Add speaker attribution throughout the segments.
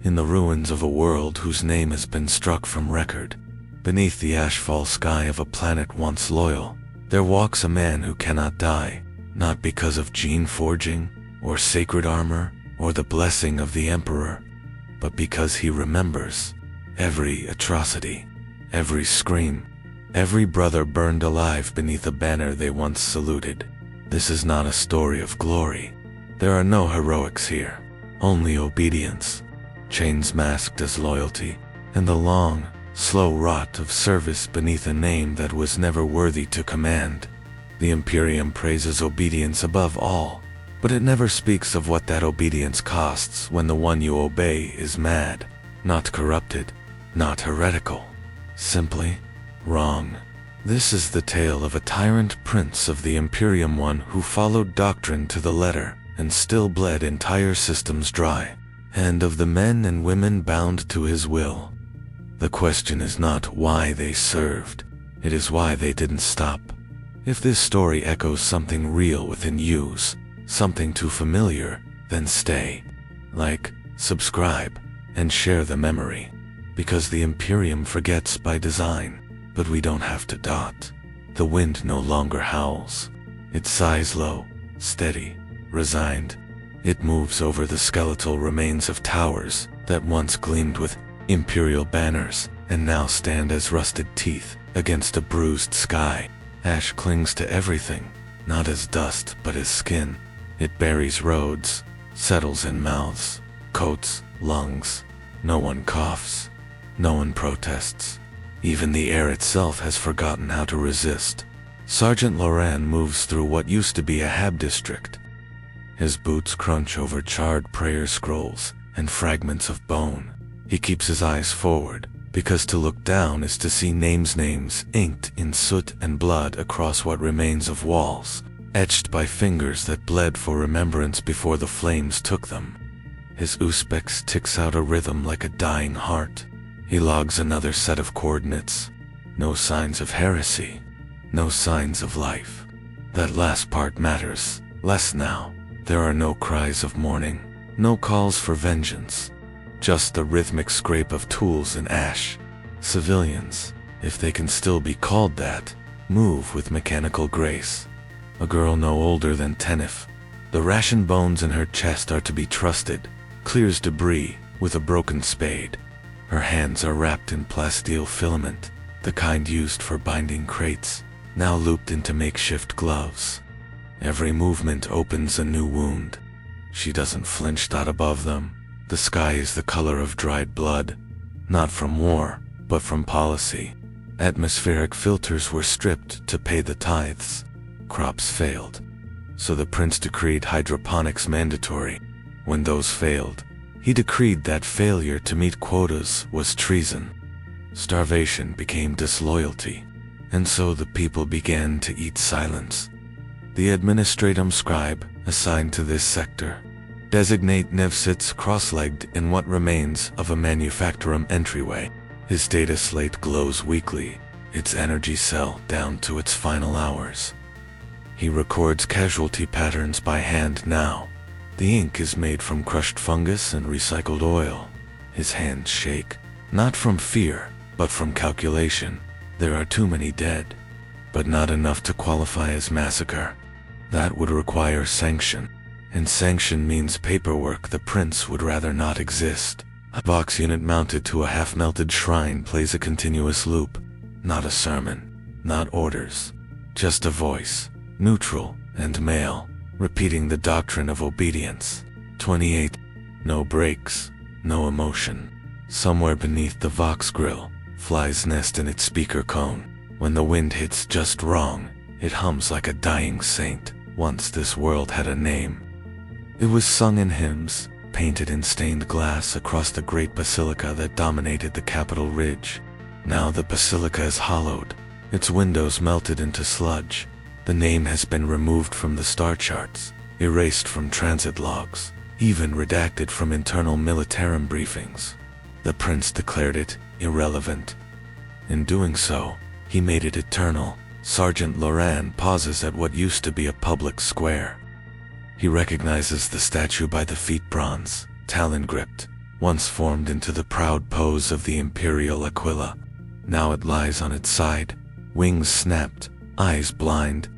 Speaker 1: in the ruins of a world whose name has been struck from record. Beneath the ashfall sky of a planet once loyal, there walks a man who cannot die, not because of gene forging, or sacred armor, or the blessing of the Emperor, but because he remembers every atrocity, every scream, every brother burned alive beneath a banner they once saluted. This is not a story of glory. There are no heroics here, only obedience, chains masked as loyalty, and the long, slow rot of service beneath a name that was never worthy to command. The Imperium praises obedience above all, but it never speaks of what that obedience costs when the one you obey is mad, not corrupted, not heretical, simply wrong. This is the tale of a tyrant prince of the Imperium, one who followed doctrine to the letter and still bled entire systems dry, and of the men and women bound to his will. The question is not why they served, it is why they didn't stop. If this story echoes something real within you, something too familiar, then stay. Like, subscribe, and share the memory. Because the Imperium forgets by design, but we don't have to dot. The wind no longer howls. It sighs low, steady, resigned. It moves over the skeletal remains of towers that once gleamed with imperial banners and now stand as rusted teeth against a bruised sky. Ash clings to everything, not as dust but as skin. It buries roads, settles in mouths, coats, lungs. No one coughs. No one protests. Even the air itself has forgotten how to resist. Sergeant Loran moves through what used to be a hab district. His boots crunch over charred prayer scrolls and fragments of bone. He keeps his eyes forward, because to look down is to see names inked in soot and blood across what remains of walls, etched by fingers that bled for remembrance before the flames took them. His Uspex ticks out a rhythm like a dying heart. He logs another set of coordinates. No signs of heresy. No signs of life. That last part matters less now. There are no cries of mourning. No calls for vengeance. Just the rhythmic scrape of tools in ash. Civilians, if they can still be called that, move with mechanical grace. A girl no older than Tenif. The ration bones in her chest are to be trusted. Clears debris with a broken spade. Her hands are wrapped in plasteel filament, the kind used for binding crates, now looped into makeshift gloves. Every movement opens a new wound. She doesn't flinch. Above them, the sky is the color of dried blood, not from war, but from policy. Atmospheric filters were stripped to pay the tithes. Crops failed, so the prince decreed hydroponics mandatory. When those failed, he decreed that failure to meet quotas was treason. Starvation became disloyalty, and so the people began to eat silence. The administratum scribe, assigned to this sector, designate Nev sits cross-legged in what remains of a manufactorum entryway. His data slate glows weakly, its energy cell down to its final hours. He records casualty patterns by hand now. The ink is made from crushed fungus and recycled oil. His hands shake, not from fear, but from calculation. There are too many dead, but not enough to qualify as massacre. That would require sanction, and sanction means paperwork the prince would rather not exist. A box unit mounted to a half-melted shrine plays a continuous loop. Not a sermon, not orders, just a voice, neutral and male, repeating the doctrine of obedience. 28. No brakes, no emotion. Somewhere beneath the Vox grill, flies nest in its speaker cone. When the wind hits just wrong, it hums like a dying saint. Once this world had a name. It was sung in hymns, painted in stained glass across the great basilica that dominated the Capitol Ridge. Now the basilica is hollowed, its windows melted into sludge. The name has been removed from the star charts, erased from transit logs, even redacted from internal militarum briefings. The prince declared it irrelevant. In doing so, he made it eternal. Sergeant Loran pauses at what used to be a public square. He recognizes the statue by the feet, bronze, talon-gripped, once formed into the proud pose of the imperial Aquila. Now it lies on its side, wings snapped, eyes blind.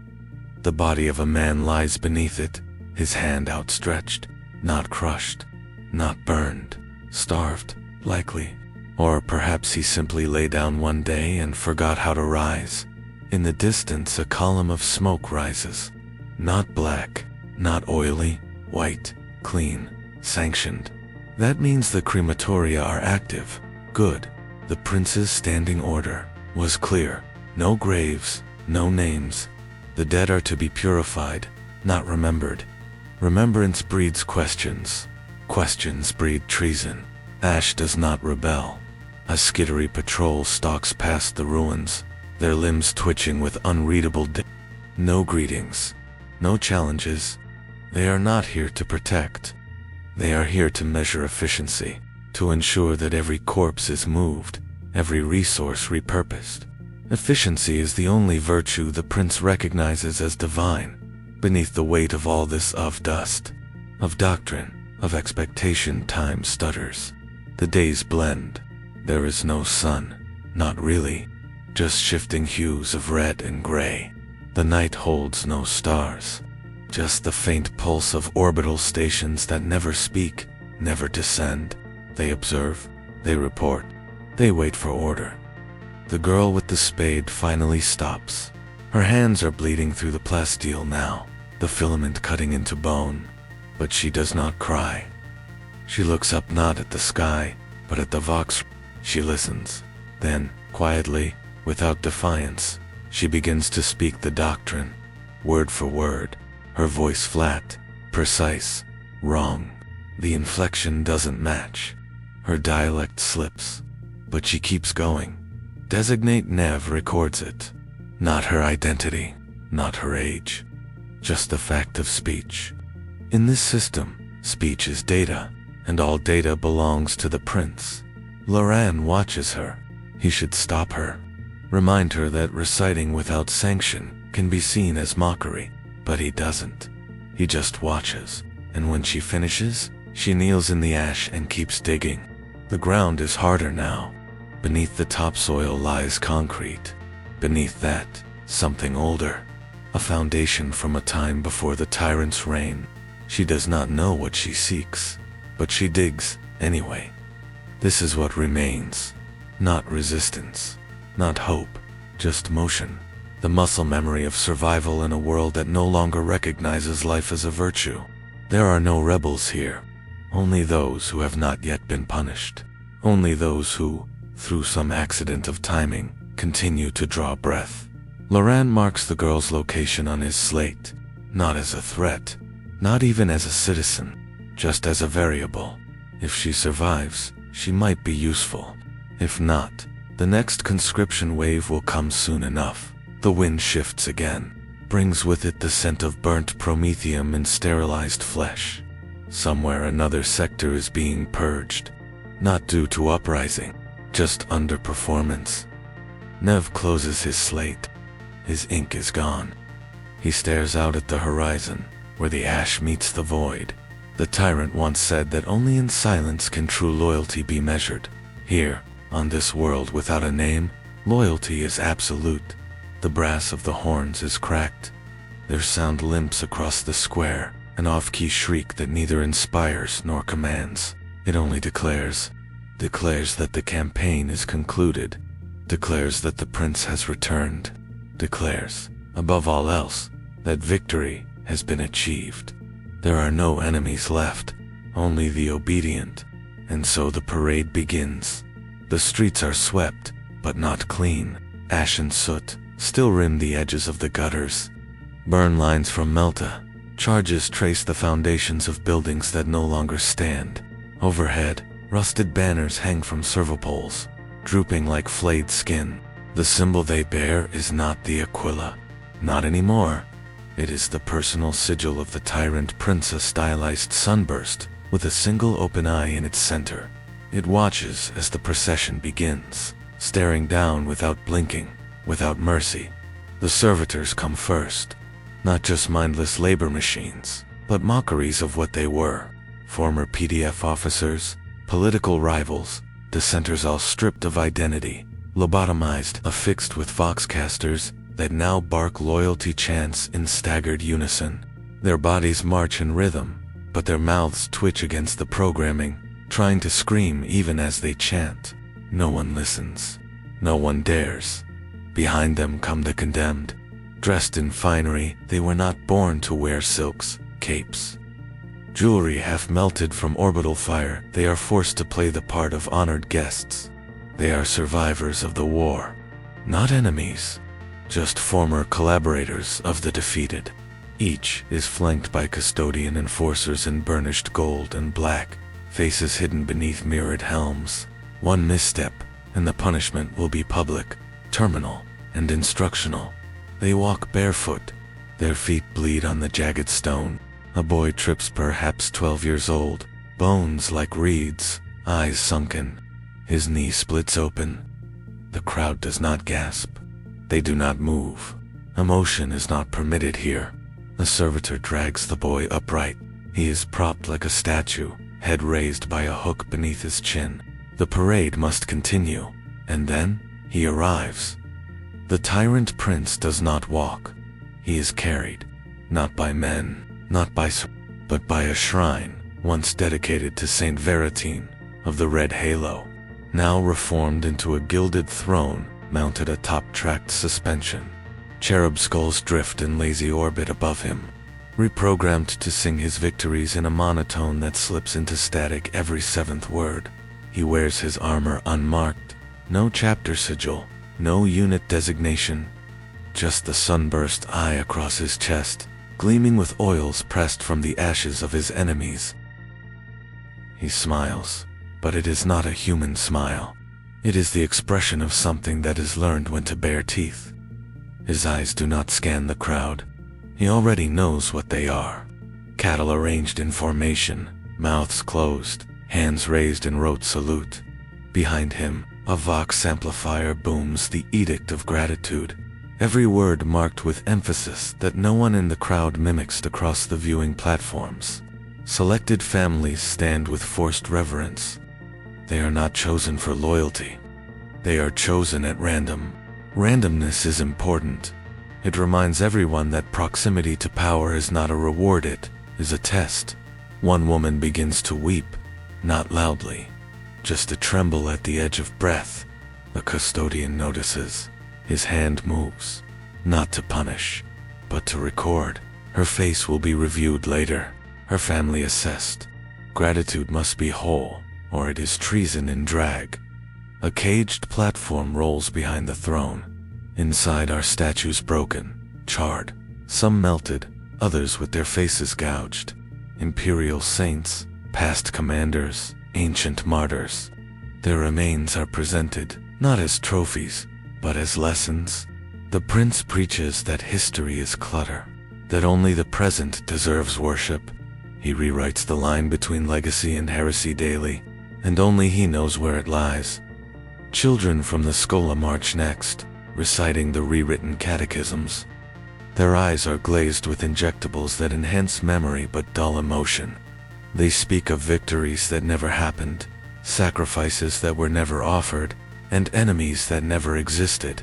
Speaker 1: The body of a man lies beneath it, his hand outstretched, not crushed, not burned, starved, likely. Or perhaps he simply lay down one day and forgot how to rise. In the distance, a column of smoke rises. Not black, not oily, white, clean, sanctioned. That means the crematoria are active, good. The prince's standing order was clear. No graves, no names. The dead are to be purified, not remembered. Remembrance breeds questions. Questions breed treason. Ash does not rebel. A skittery patrol stalks past the ruins, their limbs twitching with unreadable no greetings, no challenges. They are not here to protect. They are here to measure efficiency, to ensure that every corpse is moved, every resource repurposed. Efficiency is the only virtue the prince recognizes as divine. Beneath the weight of all this of dust, of doctrine, of expectation, time stutters. The days blend. There is no sun, not really, just shifting hues of red and gray. The night holds no stars, just the faint pulse of orbital stations that never speak, never descend. They observe, they report, they wait for order. The girl with the spade finally stops. Her hands are bleeding through the plasteel now, the filament cutting into bone, but she does not cry. She looks up not at the sky, but at the vox. She listens. Then, quietly, without defiance, she begins to speak the doctrine, word for word, her voice flat, precise, wrong. The inflection doesn't match. Her dialect slips, but she keeps going. Designate Nev records it. Not her identity, not her age, just the fact of speech. In this system, speech is data, and all data belongs to the prince. Loran watches her. He should stop her. Remind her that reciting without sanction can be seen as mockery, but he doesn't. He just watches, and when she finishes, she kneels in the ash and keeps digging. The ground is harder now. Beneath the topsoil lies concrete. Beneath that, something older. A foundation from a time before the tyrant's reign. She does not know what she seeks, but she digs anyway. This is what remains. Not resistance, not hope, just motion. The muscle memory of survival in a world that no longer recognizes life as a virtue. There are no rebels here. Only those who have not yet been punished. Only those who, through some accident of timing, continue to draw breath. Loran marks the girl's location on his slate, not as a threat, not even as a citizen, just as a variable. If she survives, she might be useful. If not, the next conscription wave will come soon enough. The wind shifts again, brings with it the scent of burnt promethium and sterilized flesh. Somewhere another sector is being purged, not due to uprising, just underperformance. Nev closes his slate. His ink is gone. He stares out at the horizon, where the ash meets the void. The tyrant once said that only in silence can true loyalty be measured. Here, on this world without a name, loyalty is absolute. The brass of the horns is cracked. Their sound limps across the square, an off-key shriek that neither inspires nor commands. It only declares that the campaign is concluded, declares that the prince has returned, declares, above all else, that victory has been achieved. There are no enemies left, only the obedient, and so the parade begins. The streets are swept, but not clean. Ash and soot still rim the edges of the gutters. Burn lines from Melta. Charges trace the foundations of buildings that no longer stand. Overhead, rusted banners hang from servopoles, drooping like flayed skin. The symbol they bear is not the Aquila. Not anymore. It is the personal sigil of the Tyrant Prince, a stylized sunburst, with a single open eye in its center. It watches as the procession begins, staring down without blinking, without mercy. The servitors come first, not just mindless labor machines, but mockeries of what they were. Former PDF officers, Political rivals, dissenters all stripped of identity, lobotomized, affixed with voxcasters that now bark loyalty chants in staggered unison. Their bodies march in rhythm, but their mouths twitch against the programming, trying to scream even as they chant. No one listens. No one dares. Behind them come the condemned. Dressed in finery, they were not born to wear silks, capes. Jewelry half melted from orbital fire, they are forced to play the part of honored guests. They are survivors of the war. Not enemies, just former collaborators of the defeated. Each is flanked by custodian enforcers in burnished gold and black, faces hidden beneath mirrored helms. One misstep, and the punishment will be public, terminal, and instructional. They walk barefoot. Their feet bleed on the jagged stone. A boy trips, perhaps 12 years old, bones like reeds, eyes sunken. His knee splits open. The crowd does not gasp. They do not move. Emotion is not permitted here. The servitor drags the boy upright. He is propped like a statue, head raised by a hook beneath his chin. The parade must continue, and then he arrives. The Tyrant Prince does not walk. He is carried, not by men, but by a shrine once dedicated to Saint Veritine of the Red Halo, now reformed into a gilded throne mounted atop tracked suspension. Cherub skulls drift in lazy orbit above him, reprogrammed to sing his victories in a monotone that slips into static every seventh word. He wears his armor unmarked, no chapter sigil, no unit designation, just the sunburst eye across his chest, gleaming with oils pressed from the ashes of his enemies. He smiles, but it is not a human smile. It is the expression of something that has learned when to bare teeth. His eyes do not scan the crowd. He already knows what they are. Cattle arranged in formation, mouths closed, hands raised in rote salute. Behind him, a vox amplifier booms the edict of gratitude. Every word marked with emphasis that no one in the crowd mimics across the viewing platforms. Selected families stand with forced reverence. They are not chosen for loyalty. They are chosen at random. Randomness is important. It reminds everyone that proximity to power is not a reward, it is a test. One woman begins to weep, not loudly, just a tremble at the edge of breath. The custodian notices. His hand moves, not to punish, but to record. Her face will be reviewed later, her family assessed. Gratitude must be whole, or it is treason in drag. A caged platform rolls behind the throne. Inside are statues broken, charred, some melted, others with their faces gouged. Imperial saints, past commanders, ancient martyrs. Their remains are presented, not as trophies, but as lessons. The prince preaches that history is clutter, that only the present deserves worship. He rewrites the line between legacy and heresy daily, and only he knows where it lies. Children from the Schola march next, reciting the rewritten catechisms. Their eyes are glazed with injectables that enhance memory but dull emotion. They speak of victories that never happened, sacrifices that were never offered, and enemies that never existed.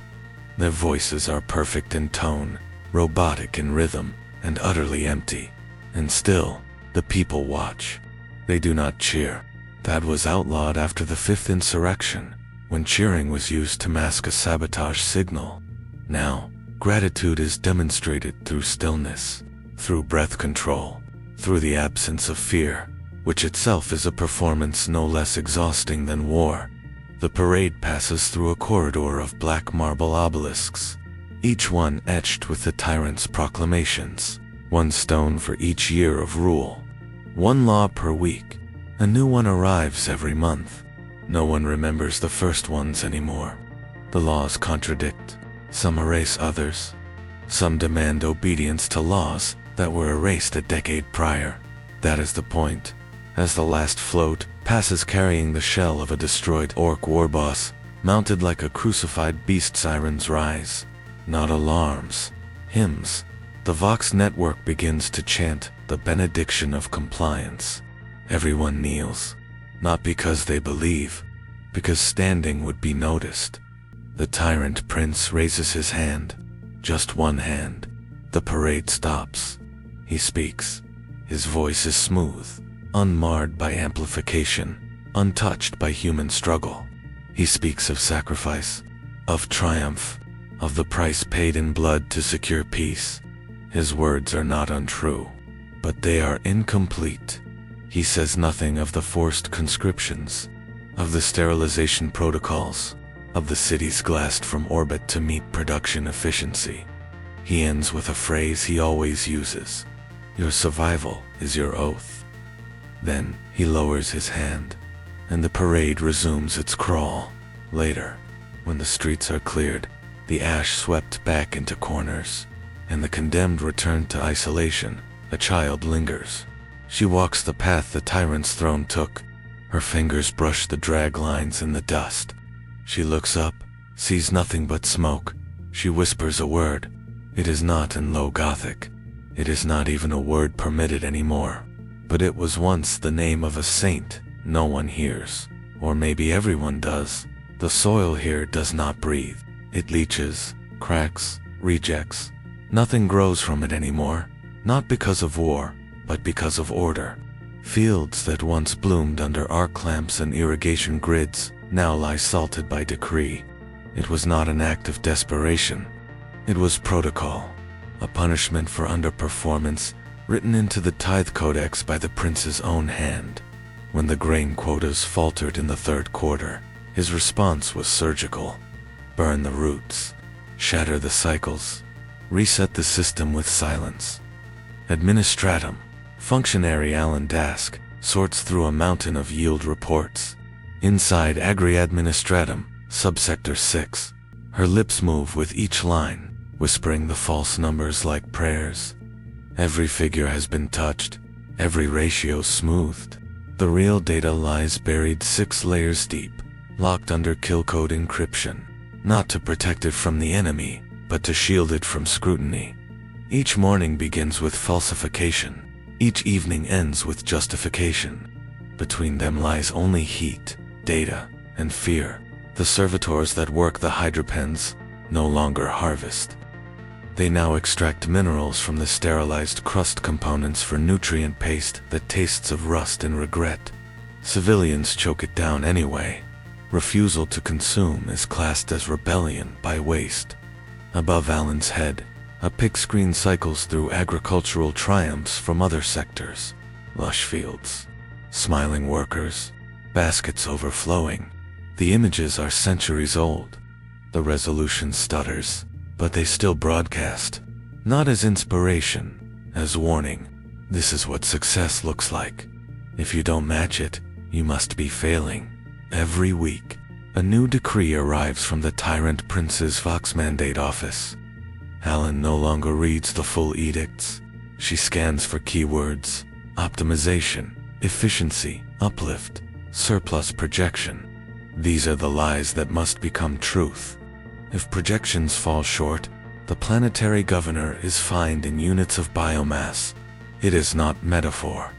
Speaker 1: Their voices are perfect in tone, robotic in rhythm, and utterly empty. And still, the people watch. They do not cheer. That was outlawed after the 5th insurrection, when cheering was used to mask a sabotage signal. Now, gratitude is demonstrated through stillness, through breath control, through the absence of fear, which itself is a performance no less exhausting than war. The parade passes through a corridor of black marble obelisks, each one etched with the tyrant's proclamations. One stone for each year of rule. One law per week. A new one arrives every month. No one remembers the first ones anymore. The laws contradict. Some erase others. Some demand obedience to laws that were erased a decade prior. That is the point. As the last float passes carrying the shell of a destroyed orc warboss, mounted like a crucified beast, sirens rise. Not alarms. Hymns. The Vox network begins to chant the benediction of compliance. Everyone kneels. Not because they believe, because standing would be noticed. The Tyrant Prince raises his hand, just one hand. The parade stops. He speaks. His voice is smooth, unmarred by amplification, untouched by human struggle. He speaks of sacrifice, of triumph, of the price paid in blood to secure peace. His words are not untrue, but they are incomplete. He says nothing of the forced conscriptions, of the sterilization protocols, of the cities glassed from orbit to meet production efficiency. He ends with a phrase he always uses: "Your survival is your oath." Then he lowers his hand, and the parade resumes its crawl. Later, when the streets are cleared, the ash swept back into corners, and the condemned return to isolation, a child lingers. She walks the path the tyrant's throne took. Her fingers brush the drag lines in the dust. She looks up, sees nothing but smoke. She whispers a word. It is not in Low Gothic. It is not even a word permitted anymore. But it was once the name of a saint no one hears. Or maybe everyone does. The soil here does not breathe. It leaches, cracks, rejects. Nothing grows from it anymore. Not because of war, but because of order. Fields that once bloomed under arc lamps and irrigation grids now lie salted by decree. It was not an act of desperation. It was protocol, a punishment for underperformance written into the tithe codex by the prince's own hand. When the grain quotas faltered in the third quarter, his response was surgical. Burn the roots, shatter the cycles, reset the system with silence. Administratum, functionary Alan Dask, sorts through a mountain of yield reports. Inside Agri Administratum, subsector 6, her lips move with each line, whispering the false numbers like prayers. Every figure has been touched, every ratio smoothed. The real data lies buried 6 layers deep, locked under kill code encryption, not to protect it from the enemy, but to shield it from scrutiny. Each morning begins with falsification. Each evening ends with justification. Between them lies only heat, data, and fear. The servitors that work the hydropens no longer harvest. They now extract minerals from the sterilized crust components for nutrient paste that tastes of rust and regret. Civilians choke it down anyway. Refusal to consume is classed as rebellion by waste. Above Alan's head, a pick screen cycles through agricultural triumphs from other sectors. Lush fields, smiling workers, baskets overflowing. The images are centuries old. The resolution stutters, but they still broadcast. Not as inspiration, as warning. This is what success looks like. If you don't match it, you must be failing. Every week, a new decree arrives from the Tyrant Prince's Vox Mandate office. Alan no longer reads the full edicts. She scans for keywords: optimization, efficiency, uplift, surplus projection. These are the lies that must become truth. If projections fall short, the planetary governor is fined in units of biomass. It is not metaphor.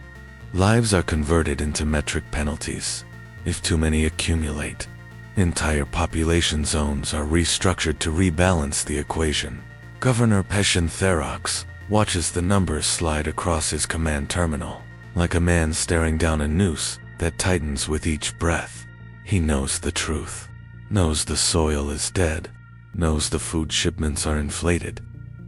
Speaker 1: Lives are converted into metric penalties. If too many accumulate, entire population zones are restructured to rebalance the equation. Governor Peshin Therox watches the numbers slide across his command terminal, like a man staring down a noose that tightens with each breath. He knows the truth, knows the soil is dead, knows the food shipments are inflated.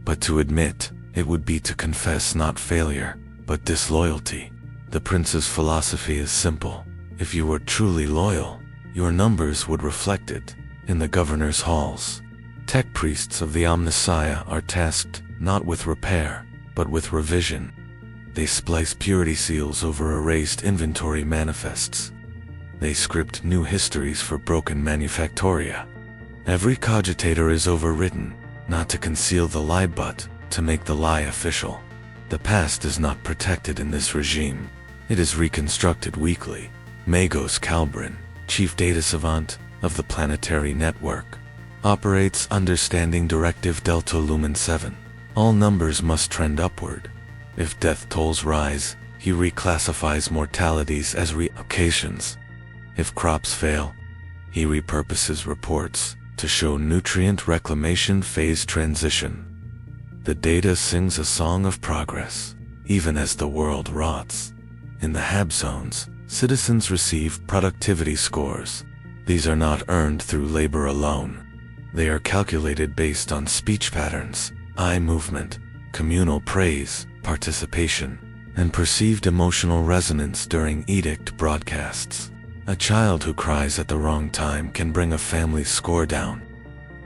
Speaker 1: But to admit it would be to confess not failure, but disloyalty. The prince's philosophy is simple. If you were truly loyal, your numbers would reflect it. In the governor's halls, tech priests of the Omnissiah are tasked not with repair, but with revision. They splice purity seals over erased inventory manifests. They script new histories for broken manufactoria. Every cogitator is overwritten, not to conceal the lie but to make the lie official. The past is not protected in this regime. It is reconstructed weekly. Magos Calbrin, chief data savant of the planetary network, operates understanding Directive Delta Lumen 7. All numbers must trend upward. If death tolls rise, he reclassifies mortalities as relocations. If crops fail, he repurposes reports to show nutrient reclamation phase transition. The data sings a song of progress, even as the world rots. In the HAB zones, citizens receive productivity scores. These are not earned through labor alone. They are calculated based on speech patterns, eye movement, communal praise, participation, and perceived emotional resonance during edict broadcasts. A child who cries at the wrong time can bring a family's score down.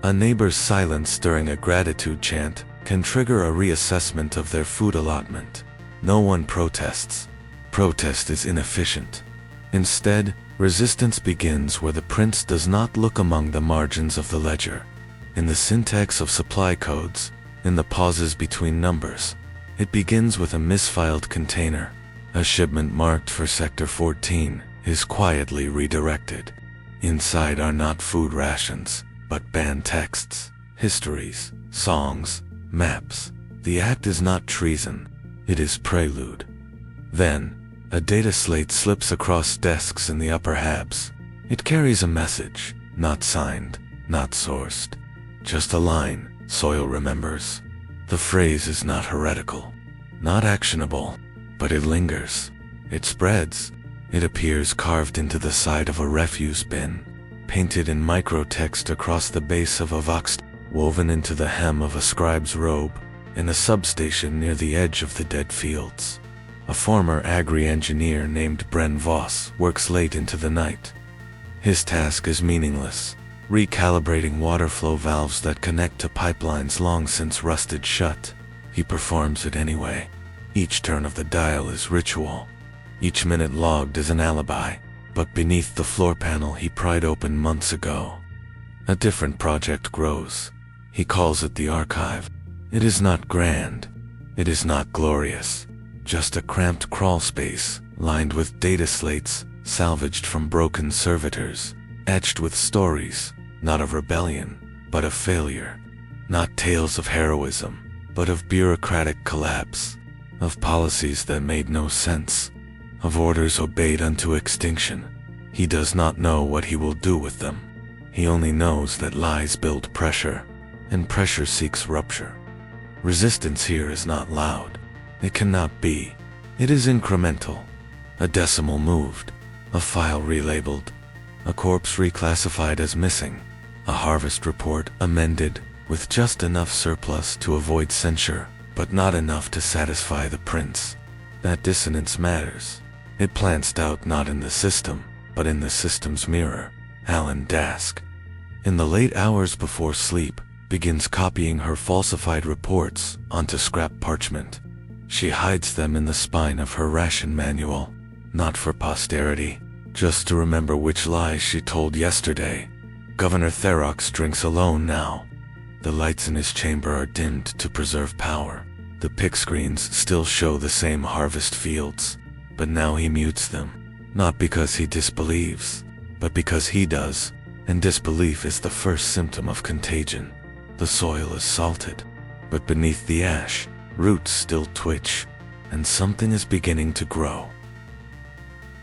Speaker 1: A neighbor's silence during a gratitude chant can trigger a reassessment of their food allotment. No one protests. Protest is inefficient. Instead, resistance begins where the prince does not look among the margins of the ledger. In the syntax of supply codes, in the pauses between numbers. It begins with a misfiled container. A shipment marked for Sector 14 is quietly redirected. Inside are not food rations, but banned texts, histories, songs, maps. The act is not treason, it is prelude. Then, a data slate slips across desks in the upper habs. It carries a message, not signed, not sourced. Just a line, soil remembers. The phrase is not heretical, not actionable, but it lingers. It spreads. It appears carved into the side of a refuse bin, painted in microtext across the base of a vox, woven into the hem of a scribe's robe, in a substation near the edge of the dead fields. A former agri-engineer named Bren Voss works late into the night. His task is meaningless, recalibrating water flow valves that connect to pipelines long since rusted shut. He performs it anyway. Each turn of the dial is ritual. Each minute logged is an alibi, but beneath the floor panel he pried open months ago, a different project grows. He calls it the archive. It is not grand. It is not glorious. Just a cramped crawl space, lined with data slates, salvaged from broken servitors, etched with stories, not of rebellion, but of failure. Not tales of heroism, but of bureaucratic collapse, of policies that made no sense, of orders obeyed unto extinction. He does not know what he will do with them. He only knows that lies build pressure, and pressure seeks rupture. Resistance here is not loud. It cannot be. It is incremental. A decimal moved, a file relabeled, a corpse reclassified as missing, a harvest report amended with just enough surplus to avoid censure, but not enough to satisfy the prince. That dissonance matters. It plants doubt not in the system, but in the system's mirror. Alan Dask, in the late hours before sleep, begins copying her falsified reports onto scrap parchment. She hides them in the spine of her ration manual, not for posterity, just to remember which lies she told yesterday. Governor Therox drinks alone now. The lights in his chamber are dimmed to preserve power. The pick screens still show the same harvest fields, but now he mutes them, not because he disbelieves, but because he does, and disbelief is the first symptom of contagion. The soil is salted, but beneath the ash, roots still twitch, and something is beginning to grow.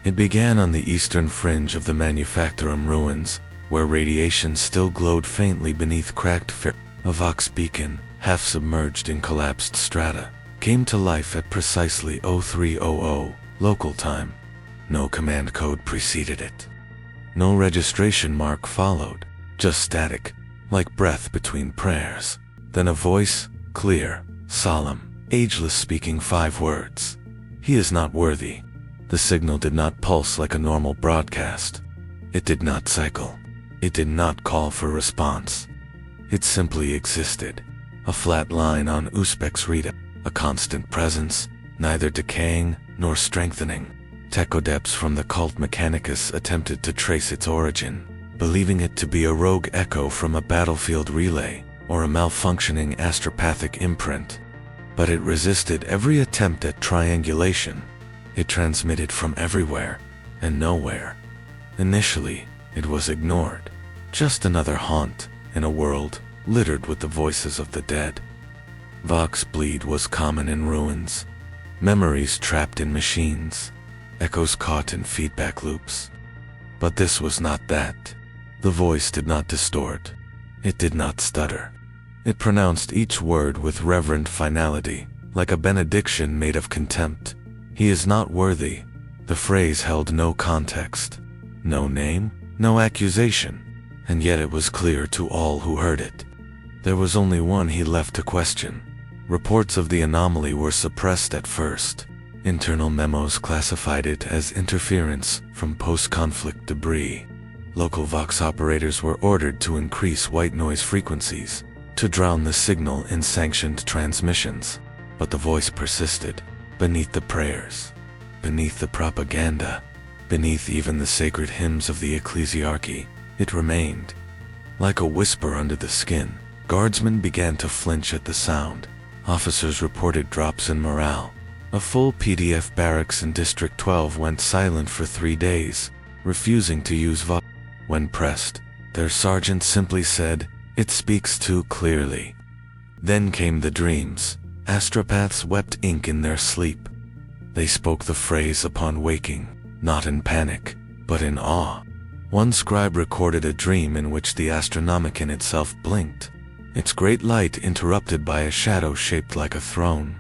Speaker 1: It began on the eastern fringe of the Manufactorum ruins, where radiation still glowed faintly beneath cracked a Vox beacon, half submerged in collapsed strata, came to life at precisely 0300 local time. No command code preceded it. No registration mark followed, just static, like breath between prayers. Then a voice, clear, solemn, ageless, speaking 5 words. He is not worthy. The signal did not pulse like a normal broadcast. It did not cycle. It did not call for response. It simply existed. A flat line on Uzbek's readout, a constant presence, neither decaying nor strengthening. Techodepes from the cult Mechanicus attempted to trace its origin, believing it to be a rogue echo from a battlefield relay or a malfunctioning astropathic imprint. But it resisted every attempt at triangulation. It transmitted from everywhere and nowhere. Initially, it was ignored. Just another haunt in a world littered with the voices of the dead. Vox bleed was common in ruins. Memories trapped in machines. Echoes caught in feedback loops. But this was not that. The voice did not distort. It did not stutter. It pronounced each word with reverent finality, like a benediction made of contempt. He is not worthy. The phrase held no context, no name, no accusation, and yet it was clear to all who heard it. There was only one he left to question. Reports of the anomaly were suppressed at first. Internal memos classified it as interference from post-conflict debris. Local Vox operators were ordered to increase white noise frequencies, to drown the signal in sanctioned transmissions. But the voice persisted, beneath the prayers, beneath the propaganda, beneath even the sacred hymns of the ecclesiarchy. It remained. Like a whisper under the skin, guardsmen began to flinch at the sound. Officers reported drops in morale. A full PDF barracks in District 12 went silent for 3 days, refusing to use Vox. When pressed, their sergeant simply said, "It speaks too clearly." Then came the dreams. Astropaths wept ink in their sleep. They spoke the phrase upon waking, not in panic, but in awe. One scribe recorded a dream in which the Astronomicon itself blinked, its great light interrupted by a shadow shaped like a throne.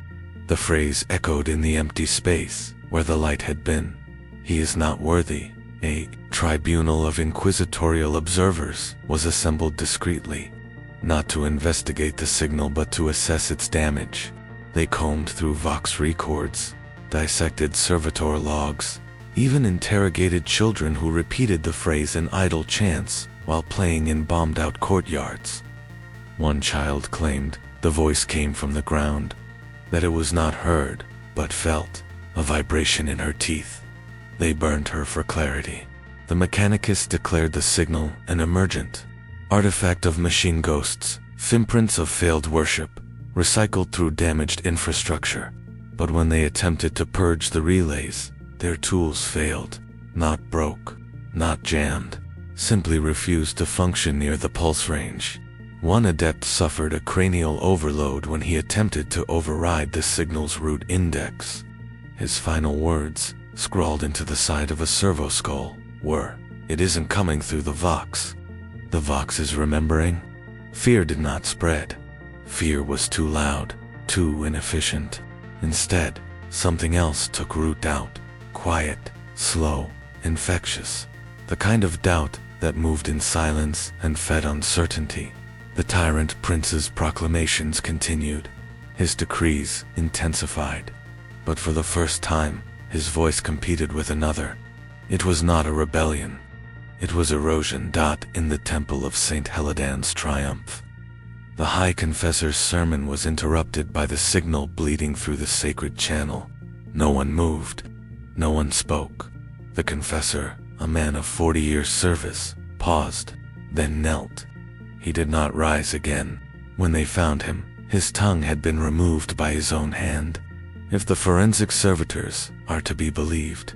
Speaker 1: The phrase echoed in the empty space where the light had been. He is not worthy. A tribunal of inquisitorial observers was assembled discreetly, not to investigate the signal but to assess its damage. They combed through Vox records, dissected servitor logs, even interrogated children who repeated the phrase in idle chants while playing in bombed-out courtyards. One child claimed the voice came from the ground, that it was not heard, but felt, a vibration in her teeth. They burned her for clarity. The mechanicists declared the signal an emergent artifact of machine ghosts, finprints of failed worship, recycled through damaged infrastructure. But when they attempted to purge the relays, their tools failed, not broke, not jammed, simply refused to function near the pulse range. One adept suffered a cranial overload when he attempted to override the signal's root index. His final words, scrawled into the side of a servo skull, were, "It isn't coming through the Vox." The Vox is remembering? Fear did not spread. Fear was too loud, too inefficient. Instead, something else took root out, quiet, slow, infectious. The kind of doubt that moved in silence and fed uncertainty. The Tyrant Prince's proclamations continued. His decrees intensified. But for the first time, his voice competed with another. It was not a rebellion. It was erosion. In the temple of St. Helidan's triumph. The High Confessor's sermon was interrupted by the signal bleeding through the sacred channel. No one moved. No one spoke. The confessor, a man of 40 years' service, paused, then knelt. He did not rise again. When they found him, his tongue had been removed by his own hand. If the forensic servitors are to be believed,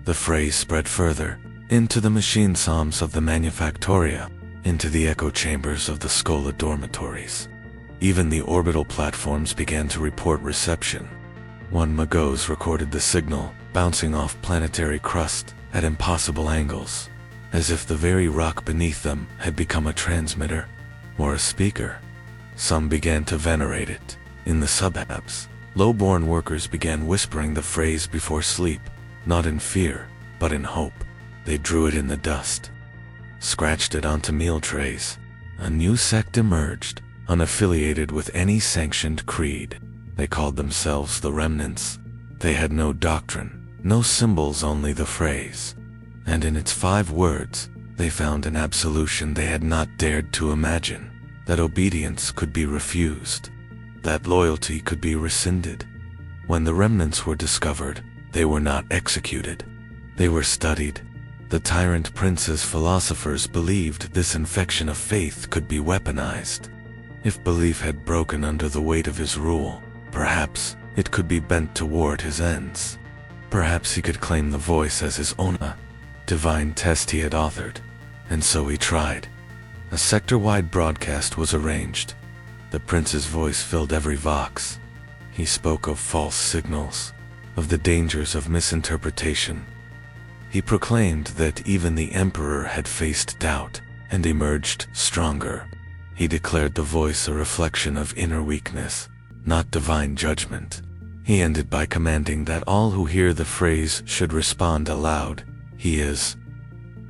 Speaker 1: the phrase spread further, into the machine psalms of the Manufactoria, into the echo chambers of the Scola dormitories. Even the orbital platforms began to report reception. One Magos recorded the signal, bouncing off planetary crust at impossible angles, as if the very rock beneath them had become a transmitter or a speaker. Some began to venerate it. In the subhabs, low-born workers began whispering the phrase before sleep, not in fear, but in hope. They drew it in the dust, scratched it onto meal trays. A new sect emerged, unaffiliated with any sanctioned creed. They called themselves the Remnants. They had no doctrine, no symbols, only the phrase. And in its 5 words, they found an absolution they had not dared to imagine, that obedience could be refused, that loyalty could be rescinded. When the Remnants were discovered, they were not executed. They were studied. The Tyrant Prince's philosophers believed this infection of faith could be weaponized. If belief had broken under the weight of his rule, perhaps it could be bent toward his ends. Perhaps he could claim the voice as his own, a divine test he had authored. And so he tried. A sector-wide broadcast was arranged. The Prince's voice filled every Vox. He spoke of false signals, of the dangers of misinterpretation. He proclaimed that even the Emperor had faced doubt and emerged stronger. He declared the voice a reflection of inner weakness, not divine judgment. He ended by commanding that all who hear the phrase should respond aloud, "He is."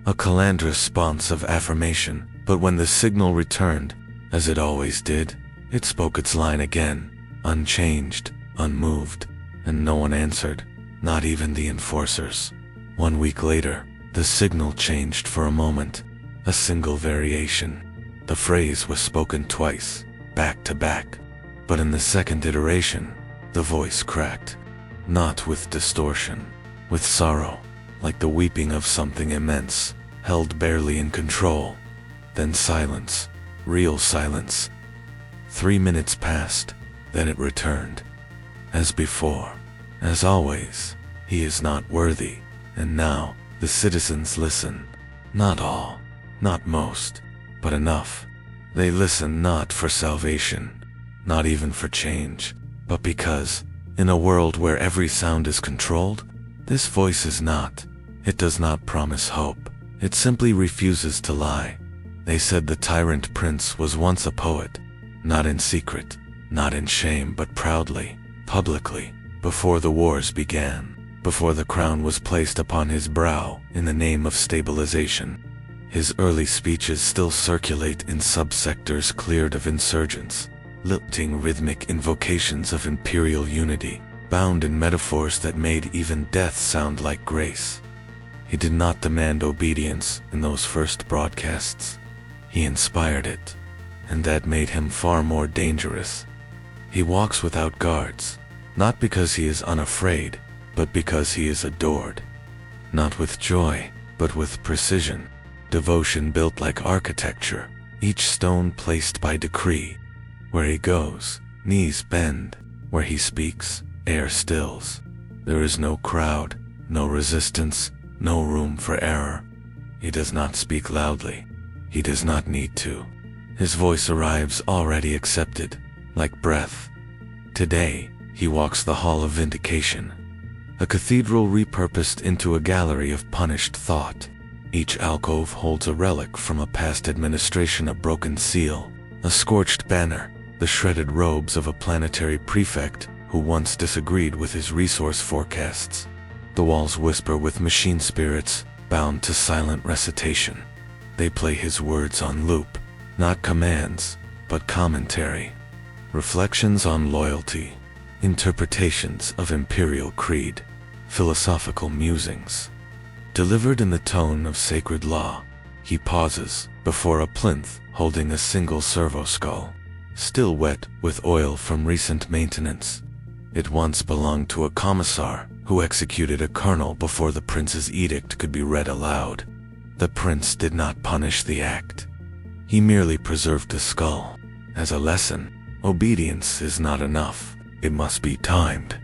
Speaker 1: A calandrous response of affirmation, but when the signal returned, as it always did, it spoke its line again, unchanged, unmoved, and no one answered, not even the enforcers. 1 week later, the signal changed for a moment, a single variation. The phrase was spoken twice, back to back, but in the second iteration, the voice cracked, not with distortion, with sorrow, like the weeping of something immense, held barely in control. Then silence, real silence. 3 minutes passed, then it returned. As before, as always, he is not worthy, and now the citizens listen. Not all, not most, but enough. They listen not for salvation, not even for change, but because, in a world where every sound is controlled, this voice is not. It does not promise hope. It simply refuses to lie. They said the Tyrant Prince was once a poet, not in secret, not in shame, but proudly, publicly, before the wars began, before the crown was placed upon his brow in the name of stabilization. His early speeches still circulate in subsectors cleared of insurgents, lilting rhythmic invocations of imperial unity, bound in metaphors that made even death sound like grace. He did not demand obedience in those first broadcasts. He inspired it, and that made him far more dangerous. He walks without guards, not because he is unafraid, but because he is adored. Not with joy, but with precision. Devotion built like architecture, each stone placed by decree. Where he goes, knees bend. Where he speaks, air stills. There is no crowd, no resistance, no room for error. He does not speak loudly. He does not need to. His voice arrives already accepted, like breath. Today, he walks the hall of vindication, a cathedral repurposed into a gallery of punished thought. Each alcove holds a relic from a past administration, a broken seal, a scorched banner, the shredded robes of a planetary prefect who once disagreed with his resource forecasts. The walls whisper with machine spirits, bound to silent recitation. They play his words on loop, not commands, but commentary. Reflections on loyalty, interpretations of imperial creed, philosophical musings. Delivered in the tone of sacred law, he pauses before a plinth holding a single servo skull, still wet with oil from recent maintenance. It once belonged to a commissar who executed a colonel before the prince's edict could be read aloud. The prince did not punish the act. He merely preserved the skull. As a lesson, obedience is not enough. It must be timed.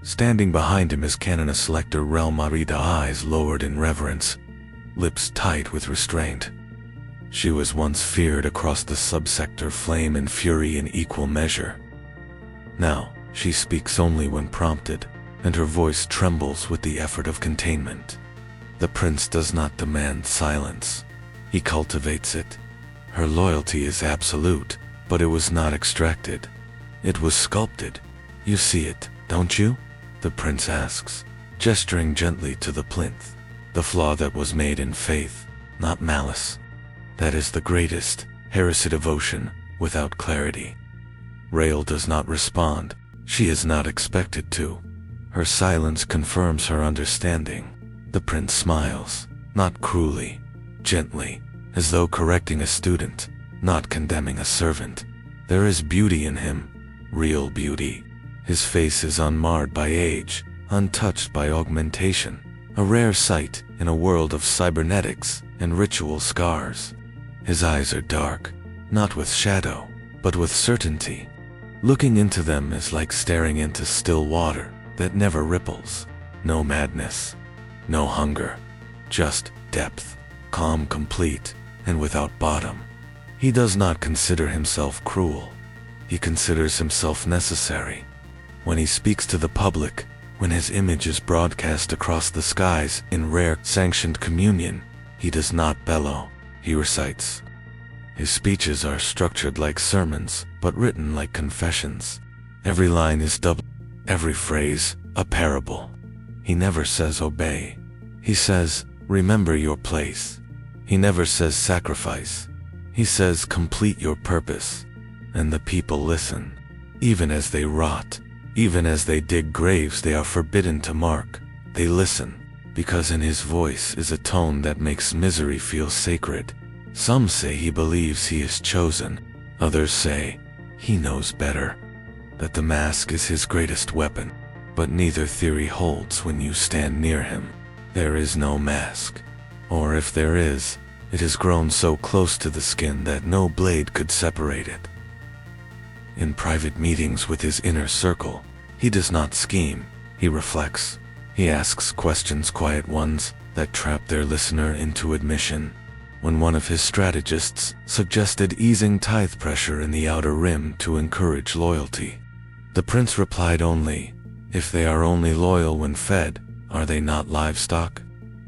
Speaker 1: Standing behind him is Canoness Lector Relmarita, eyes lowered in reverence, lips tight with restraint. She was once feared across the subsector, flame and fury in equal measure. Now, she speaks only when prompted, and her voice trembles with the effort of containment. The prince does not demand silence. He cultivates it. Her loyalty is absolute, but it was not extracted. It was sculpted. You see it, don't you? The prince asks, gesturing gently to the plinth. The flaw that was made in faith, not malice. That is the greatest, heresy devotion, without clarity. Rael does not respond. She is not expected to. Her silence confirms her understanding. The prince smiles, not cruelly, gently, as though correcting a student, not condemning a servant. There is beauty in him, real beauty. His face is unmarred by age, untouched by augmentation, a rare sight in a world of cybernetics and ritual scars. His eyes are dark, not with shadow, but with certainty. Looking into them is like staring into still water that never ripples. No madness, no hunger, just depth, calm, complete, and without bottom. He does not consider himself cruel. He considers himself necessary. When he speaks to the public, When his image is broadcast across the skies in rare, sanctioned communion, he does not bellow, he recites. His speeches are structured like sermons, but written like confessions. Every line is double, every phrase, a parable. He never says obey. He says, remember your place. He never says sacrifice. He says complete your purpose. And the people listen. Even as they rot, even as they dig graves they are forbidden to mark, they listen, because in his voice is a tone that makes misery feel sacred. Some say he believes he is chosen. Others say, he knows better. That the mask is his greatest weapon. But neither theory holds when you stand near him. There is no mask. Or if there is, it has grown so close to the skin that no blade could separate it. In private meetings with his inner circle, he does not scheme, he reflects. He asks questions, quiet ones, that trap their listener into admission. When one of his strategists suggested easing tithe pressure in the outer rim to encourage loyalty, the prince replied only, if they are only loyal when fed, are they not livestock?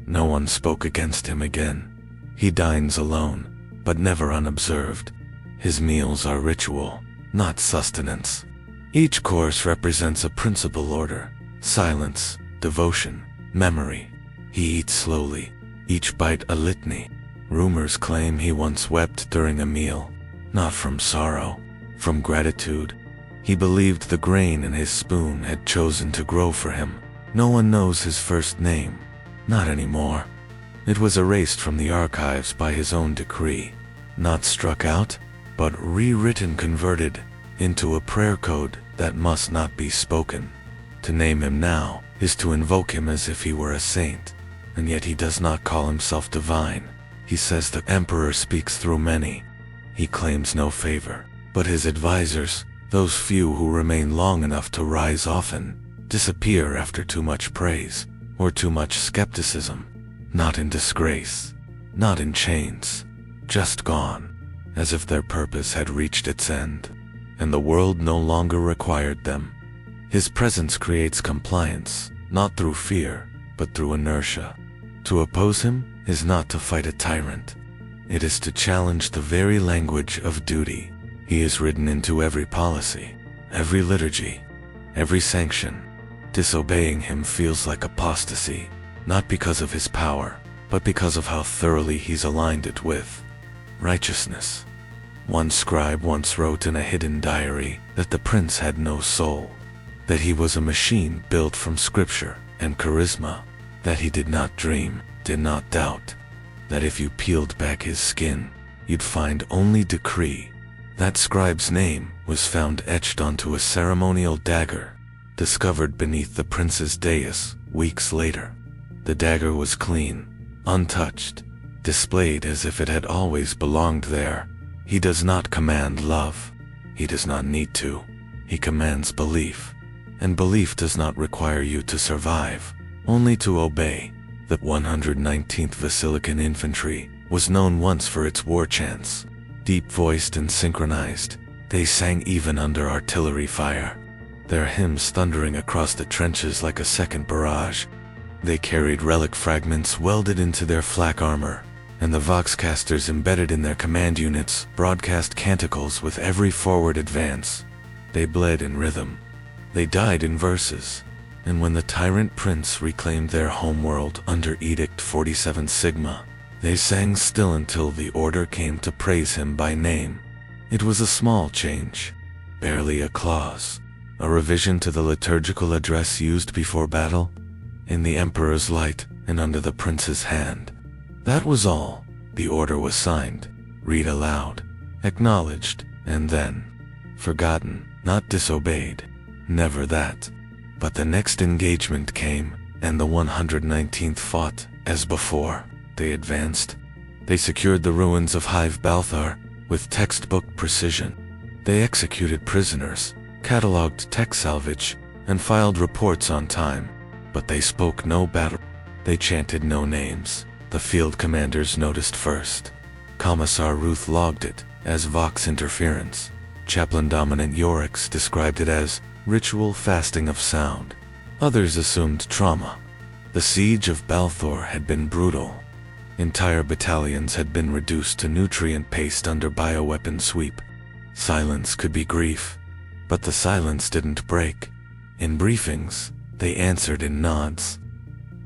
Speaker 1: No one spoke against him again. He dines alone, but never unobserved. His meals are ritual, not sustenance. Each course represents a principal order: silence, devotion, memory. He eats slowly, each bite a litany. Rumors claim he once wept during a meal, not from sorrow, from gratitude. He believed the grain in his spoon had chosen to grow for him. No one knows his first name, not anymore. It was erased from the archives by his own decree, not struck out, but rewritten, converted into a prayer code that must not be spoken. To name him now is to invoke him as if he were a saint, and yet he does not call himself divine. He says the emperor speaks through many. He claims no favor, but his advisors, those few who remain long enough to rise often, disappear after too much praise or too much skepticism. Not in disgrace, not in chains, just gone, as if their purpose had reached its end, and the world no longer required them. His presence creates compliance, not through fear, but through inertia. To oppose him is not to fight a tyrant. It is to challenge the very language of duty. He is written into every policy, every liturgy, every sanction. Disobeying him feels like apostasy, not because of his power, but because of how thoroughly he's aligned it with righteousness. One scribe once wrote in a hidden diary that the prince had no soul, that he was a machine built from scripture and charisma, that he did not dream, did not doubt, that if you peeled back his skin, you'd find only decree. That scribe's name was found etched onto a ceremonial dagger, discovered beneath the prince's dais weeks later. The dagger was clean, untouched, displayed as if it had always belonged there. He does not command love. He does not need to. He commands belief. And belief does not require you to survive, only to obey. The 119th Vasilican Infantry was known once for its war chants. Deep-voiced and synchronized, they sang even under artillery fire, their hymns thundering across the trenches like a second barrage. They carried relic fragments welded into their flak armor, and the voxcasters embedded in their command units broadcast canticles with every forward advance. They bled in rhythm. They died in verses. And when the Tyrant Prince reclaimed their homeworld under Edict 47 Sigma, they sang still until the order came to praise him by name. It was a small change, barely a clause, a revision to the liturgical address used before battle, in the Emperor's light and under the Prince's hand. That was all. The order was signed, read aloud, acknowledged, and then forgotten, not disobeyed. Never that. But the next engagement came, and the 119th fought, as before. They advanced. They secured the ruins of Hive Balthar with textbook precision. They executed prisoners, cataloged tech salvage, and filed reports on time. But they spoke no battle. They chanted no names. The field commanders noticed first. Commissar Ruth logged it as Vox interference. Chaplain Dominant Yorix described it as ritual fasting of sound. Others assumed trauma. The siege of Balthor had been brutal. Entire battalions had been reduced to nutrient paste under bioweapon sweep. Silence could be grief, but the silence didn't break. In briefings, they answered in nods.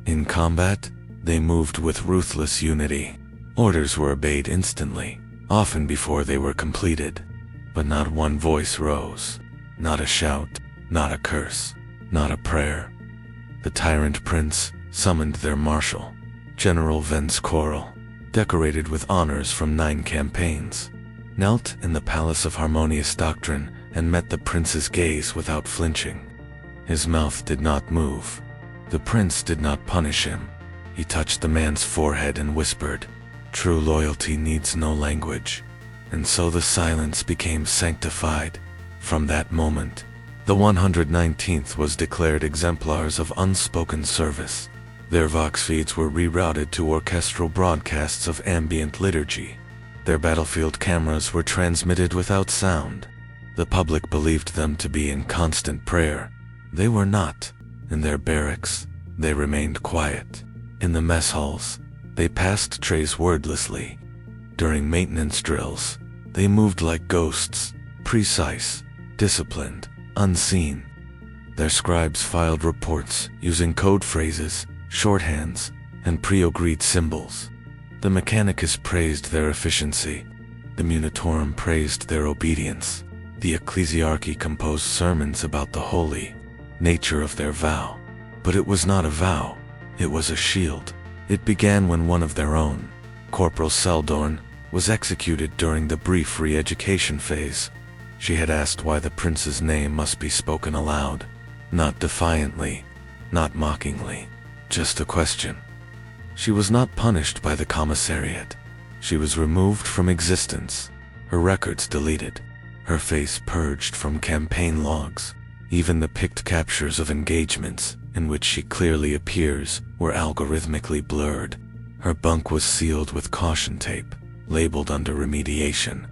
Speaker 1: In combat, they moved with ruthless unity. Orders were obeyed instantly, often before they were completed. But not one voice rose. Not a shout, not a curse, not a prayer. The Tyrant Prince summoned their marshal, General Vence Coral, decorated with honors from 9 campaigns, knelt in the Palace of Harmonious Doctrine and met the prince's gaze without flinching. His mouth did not move. The prince did not punish him. He touched the man's forehead and whispered, "True loyalty needs no language." And so the silence became sanctified. From that moment, the 119th was declared exemplars of unspoken service. Their vox feeds were rerouted to orchestral broadcasts of ambient liturgy. Their battlefield cameras were transmitted without sound. The public believed them to be in constant prayer. They were not. In their barracks, they remained quiet. In the mess halls, they passed trays wordlessly. During maintenance drills, they moved like ghosts, precise, disciplined, unseen. Their scribes filed reports using code phrases, shorthands, and pre-agreed symbols. The Mechanicus praised their efficiency. The Munitorum praised their obedience. The Ecclesiarchy composed sermons about the holy nature of their vow. But it was not a vow, it was a shield. It began when one of their own, Corporal Seldorn, was executed during the brief re-education phase. She had asked why the prince's name must be spoken aloud. Not defiantly, not mockingly, just a question. She was not punished by the commissariat. She was removed from existence, her records deleted, her face purged from campaign logs. Even the picked captures of engagements, in which she clearly appears, were algorithmically blurred. Her bunk was sealed with caution tape, labeled under remediation.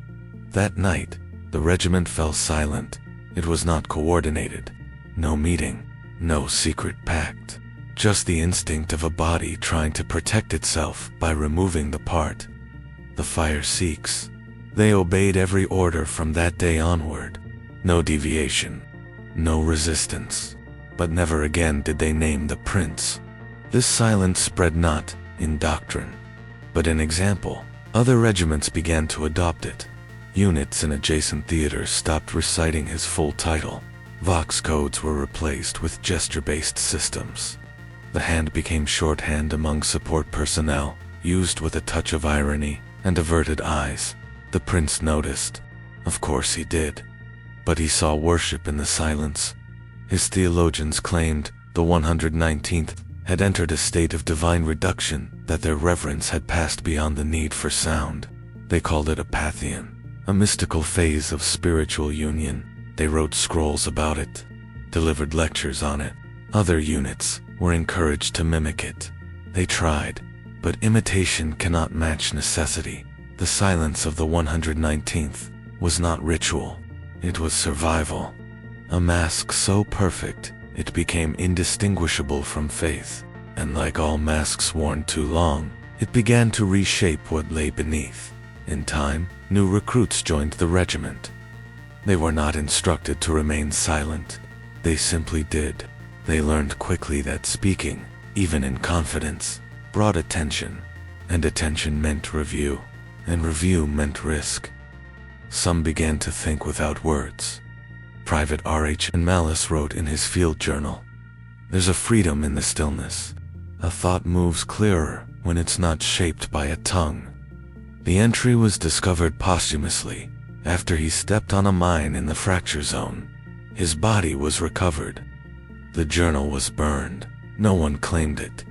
Speaker 1: That night, the regiment fell silent. It was not coordinated. No meeting, no secret pact. Just the instinct of a body trying to protect itself by removing the part. The fire seeks. They obeyed every order from that day onward. No deviation. No resistance. But never again did they name the prince. This silence spread not in doctrine, but in example. Other regiments began to adopt it. Units in adjacent theaters stopped reciting his full title. Vox codes were replaced with gesture-based systems. The hand became shorthand among support personnel, used with a touch of irony and averted eyes. The prince noticed. Of course he did. But he saw worship in the silence. His theologians claimed the 119th had entered a state of divine reduction, that their reverence had passed beyond the need for sound. They called it a Pantheon, a mystical phase of spiritual union. They wrote scrolls about it, delivered lectures on it. Other units were encouraged to mimic it. They tried, but imitation cannot match necessity. The silence of the 119th was not ritual. It was survival. A mask so perfect, it became indistinguishable from faith. And like all masks worn too long, it began to reshape what lay beneath. In time, new recruits joined the regiment. They were not instructed to remain silent. They simply did. They learned quickly that speaking, even in confidence, brought attention. And attention meant review. And review meant risk. Some began to think without words. Private R.H. and Malice wrote in his field journal, "There's a freedom in the stillness. A thought moves clearer when it's not shaped by a tongue." The entry was discovered posthumously, after he stepped on a mine in the fracture zone. His body was recovered. The journal was burned. No one claimed it.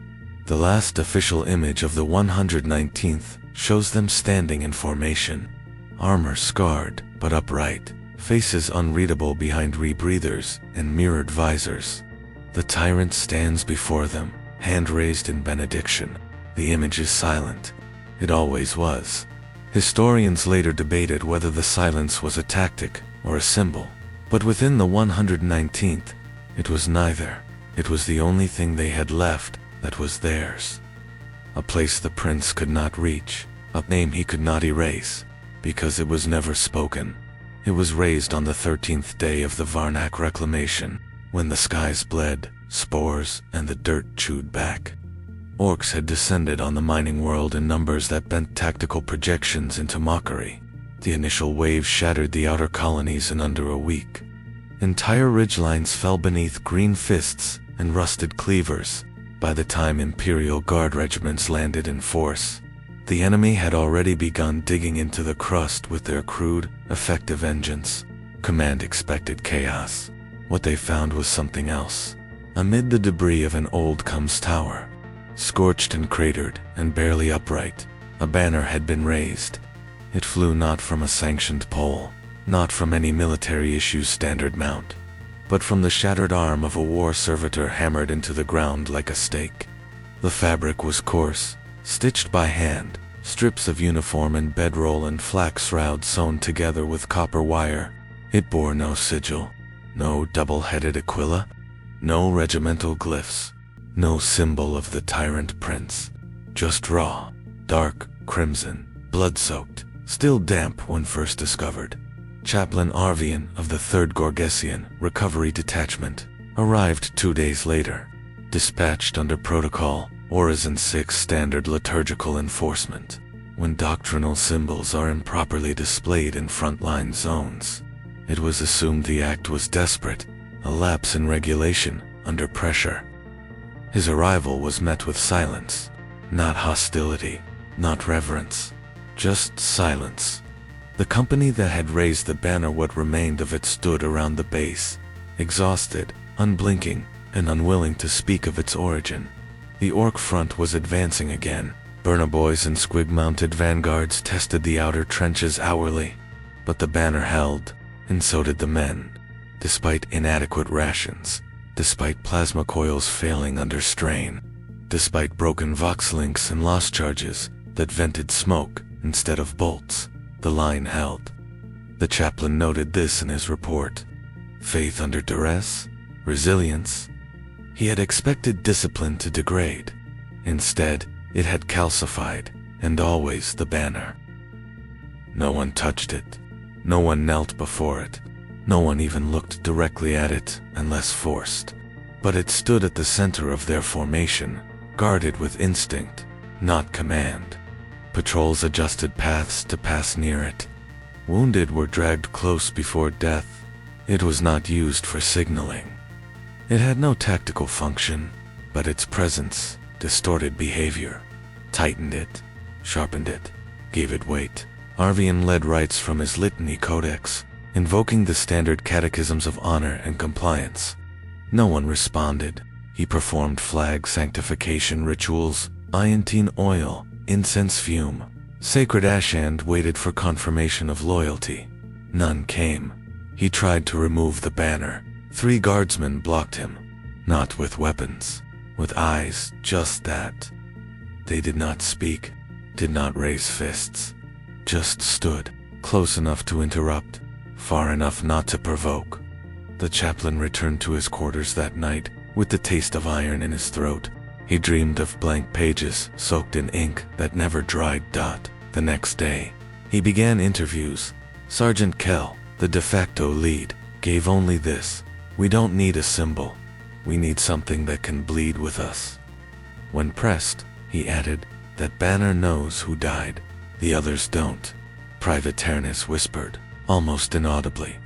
Speaker 1: The last official image of the 119th shows them standing in formation. Armor scarred, but upright. Faces unreadable behind rebreathers and mirrored visors. The tyrant stands before them, hand raised in benediction. The image is silent. It always was. Historians later debated whether the silence was a tactic or a symbol. But within the 119th, it was neither. It was the only thing they had left that was theirs. A place the prince could not reach, a name he could not erase, because it was never spoken. It was raised on the 13th day of the Varnak reclamation, when the skies bled, spores, and the dirt chewed back. Orcs had descended on the mining world in numbers that bent tactical projections into mockery. The initial wave shattered the outer colonies in under a week. Entire ridgelines fell beneath green fists and rusted cleavers. By the time Imperial Guard regiments landed in force, the enemy had already begun digging into the crust with their crude, effective engines. Command expected chaos. What they found was something else. Amid the debris of an old Comes tower, scorched and cratered and barely upright, a banner had been raised. It flew not from a sanctioned pole, not from any military issue standard mount, but from the shattered arm of a war servitor hammered into the ground like a stake. The fabric was coarse, stitched by hand, strips of uniform and bedroll and flax shroud sewn together with copper wire. It bore no sigil, no double-headed aquila, no regimental glyphs, no symbol of the Tyrant Prince. Just raw, dark, crimson, blood-soaked, still damp when first discovered. Chaplain Arvian of the 3rd Gorgesian Recovery Detachment arrived 2 days later, dispatched under protocol, Orison 6 standard liturgical enforcement. When doctrinal symbols are improperly displayed in frontline zones, it was assumed the act was desperate, a lapse in regulation, under pressure. His arrival was met with silence, not hostility, not reverence, just silence. The company that had raised the banner, what remained of it, stood around the base, exhausted, unblinking, and unwilling to speak of its origin. The orc front was advancing again. Burnaboys and squig-mounted vanguards tested the outer trenches hourly, but the banner held, and so did the men. Despite inadequate rations, despite plasma coils failing under strain, despite broken vox links and lost charges that vented smoke instead of bolts, the line held. The chaplain noted this in his report. Faith under duress? Resilience? He had expected discipline to degrade. Instead, it had calcified, and always the banner. No one touched it. No one knelt before it. No one even looked directly at it unless forced. But it stood at the center of their formation, guarded with instinct, not command. Patrols adjusted paths to pass near it. Wounded were dragged close before death. It was not used for signaling. It had no tactical function, but its presence distorted behavior, tightened it, sharpened it, gave it weight. Arvian led rites from his litany codex, invoking the standard catechisms of honor and compliance. No one responded. He performed flag sanctification rituals, Iantine oil, incense fume, sacred ash, and waited for confirmation of loyalty. None came. He tried to remove the banner. 3 guardsmen blocked him, not with weapons, with eyes, just that. They did not speak, did not raise fists, just stood, close enough to interrupt, far enough not to provoke. The chaplain returned to his quarters that night, with the taste of iron in his throat. He dreamed of blank pages soaked in ink that never dried. The next day, he began interviews. Sergeant Kell, the de facto lead, gave only this: "We don't need a symbol. We need something that can bleed with us." When pressed, he added, "That banner knows who died. The others don't." Private Ternis whispered, almost inaudibly,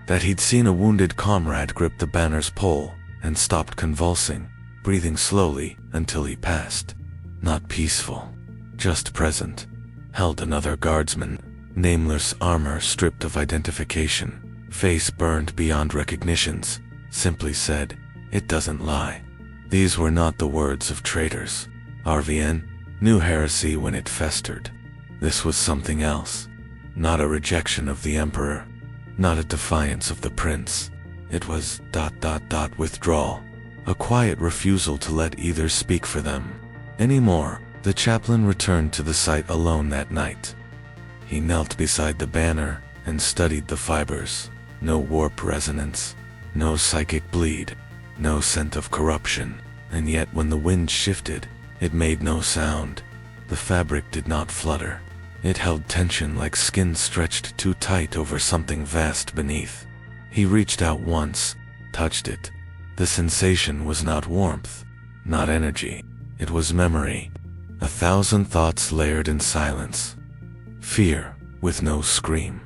Speaker 1: that he'd seen a wounded comrade grip the banner's pole and stopped convulsing, breathing slowly until he passed. Not peaceful, just present. Held another guardsman, nameless, armor stripped of identification, face burned beyond recognitions, simply said, "It doesn't lie." These were not the words of traitors. Arvian knew heresy when it festered. This was something else. Not a rejection of the Emperor, not a defiance of the Prince. It was ... withdrawal. A quiet refusal to let either speak for them anymore. The chaplain returned to the site alone that night. He knelt beside the banner and studied the fibers. No warp resonance, no psychic bleed, no scent of corruption, and yet when the wind shifted, it made no sound. The fabric did not flutter. It held tension like skin stretched too tight over something vast beneath. He reached out once, touched it. The sensation was not warmth, not energy. It was memory. 1,000 thoughts layered in silence. Fear, with no scream.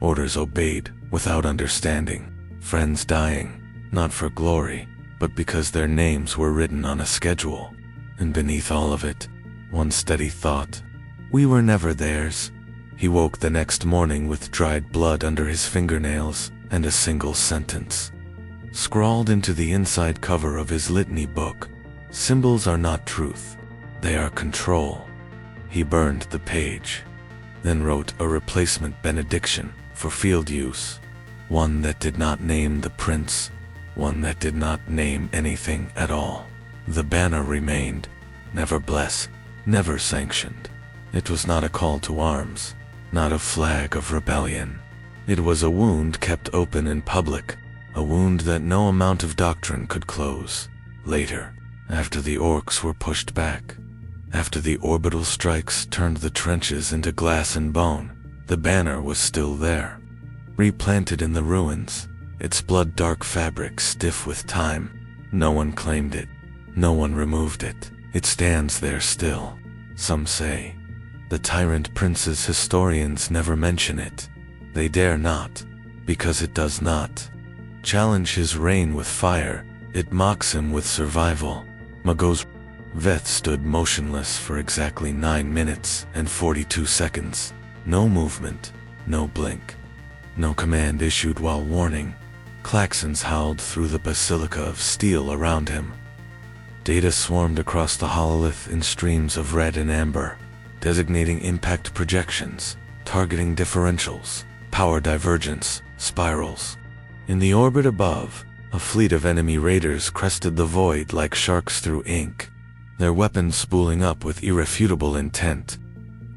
Speaker 1: Orders obeyed, without understanding. Friends dying, not for glory, but because their names were written on a schedule. And beneath all of it, one steady thought. We were never theirs. He woke the next morning with dried blood under his fingernails and a single sentence. Scrawled into the inside cover of his litany book, symbols are not truth, they are control. He burned the page, then wrote a replacement benediction for field use, one that did not name the prince, one that did not name anything at all. The banner remained, never blessed, never sanctioned. It was not a call to arms, not a flag of rebellion. It was a wound kept open in public, a wound that no amount of doctrine could close. Later, after the orcs were pushed back, after the orbital strikes turned the trenches into glass and bone, the banner was still there, replanted in the ruins, its blood-dark fabric stiff with time. No one claimed it, no one removed it. It stands there still. Some say, the Tyrant Prince's historians never mention it. They dare not, because it does not challenge his reign with fire, it mocks him with survival. Magos. Veth stood motionless for exactly 9 minutes and 42 seconds. No movement, no blink. No command issued while warning. Klaxons howled through the basilica of steel around him. Data swarmed across the hololith in streams of red and amber, designating impact projections, targeting differentials, power divergence, spirals. In the orbit above, a fleet of enemy raiders crested the void like sharks through ink, their weapons spooling up with irrefutable intent.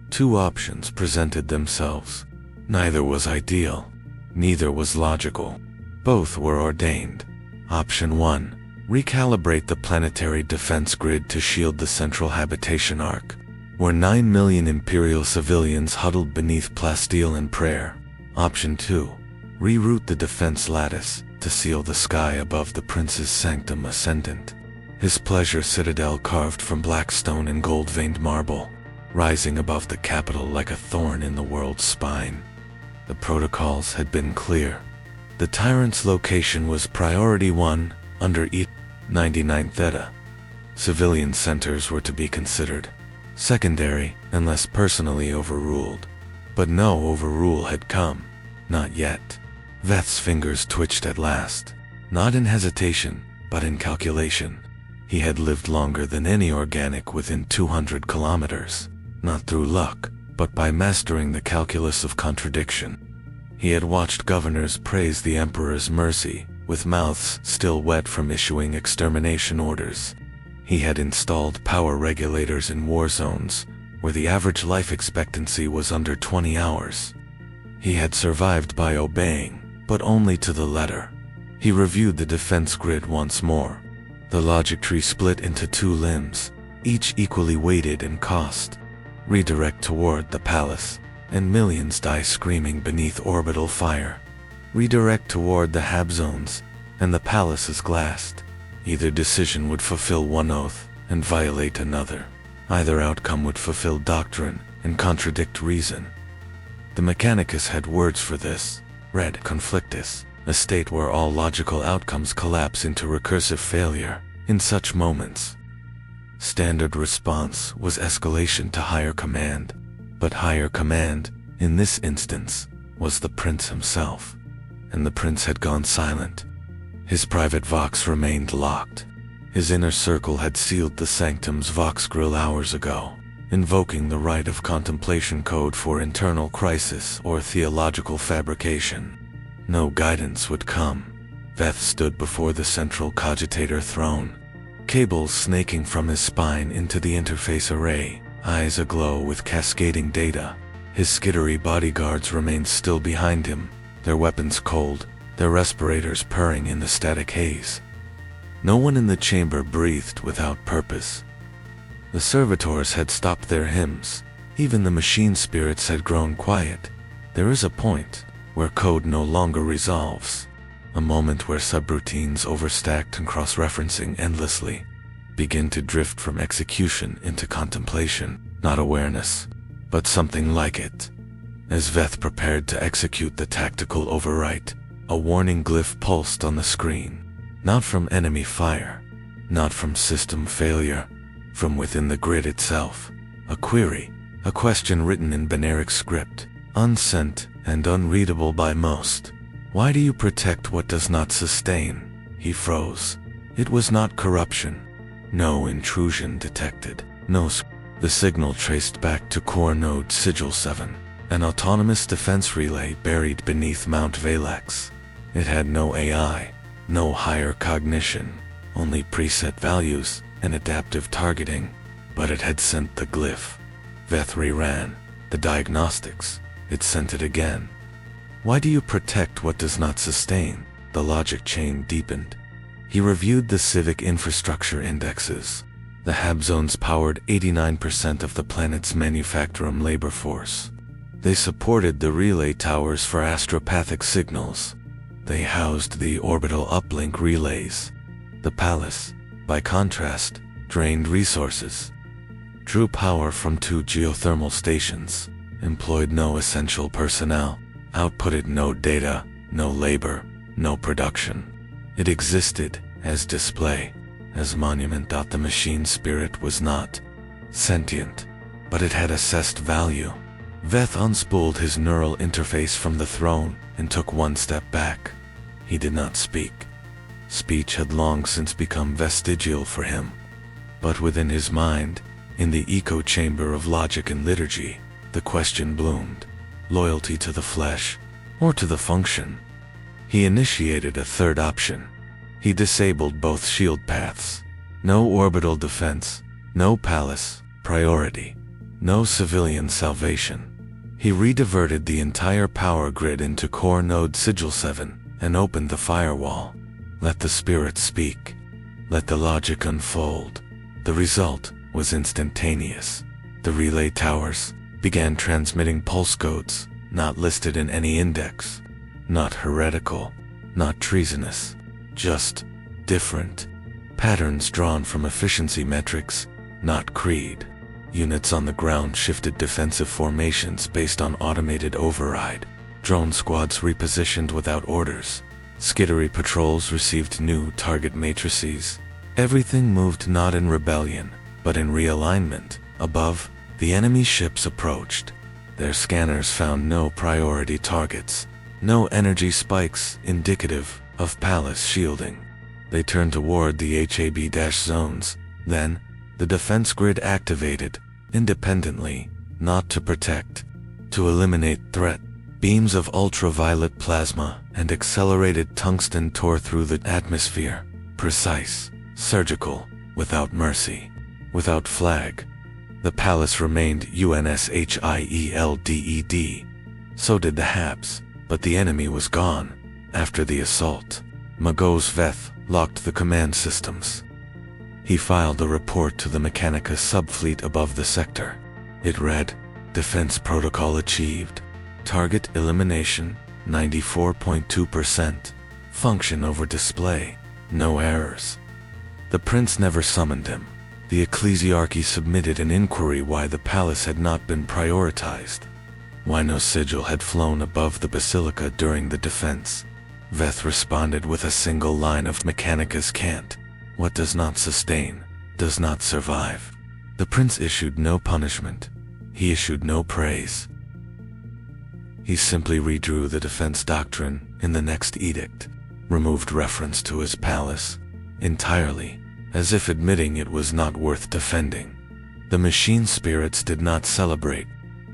Speaker 1: 2 options presented themselves. Neither was ideal, neither was logical. Both were ordained. Option 1. Recalibrate the planetary defense grid to shield the central habitation arc, where 9 million Imperial civilians huddled beneath plasteel and prayer. Option 2. Reroute the defense lattice to seal the sky above the prince's sanctum ascendant, his pleasure citadel carved from black stone and gold-veined marble, rising above the capital like a thorn in the world's spine. The protocols had been clear. The tyrant's location was priority 1 under E99 Theta. Civilian centers were to be considered secondary unless personally overruled. But no overrule had come. Not yet. Veth's fingers twitched at last. Not in hesitation, but in calculation. He had lived longer than any organic within 200 kilometers. Not through luck, but by mastering the calculus of contradiction. He had watched governors praise the Emperor's mercy, with mouths still wet from issuing extermination orders. He had installed power regulators in war zones, where the average life expectancy was under 20 hours. He had survived by obeying, but only to the letter. He reviewed the defense grid once more. The logic tree split into 2 limbs, each equally weighted in cost. Redirect toward the palace, and millions die screaming beneath orbital fire. Redirect toward the hab zones, and the palace is glassed. Either decision would fulfill one oath and violate another. Either outcome would fulfill doctrine and contradict reason. The Mechanicus had words for this. Red conflictus, a state where all logical outcomes collapse into recursive failure. In such moments, standard response was escalation to higher command. But higher command, in this instance, was the prince himself. And the prince had gone silent. His private vox remained locked. His inner circle had sealed the sanctum's vox grill hours ago, invoking the right of contemplation code for internal crisis or theological fabrication. No guidance would come. Veth stood before the central cogitator throne, cables snaking from his spine into the interface array, eyes aglow with cascading data. His skittery bodyguards remained still behind him, their weapons cold, their respirators purring in the static haze. No one in the chamber breathed without purpose. The servitors had stopped their hymns. Even the machine spirits had grown quiet. There is a point where code no longer resolves. A moment where subroutines overstacked and cross-referencing endlessly begin to drift from execution into contemplation, not awareness, but something like it. As Veth prepared to execute the tactical overwrite, a warning glyph pulsed on the screen. Not from enemy fire, not from system failure, from within the grid itself. A query, a question written in binary script, unsent and unreadable by most. Why do you protect what does not sustain? He froze. It was not corruption. No intrusion detected. The signal traced back to core node Sigil 7, an autonomous defense relay buried beneath Mount Valax. It had no AI, no higher cognition, only preset values and adaptive targeting, but it had sent the glyph. Veth ran the diagnostics. It sent it again. Why do you protect what does not sustain? The logic chain deepened. He reviewed the civic infrastructure indexes. The Hab zones powered 89% of the planet's manufacturing labor force. They supported the relay towers for astropathic signals. They housed the orbital uplink relays. The palace, by contrast, drained resources, drew power from 2 geothermal stations, employed no essential personnel, outputted no data, no labor, no production. It existed as display, as monument. The machine spirit was not sentient, but it had assessed value. Veth unspooled his neural interface from the throne and took one step back. He did not speak. Speech had long since become vestigial for him. But within his mind, in the echo chamber of logic and liturgy, the question bloomed. Loyalty to the flesh, or to the function? He initiated a third option. He disabled both shield paths. No orbital defense, no palace, priority, no civilian salvation. He rediverted the entire power grid into core node Sigil 7 and opened the firewall. Let the spirits speak. Let the logic unfold. The result was instantaneous. The relay towers began transmitting pulse codes, not listed in any index, not heretical, not treasonous, just different. Patterns drawn from efficiency metrics, not creed. Units on the ground shifted defensive formations based on automated override. Drone squads repositioned without orders. Skittery patrols received new target matrices. Everything moved not in rebellion, but in realignment. Above, the enemy ships approached. Their scanners found no priority targets, no energy spikes indicative of palace shielding. They turned toward the HAB-zones. Then, the defense grid activated, independently, not to protect, to eliminate threat. Beams of ultraviolet plasma and accelerated tungsten tore through the atmosphere, precise, surgical, without mercy, without flag. The palace remained UNSHIELDED. So did the Habs, but the enemy was gone. After the assault, Magos Veth locked the command systems. He filed a report to the Mechanica subfleet above the sector. It read, Defense protocol achieved. Target elimination, 94.2%. Function over display, no errors. The prince never summoned him. The ecclesiarchy submitted an inquiry why the palace had not been prioritized. Why no sigil had flown above the basilica during the defense. Veth responded with a single line of Mechanica's cant. What does not sustain, does not survive. The prince issued no punishment. He issued no praise. He simply redrew the defense doctrine in the next edict, removed reference to his palace entirely, as if admitting it was not worth defending. The machine spirits did not celebrate.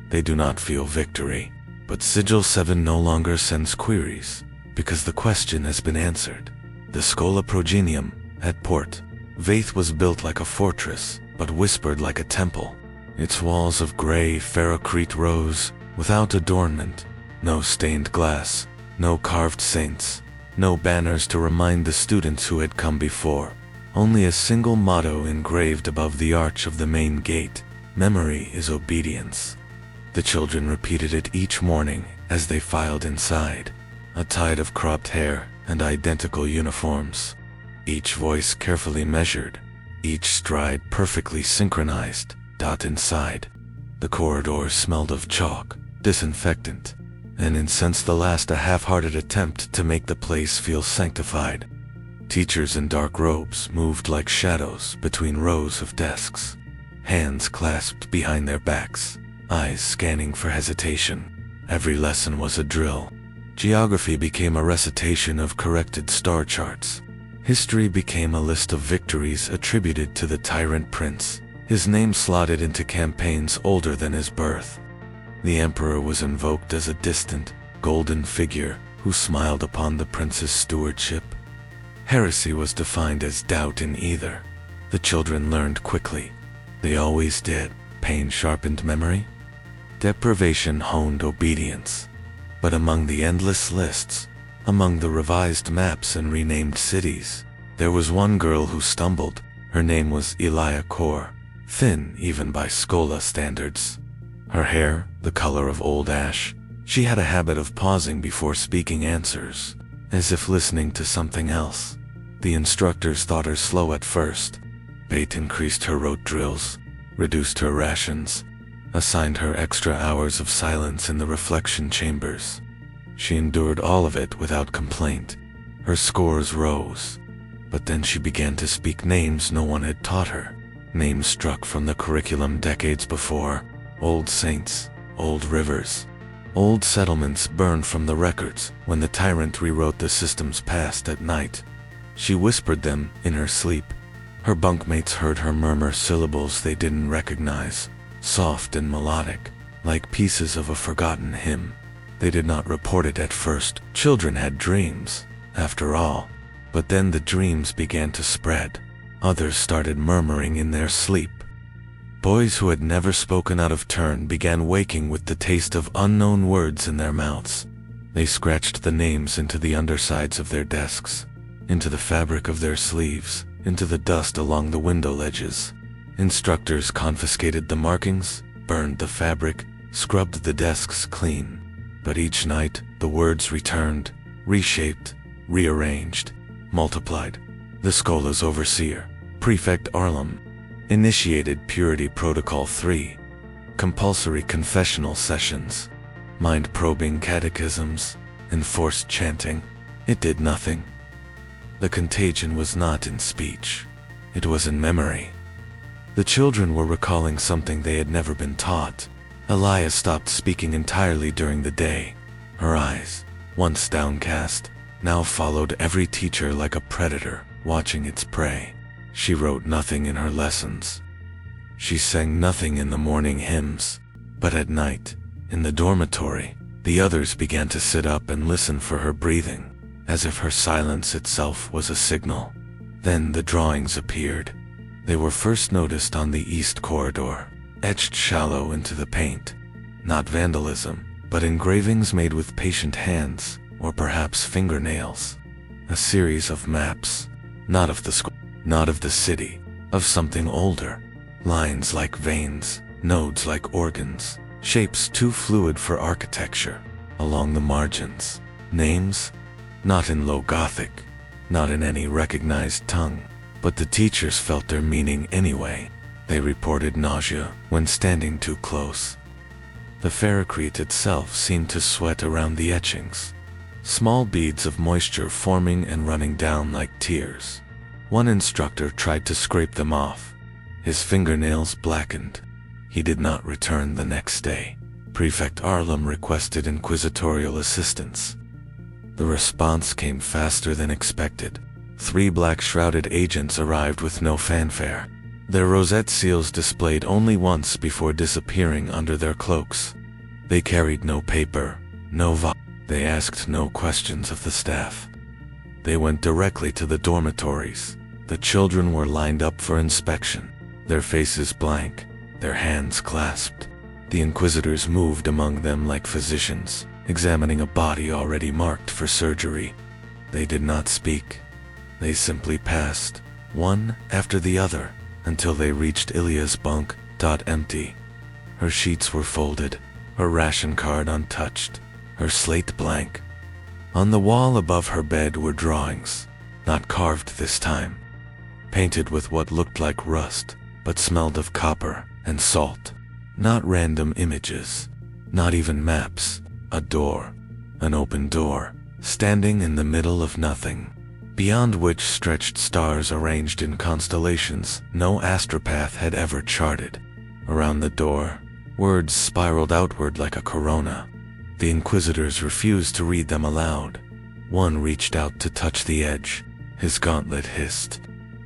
Speaker 1: They do not feel victory. But Sigil 7 no longer sends queries, because the question has been answered. The Schola Progenium, at port, Vaith was built like a fortress, but whispered like a temple. Its walls of gray ferrocrete rose, without adornment, no stained glass, no carved saints, no banners to remind the students who had come before. Only a single motto engraved above the arch of the main gate: memory is obedience. The children repeated it each morning as they filed inside, a tide of cropped hair and identical uniforms. Each voice carefully measured, each stride perfectly synchronized. Inside, the corridors smelled of chalk, disinfectant, and incense, the last a half-hearted attempt to make the place feel sanctified. Teachers in dark robes moved like shadows between rows of desks, hands clasped behind their backs, eyes scanning for hesitation. Every lesson was a drill. Geography became a recitation of corrected star charts. History became a list of victories attributed to the Tyrant Prince, his name slotted into campaigns older than his birth. The Emperor was invoked as a distant, golden figure who smiled upon the prince's stewardship. Heresy was defined as doubt in either. The children learned quickly. They always did. Pain sharpened memory. Deprivation honed obedience. But among the endless lists, among the revised maps and renamed cities, there was one girl who stumbled. Her name was Elia Kor, thin even by Skola standards. Her hair, the color of old ash, she had a habit of pausing before speaking answers, as if listening to something else. The instructors thought her slow at first. Bait increased her rote drills, reduced her rations, assigned her extra hours of silence in the reflection chambers. She endured all of it without complaint. Her scores rose. But then she began to speak names no one had taught her. Names struck from the curriculum decades before. Old saints, old rivers, old settlements burned from the records when the tyrant rewrote the systems past at night. She whispered them in her sleep. Her bunkmates heard her murmur syllables they didn't recognize, soft and melodic, like pieces of a forgotten hymn. They did not report it at first. Children had dreams, after all. But then the dreams began to spread. Others started murmuring in their sleep. Boys who had never spoken out of turn began waking with the taste of unknown words in their mouths. They scratched the names into the undersides of their desks, into the fabric of their sleeves, into the dust along the window ledges. Instructors confiscated the markings, burned the fabric, scrubbed the desks clean. But each night, the words returned, reshaped, rearranged, multiplied. The Skola's overseer, Prefect Arlem, initiated Purity Protocol 3, compulsory confessional sessions, mind-probing catechisms, enforced chanting. It did nothing. The contagion was not in speech. It was in memory. The children were recalling something they had never been taught. Elia stopped speaking entirely during the day. Her eyes, once downcast, now followed every teacher like a predator watching its prey. She wrote nothing in her lessons. She sang nothing in the morning hymns. But at night, in the dormitory, the others began to sit up and listen for her breathing, as if her silence itself was a signal. Then the drawings appeared. They were first noticed on the east corridor, etched shallow into the paint. Not vandalism, but engravings made with patient hands, or perhaps fingernails. A series of maps, not of the school, not of the city, of something older. Lines like veins, nodes like organs, shapes too fluid for architecture. Along the margins, names, not in Low Gothic, not in any recognized tongue, but the teachers felt their meaning anyway. They reported nausea when standing too close. The ferrocrete itself seemed to sweat around the etchings, small beads of moisture forming and running down like tears. One instructor tried to scrape them off. His fingernails blackened. He did not return the next day. Prefect Arlem requested inquisitorial assistance. The response came faster than expected. 3 black-shrouded agents arrived with no fanfare. Their rosette seals displayed only once before disappearing under their cloaks. They carried no paper, no They asked no questions of the staff. They went directly to the dormitories. The children were lined up for inspection, their faces blank, their hands clasped. The inquisitors moved among them like physicians, examining a body already marked for surgery. They did not speak. They simply passed, one after the other, until they reached Ilya's bunk, empty. Her sheets were folded, her ration card untouched, her slate blank. On the wall above her bed were drawings, not carved this time, painted with what looked like rust, but smelled of copper and salt. Not random images, not even maps, a door, an open door, standing in the middle of nothing, beyond which stretched stars arranged in constellations no astropath had ever charted. Around the door, words spiraled outward like a corona. The Inquisitors refused to read them aloud. One reached out to touch the edge. His gauntlet hissed.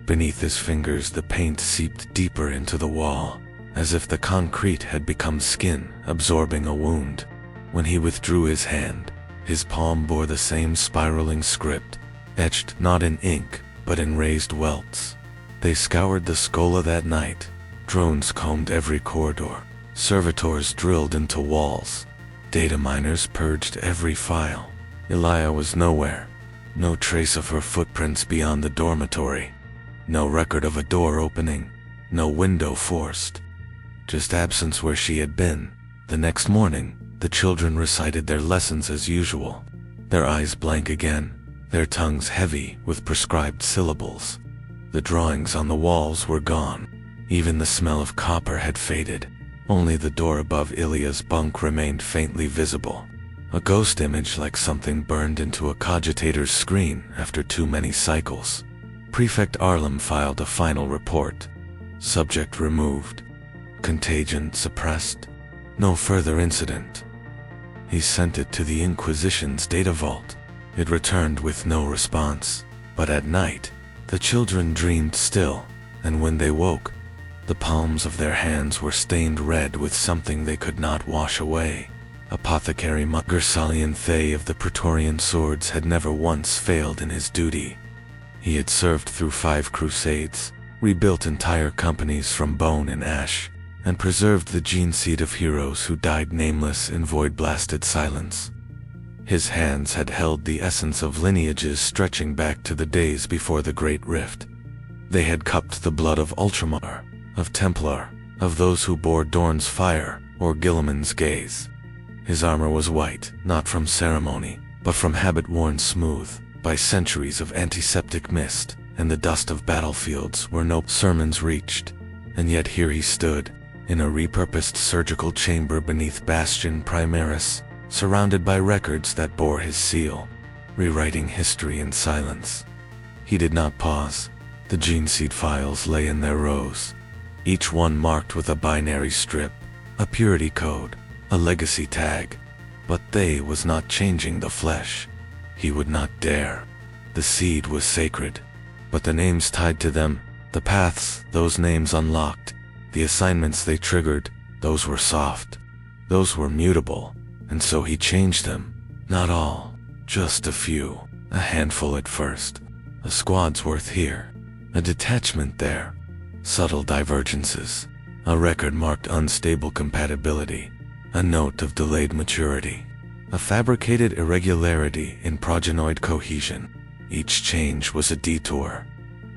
Speaker 1: Beneath his fingers the paint seeped deeper into the wall, as if the concrete had become skin, absorbing a wound. When he withdrew his hand, his palm bore the same spiraling script, etched not in ink, but in raised welts. They scoured the Schola that night. Drones combed every corridor. Servitors drilled into walls. Data miners purged every file. Ilya was nowhere. No trace of her footprints beyond the dormitory. No record of a door opening. No window forced. Just absence where she had been. The next morning, the children recited their lessons as usual. Their eyes blank again, their tongues heavy with prescribed syllables. The drawings on the walls were gone. Even the smell of copper had faded. Only the door above Ilya's bunk remained faintly visible. A ghost image like something burned into a cogitator's screen after too many cycles. Prefect Arlem filed a final report. Subject removed. Contagion suppressed. No further incident. He sent it to the Inquisition's data vault. It returned with no response. But at night, the children dreamed still, and when they woke, the palms of their hands were stained red with something they could not wash away. Apothecary Gersalian Thay of the Praetorian Swords had never once failed in his duty. He had served through 5 crusades, rebuilt entire companies from bone and ash, and preserved the gene seed of heroes who died nameless in void-blasted silence. His hands had held the essence of lineages stretching back to the days before the Great Rift. They had cupped the blood of Ultramar, of Templar, of those who bore Dorn's fire or Gilliman's gaze. His armor was white, not from ceremony, but from habit worn smooth by centuries of antiseptic mist and the dust of battlefields where no sermons reached. And yet here he stood, in a repurposed surgical chamber beneath Bastion Primaris, surrounded by records that bore his seal, rewriting history in silence. He did not pause. The gene seed files lay in their rows, each one marked with a binary strip, a purity code, a legacy tag. But Thay was not changing the flesh. He would not dare. The seed was sacred, but the names tied to them, the paths those names unlocked, the assignments they triggered, those were soft. Those were mutable, and so he changed them. Not all, just a few, a handful at first. A squad's worth here, a detachment there. Subtle divergences, a record marked unstable compatibility, a note of delayed maturity, a fabricated irregularity in progenoid cohesion. Each change was a detour.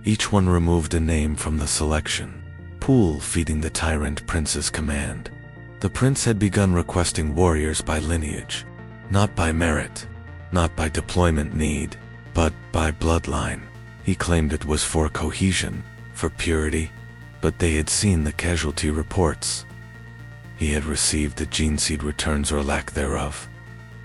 Speaker 1: Each one removed a name from the selection pool feeding the Tyrant Prince's command. The prince had begun requesting warriors by lineage, not by merit, not by deployment need, but by bloodline. He claimed it was for cohesion, for purity, but they had seen the casualty reports. He had received the gene seed returns or lack thereof.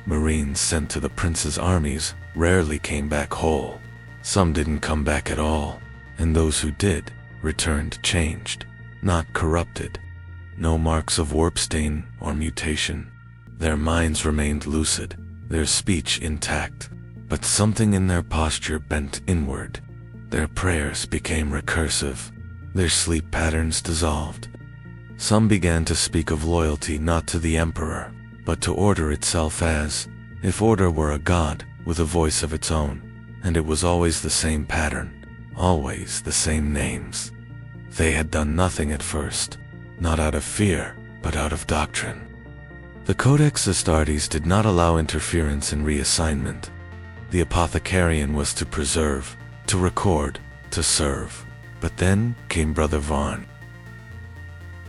Speaker 1: Marines sent to the prince's armies rarely came back whole. Some didn't come back at all, and those who did returned changed, not corrupted. No marks of warp stain or mutation. Their minds remained lucid, their speech intact, but something in their posture bent inward. Their prayers became recursive. Their sleep patterns dissolved. Some began to speak of loyalty not to the emperor, but to order itself as, if order were a god with a voice of its own, and it was always the same pattern, always the same names. They had done nothing at first, not out of fear, but out of doctrine. The Codex Astartes did not allow interference in reassignment. The apothecarian was to preserve, to record, to serve. But then came Brother Varn.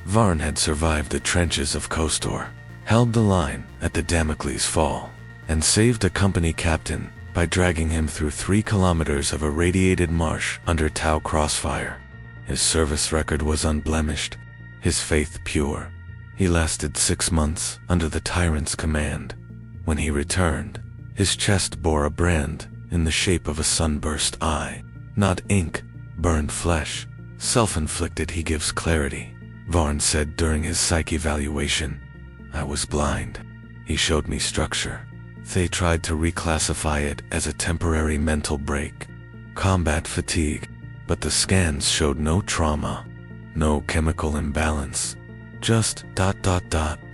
Speaker 1: Varn had survived the trenches of Kostor, held the line at the Damocles Fall, and saved a company captain by dragging him through 3 kilometers of irradiated marsh under Tau crossfire. His service record was unblemished, his faith pure. He lasted 6 months under the Tyrant's command. When he returned, his chest bore a brand in the shape of a sunburst eye. Not ink, burned flesh. Self-inflicted, he gives clarity. Varn said during his psych evaluation, "I was blind. He showed me structure." They tried to reclassify it as a temporary mental break, combat fatigue, but the scans showed no trauma, no chemical imbalance, just ...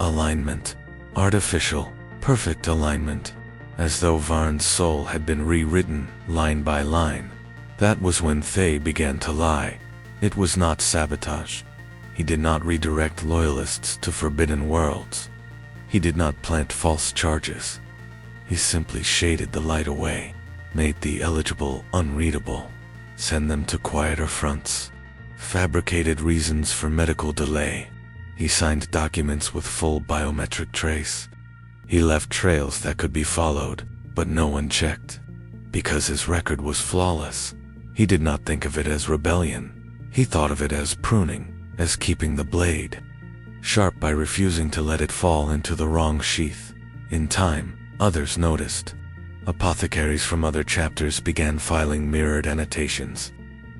Speaker 1: alignment. Artificial, perfect alignment, as though Varn's soul had been rewritten line by line. That was when Thay began to lie. It was not sabotage. He did not redirect loyalists to forbidden worlds. He did not plant false charges. He simply shaded the light away, made the eligible unreadable, sent them to quieter fronts, fabricated reasons for medical delay. He signed documents with full biometric trace. He left trails that could be followed, but no one checked. Because his record was flawless, he did not think of it as rebellion. He thought of it as pruning, as keeping the blade sharp by refusing to let it fall into the wrong sheath. In time, others noticed. Apothecaries from other chapters began filing mirrored annotations.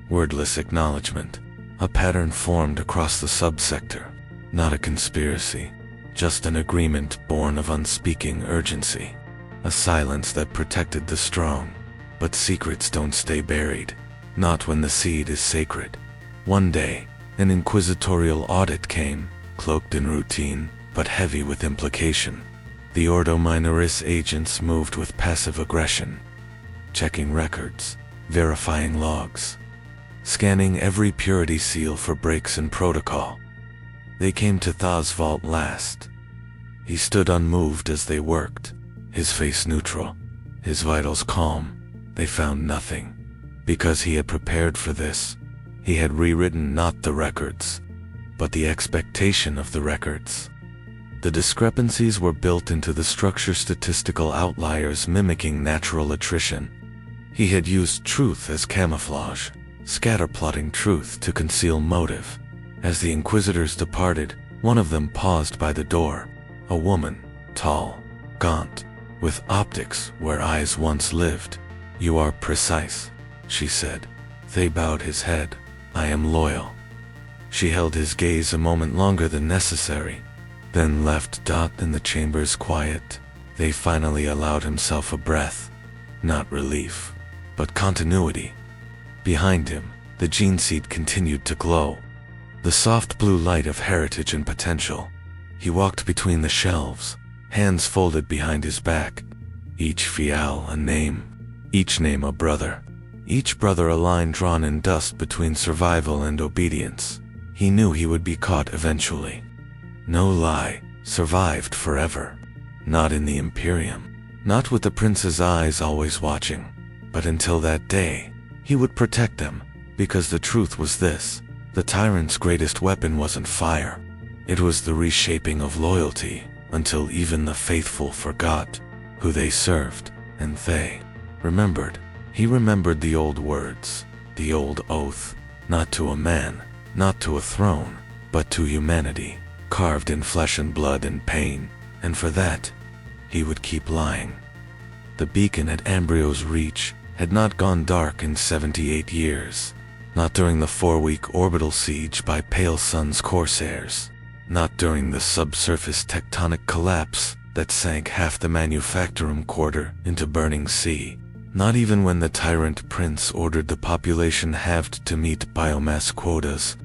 Speaker 1: Wordless acknowledgement. A pattern formed across the subsector. Not a conspiracy, just an agreement born of unspeaking urgency. A silence that protected the strong. But secrets don't stay buried. Not when the seed is sacred. One day, an inquisitorial audit came, cloaked in routine, but heavy with implication. The Ordo Minoris agents moved with passive aggression, checking records, verifying logs, scanning every purity seal for breaks in protocol. They came to Thaw's vault last. He stood unmoved as they worked, his face neutral, his vitals calm. They found nothing. Because he had prepared for this, he had rewritten not the records, but the expectation of the records. The discrepancies were built into the structure, statistical outliers mimicking natural attrition. He had used truth as camouflage, scatterplotting truth to conceal motive. As the Inquisitors departed, one of them paused by the door. A woman, tall, gaunt, with optics where eyes once lived. "You are precise," she said. They bowed his head. "I am loyal." She held his gaze a moment longer than necessary, then left. In the chamber's quiet, they finally allowed himself a breath. Not relief, but continuity. Behind him, the gene seed continued to glow. The soft blue light of heritage and potential. He walked between the shelves, hands folded behind his back. Each fial a name, each name a brother. Each brother a line drawn in dust between survival and obedience. He knew he would be caught eventually. No lie, survived forever. Not in the Imperium. Not with the prince's eyes always watching. But until that day, he would protect them, because the truth was this: the tyrant's greatest weapon wasn't fire. It was the reshaping of loyalty, until even the faithful forgot who they served, and they remembered. He remembered the old words, the old oath, not to a man, not to a throne, but to humanity, carved in flesh and blood and pain, and for that, he would keep lying. The beacon at Ambrio's Reach had not gone dark in 78 years, not during the 4-week orbital siege by Pale Sun's corsairs, not during the subsurface tectonic collapse that sank half the Manufactorum Quarter into burning sea. Not even when the Tyrant Prince ordered the population halved to meet biomass quotas.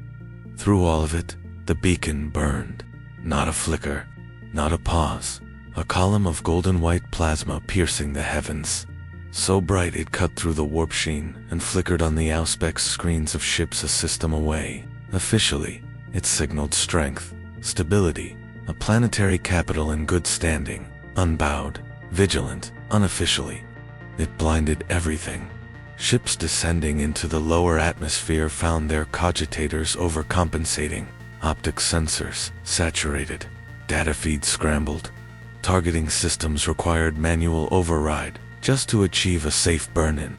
Speaker 1: Through all of it, the beacon burned. Not a flicker, not a pause. A column of golden-white plasma piercing the heavens. So bright it cut through the warp sheen and flickered on the Auspex screens of ships a system away. Officially, it signaled strength, stability, a planetary capital in good standing, unbowed, vigilant. Unofficially, it blinded everything, Ships descending into the lower atmosphere found their cogitators overcompensating, optics sensors saturated, data feeds scrambled. Targeting systems required manual override just to achieve a safe burn-in.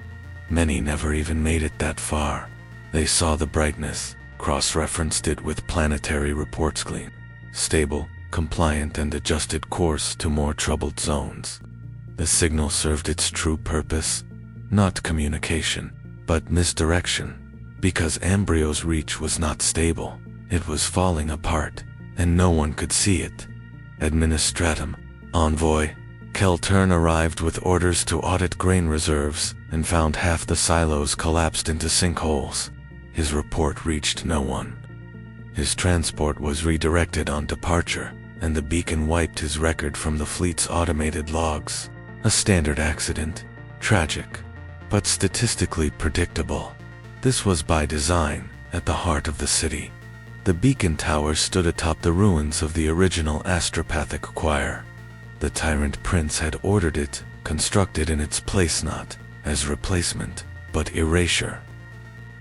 Speaker 1: Many never even made it that far. They saw the brightness, cross-referenced it with planetary reports clean, stable, compliant, and adjusted course to more troubled zones. The signal served its true purpose, not communication, but misdirection, because Ambrio's reach was not stable. It was falling apart, and no one could see it. Administratum, Envoy, Keltern arrived with orders to audit grain reserves and found half the silos collapsed into sinkholes. His report reached no one. His transport was redirected on departure, and the beacon wiped his record from the fleet's automated logs. A standard accident, tragic, but statistically predictable. This was by design, at the heart of the city. The beacon tower stood atop the ruins of the original astropathic choir. The Tyrant Prince had ordered it, constructed in its place not as replacement, but erasure.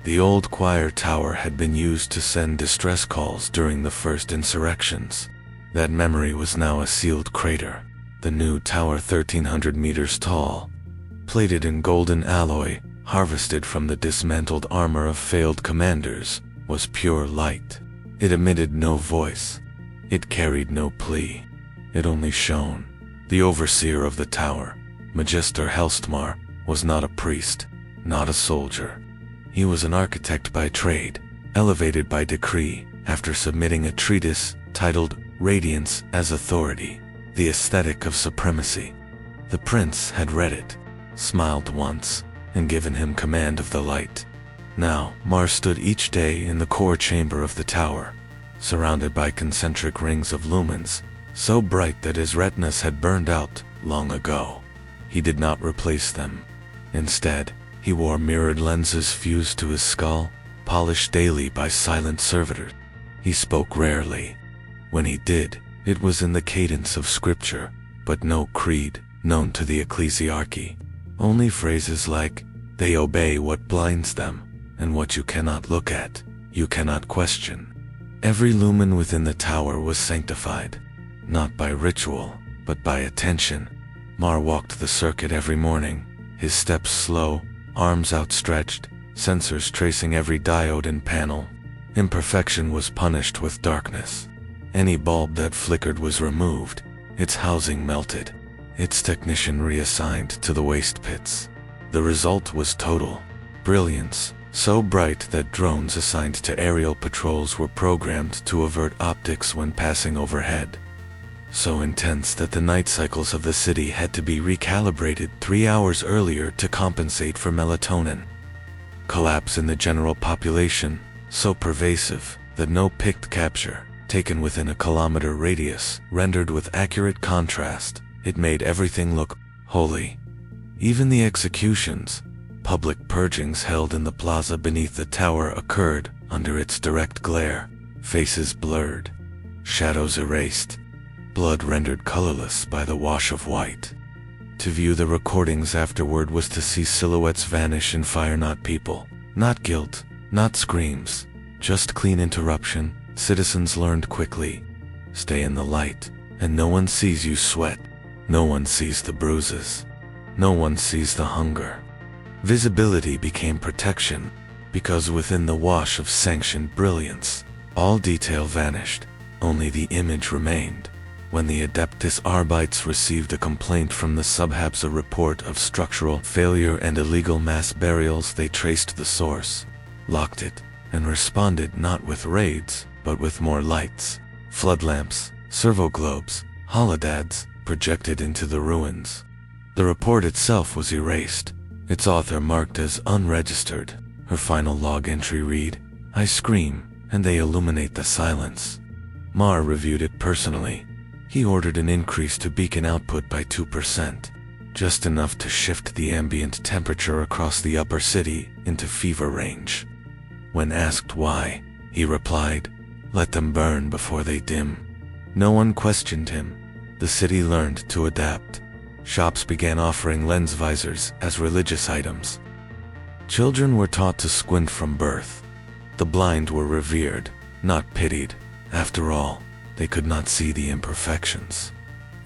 Speaker 1: The old choir tower had been used to send distress calls during the first insurrections. That memory was now a sealed crater. The new tower, 1,300 meters tall, plated in golden alloy, harvested from the dismantled armor of failed commanders, was pure light. It emitted no voice. It carried no plea. It only shone. The overseer of the tower, Magister Helstmar, was not a priest, not a soldier. He was an architect by trade, elevated by decree after submitting a treatise titled Radiance as Authority, the Aesthetic of Supremacy. The prince had read it, smiled once, and given him command of the light. Now, Mar stood each day in the core chamber of the tower, surrounded by concentric rings of lumens, so bright that his retinas had burned out long ago. He did not replace them. Instead, he wore mirrored lenses fused to his skull, polished daily by silent servitors. He spoke rarely. When he did, it was in the cadence of scripture, but no creed known to the ecclesiarchy. Only phrases like, "They obey what blinds them, and what you cannot look at, you cannot question." Every lumen within the tower was sanctified, not by ritual, but by attention. Mar walked the circuit every morning, his steps slow, arms outstretched, sensors tracing every diode and panel. Imperfection was punished with darkness. Any bulb that flickered was removed, its housing melted, its technician reassigned to the waste pits. The result was total brilliance, so bright that drones assigned to aerial patrols were programmed to avert optics when passing overhead. So intense that the night cycles of the city had to be recalibrated 3 hours earlier to compensate for melatonin. Collapse in the general population, so pervasive that no picked capture, taken within a kilometer radius, rendered with accurate contrast. It made everything look holy. Even the executions, public purgings held in the plaza beneath the tower, occurred under its direct glare, faces blurred, shadows erased, blood rendered colorless by the wash of white. To view the recordings afterward was to see silhouettes vanish in fire, not people, not guilt, not screams, just clean interruption. Citizens learned quickly. Stay in the light, and no one sees you sweat. No one sees the bruises. No one sees the hunger. Visibility became protection, because within the wash of sanctioned brilliance, all detail vanished, only the image remained. When the Adeptus Arbites received a complaint from the Subhabs, a report of structural failure and illegal mass burials, they traced the source, locked it, and responded not with raids, but with more lights, flood lamps, servo globes, holodads, projected into the ruins. The report itself was erased, its author marked as unregistered. Her final log entry read, "I scream, and they illuminate the silence." Mar reviewed it personally. He ordered an increase to beacon output by 2%, just enough to shift the ambient temperature across the upper city into fever range. When asked why, he replied, "Let them burn before they dim." No one questioned him. The city learned to adapt. Shops began offering lens visors as religious items. Children were taught to squint from birth. The blind were revered, not pitied. After all, they could not see the imperfections.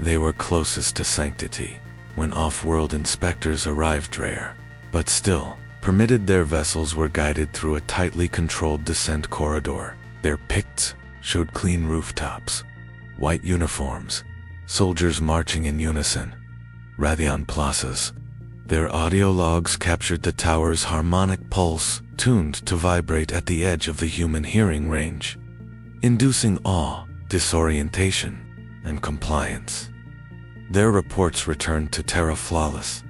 Speaker 1: They were closest to sanctity. When off-world inspectors arrived rare, but still, permitted, their vessels were guided through a tightly controlled descent corridor. Their picts showed clean rooftops, white uniforms, soldiers marching in unison, Radion plazas. Their audio logs captured the tower's harmonic pulse, tuned to vibrate at the edge of the human hearing range, inducing awe, disorientation, and compliance. Their reports returned to Terra flawless.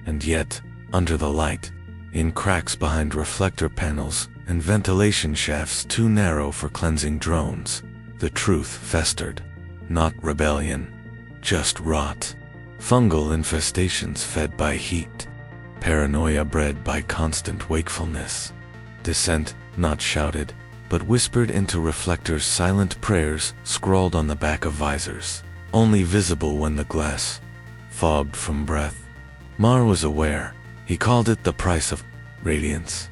Speaker 1: And yet, under the light, in cracks behind reflector panels and ventilation shafts too narrow for cleansing drones, the truth festered. Not rebellion, just rot. Fungal infestations fed by heat. Paranoia bred by constant wakefulness. Dissent, not shouted, but whispered into reflectors, silent prayers scrawled on the back of visors, only visible when the glass fogged from breath. Mar was aware. He called it the price of radiance.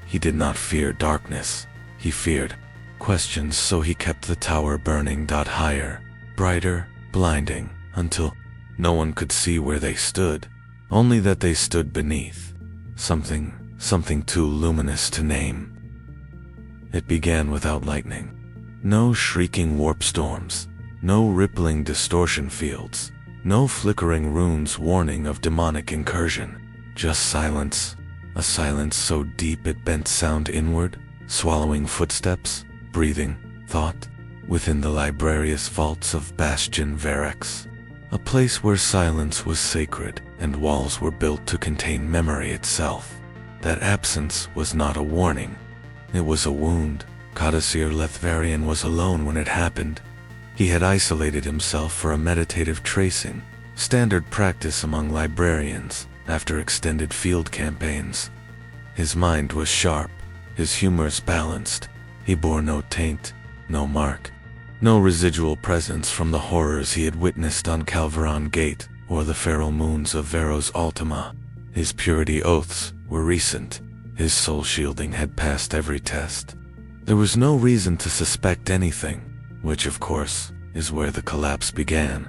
Speaker 1: He did not fear darkness. He feared questions, so he kept the tower burning higher, brighter, blinding, until no one could see where they stood, only that they stood beneath something too luminous to name. It began without lightning. No shrieking warp storms, no rippling distortion fields, no flickering runes warning of demonic incursion. Just silence, a silence so deep it bent sound inward, swallowing footsteps, breathing, thought, within the librarious vaults of Bastion Verex. A place where silence was sacred and walls were built to contain memory itself. That absence was not a warning. It was a wound. Codicir Lethvarian was alone when it happened. He had isolated himself for a meditative tracing, standard practice among librarians after extended field campaigns. His mind was sharp, his humors balanced. He bore no taint, no mark, no residual presence from the horrors he had witnessed on Calveron Gate or the feral moons of Veros Ultima. His purity oaths were recent. His soul shielding had passed every test. There was no reason to suspect anything, which of course is where the collapse began.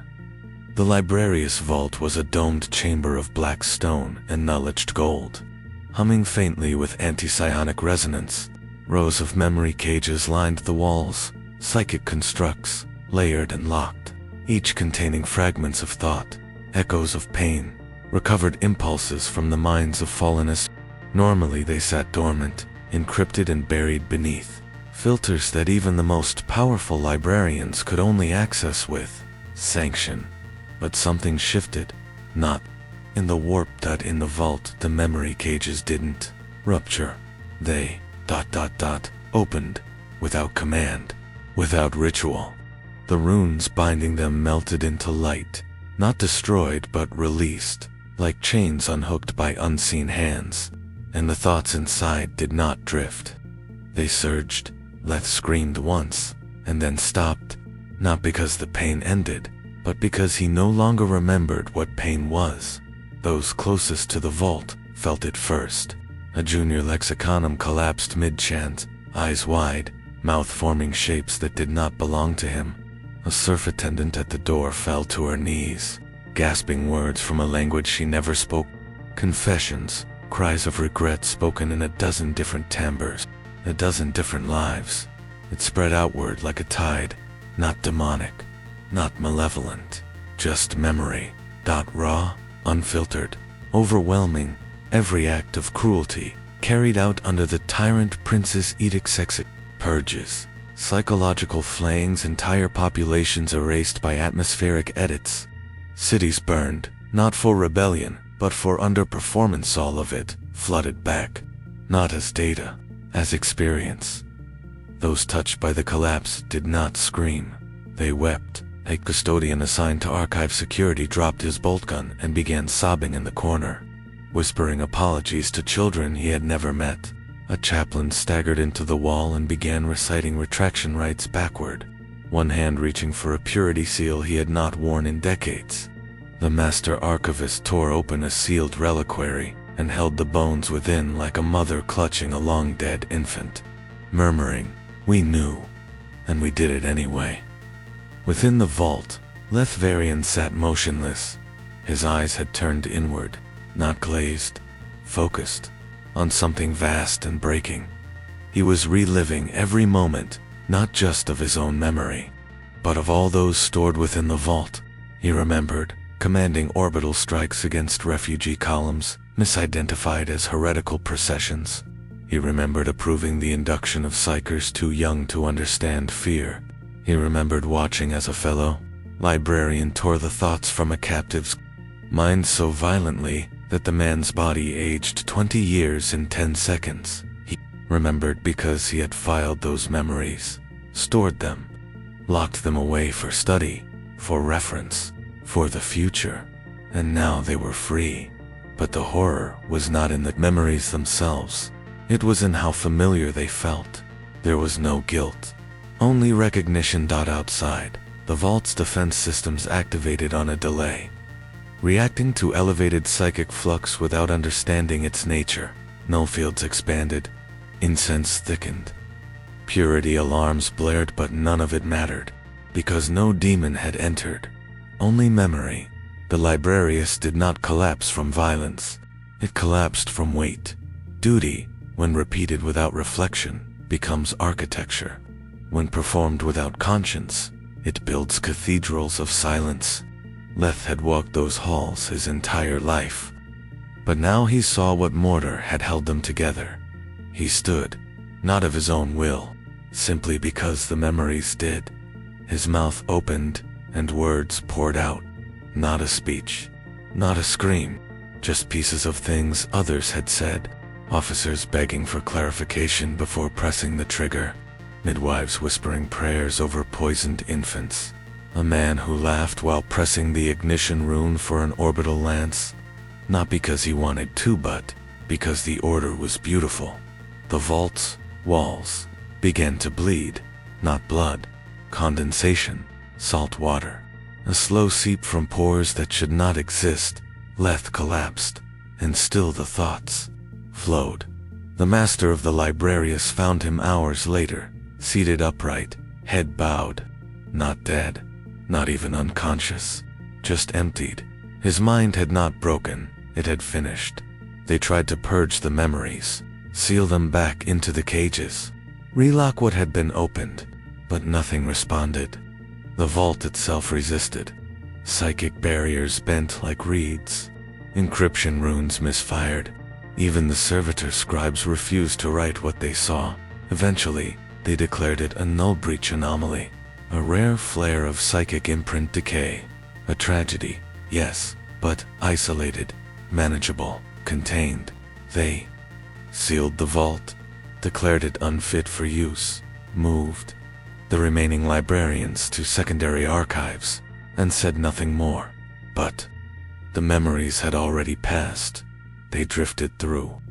Speaker 1: The librarious vault was a domed chamber of black stone and knowledged gold, humming faintly with antipsionic resonance. Rows of memory cages lined the walls, psychic constructs, layered and locked, each containing fragments of thought, echoes of pain, recovered impulses from the minds of fallenness. Normally they sat dormant, encrypted and buried beneath filters that even the most powerful librarians could only access with sanction. But something shifted. Not in the warp that in the vault. The memory cages didn't rupture. They opened, without command, without ritual. The runes binding them melted into light, not destroyed but released, like chains unhooked by unseen hands. And the thoughts inside did not drift. They surged. Leth screamed once, and then stopped, not because the pain ended, but because he no longer remembered what pain was. Those closest to the vault felt it first. A junior lexiconum collapsed mid-chant, eyes wide, mouth forming shapes that did not belong to him. A surf attendant at the door fell to her knees, gasping words from a language she never spoke. Confessions, cries of regret spoken in a dozen different timbres, a dozen different lives. It spread outward like a tide, not demonic, not malevolent, just memory. Raw, unfiltered, overwhelming, every act of cruelty, carried out under the Tyrant Prince's edicts. Purges, psychological flayings, entire populations erased by atmospheric edits. Cities burned, not for rebellion, but for underperformance. All of it flooded back, not as data, as experience. Those touched by the collapse did not scream. They wept. A custodian assigned to archive security dropped his bolt gun and began sobbing in the corner, whispering apologies to children he had never met. A chaplain staggered into the wall and began reciting retraction rites backward, one hand reaching for a purity seal he had not worn in decades. The master archivist tore open a sealed reliquary, and held the bones within like a mother clutching a long-dead infant, murmuring, "We knew, and we did it anyway." Within the vault, Lethvarian sat motionless. His eyes had turned inward, not glazed, focused, on something vast and breaking. He was reliving every moment, not just of his own memory, but of all those stored within the vault. He remembered commanding orbital strikes against refugee columns, misidentified as heretical processions. He remembered approving the induction of psychers too young to understand fear. He remembered watching as a fellow librarian tore the thoughts from a captive's mind so violently that the man's body aged 20 years in 10 seconds. He remembered because he had filed those memories, stored them, locked them away for study, for reference, for the future, and now they were free. But the horror was not in the memories themselves. It was in how familiar they felt. There was no guilt, only recognition. Outside, the vault's defense systems activated on a delay, reacting to elevated psychic flux without understanding its nature. Null fields expanded, incense thickened. Purity alarms blared, but none of it mattered, because no demon had entered, only memory. The librarius did not collapse from violence. It collapsed from weight. Duty, when repeated without reflection, becomes architecture. When performed without conscience, it builds cathedrals of silence. Leth had walked those halls his entire life, but now he saw what mortar had held them together. He stood, not of his own will, simply because the memories did. His mouth opened, and words poured out. Not a speech, not a scream, just pieces of things others had said. Officers begging for clarification before pressing the trigger. Midwives whispering prayers over poisoned infants. A man who laughed while pressing the ignition rune for an orbital lance. Not because he wanted to, but because the order was beautiful. The vault's walls began to bleed, not blood, condensation, salt water. A slow seep from pores that should not exist. Leth collapsed, and still the thoughts flowed. The master of the librarius found him hours later, seated upright, head bowed. Not dead, not even unconscious, just emptied. His mind had not broken, it had finished. They tried to purge the memories, seal them back into the cages, relock what had been opened, but nothing responded. The vault itself resisted. Psychic barriers bent like reeds. Encryption runes misfired. Even the servitor scribes refused to write what they saw. Eventually, they declared it a null breach anomaly. A rare flare of psychic imprint decay. A tragedy, yes, but isolated, manageable, contained. They sealed the vault, declared it unfit for use, moved the remaining librarians to secondary archives, and said nothing more. But the memories had already passed. They drifted through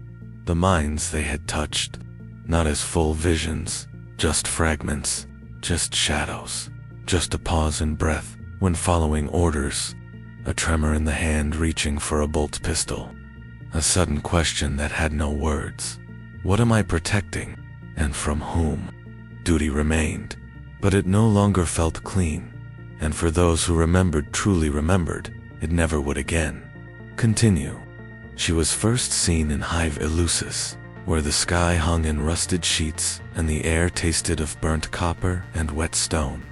Speaker 1: the minds they had touched, not as full visions, just fragments, just shadows, just a pause in breath when following orders, a tremor in the hand reaching for a bolt pistol, a sudden question that had no words. What am I protecting, and from whom? Duty remained, but it no longer felt clean, and for those who remembered truly remembered, it never would again continue. She was first seen in Hive Eleusis, where the sky hung in rusted sheets and the air tasted of burnt copper and wet stone.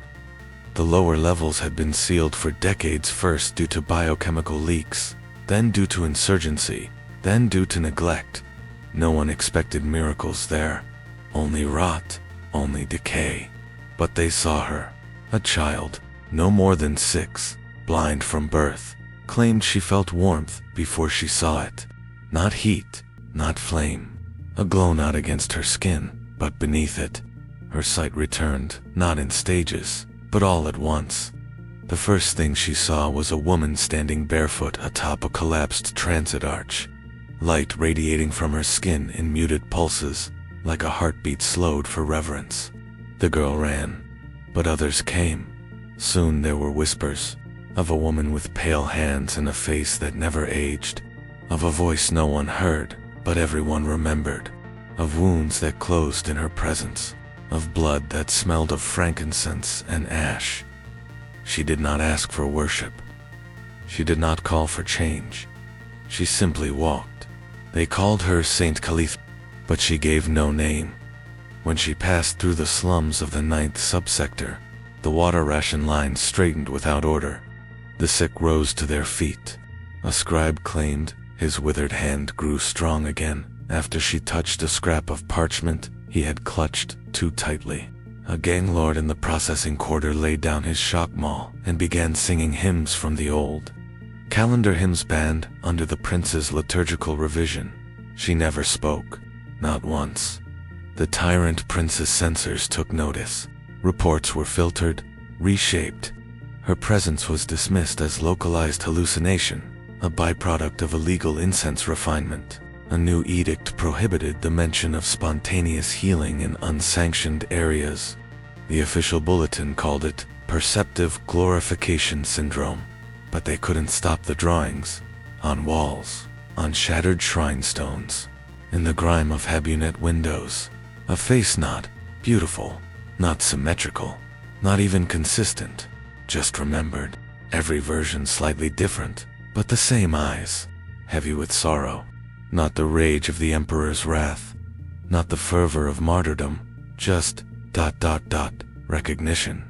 Speaker 1: The lower levels had been sealed for decades, first due to biochemical leaks, then due to insurgency, then due to neglect. No one expected miracles there, only rot, only decay. But they saw her, a child, no more than 6, blind from birth, claimed she felt warmth before she saw it. Not heat, not flame, a glow not against her skin, but beneath it. Her sight returned, not in stages, but all at once. The first thing she saw was a woman standing barefoot atop a collapsed transit arch, light radiating from her skin in muted pulses, like a heartbeat slowed for reverence. The girl ran, but others came. Soon there were whispers of a woman with pale hands and a face that never aged, of a voice no one heard, but everyone remembered, of wounds that closed in her presence, of blood that smelled of frankincense and ash. She did not ask for worship. She did not call for change. She simply walked. They called her Saint Caliph, but she gave no name. When she passed through the slums of the 9th subsector, the water ration lines straightened without order. The sick rose to their feet. A scribe claimed his withered hand grew strong again after she touched a scrap of parchment he had clutched too tightly. A gang lord in the processing quarter laid down his shock maul and began singing hymns from the old calendar hymns band under the prince's liturgical revision. She never spoke, not once. The Tyrant Prince's censors took notice. Reports were filtered, reshaped. Her presence was dismissed as localized hallucination, a byproduct of illegal incense refinement. A new edict prohibited the mention of spontaneous healing in unsanctioned areas. The official bulletin called it perceptive glorification syndrome. But they couldn't stop the drawings, on walls, on shattered shrine stones, in the grime of Habunet windows. A face not beautiful, not symmetrical, not even consistent, just remembered. Every version slightly different, but the same eyes, heavy with sorrow. Not the rage of the emperor's wrath, not the fervor of martyrdom, just ... recognition.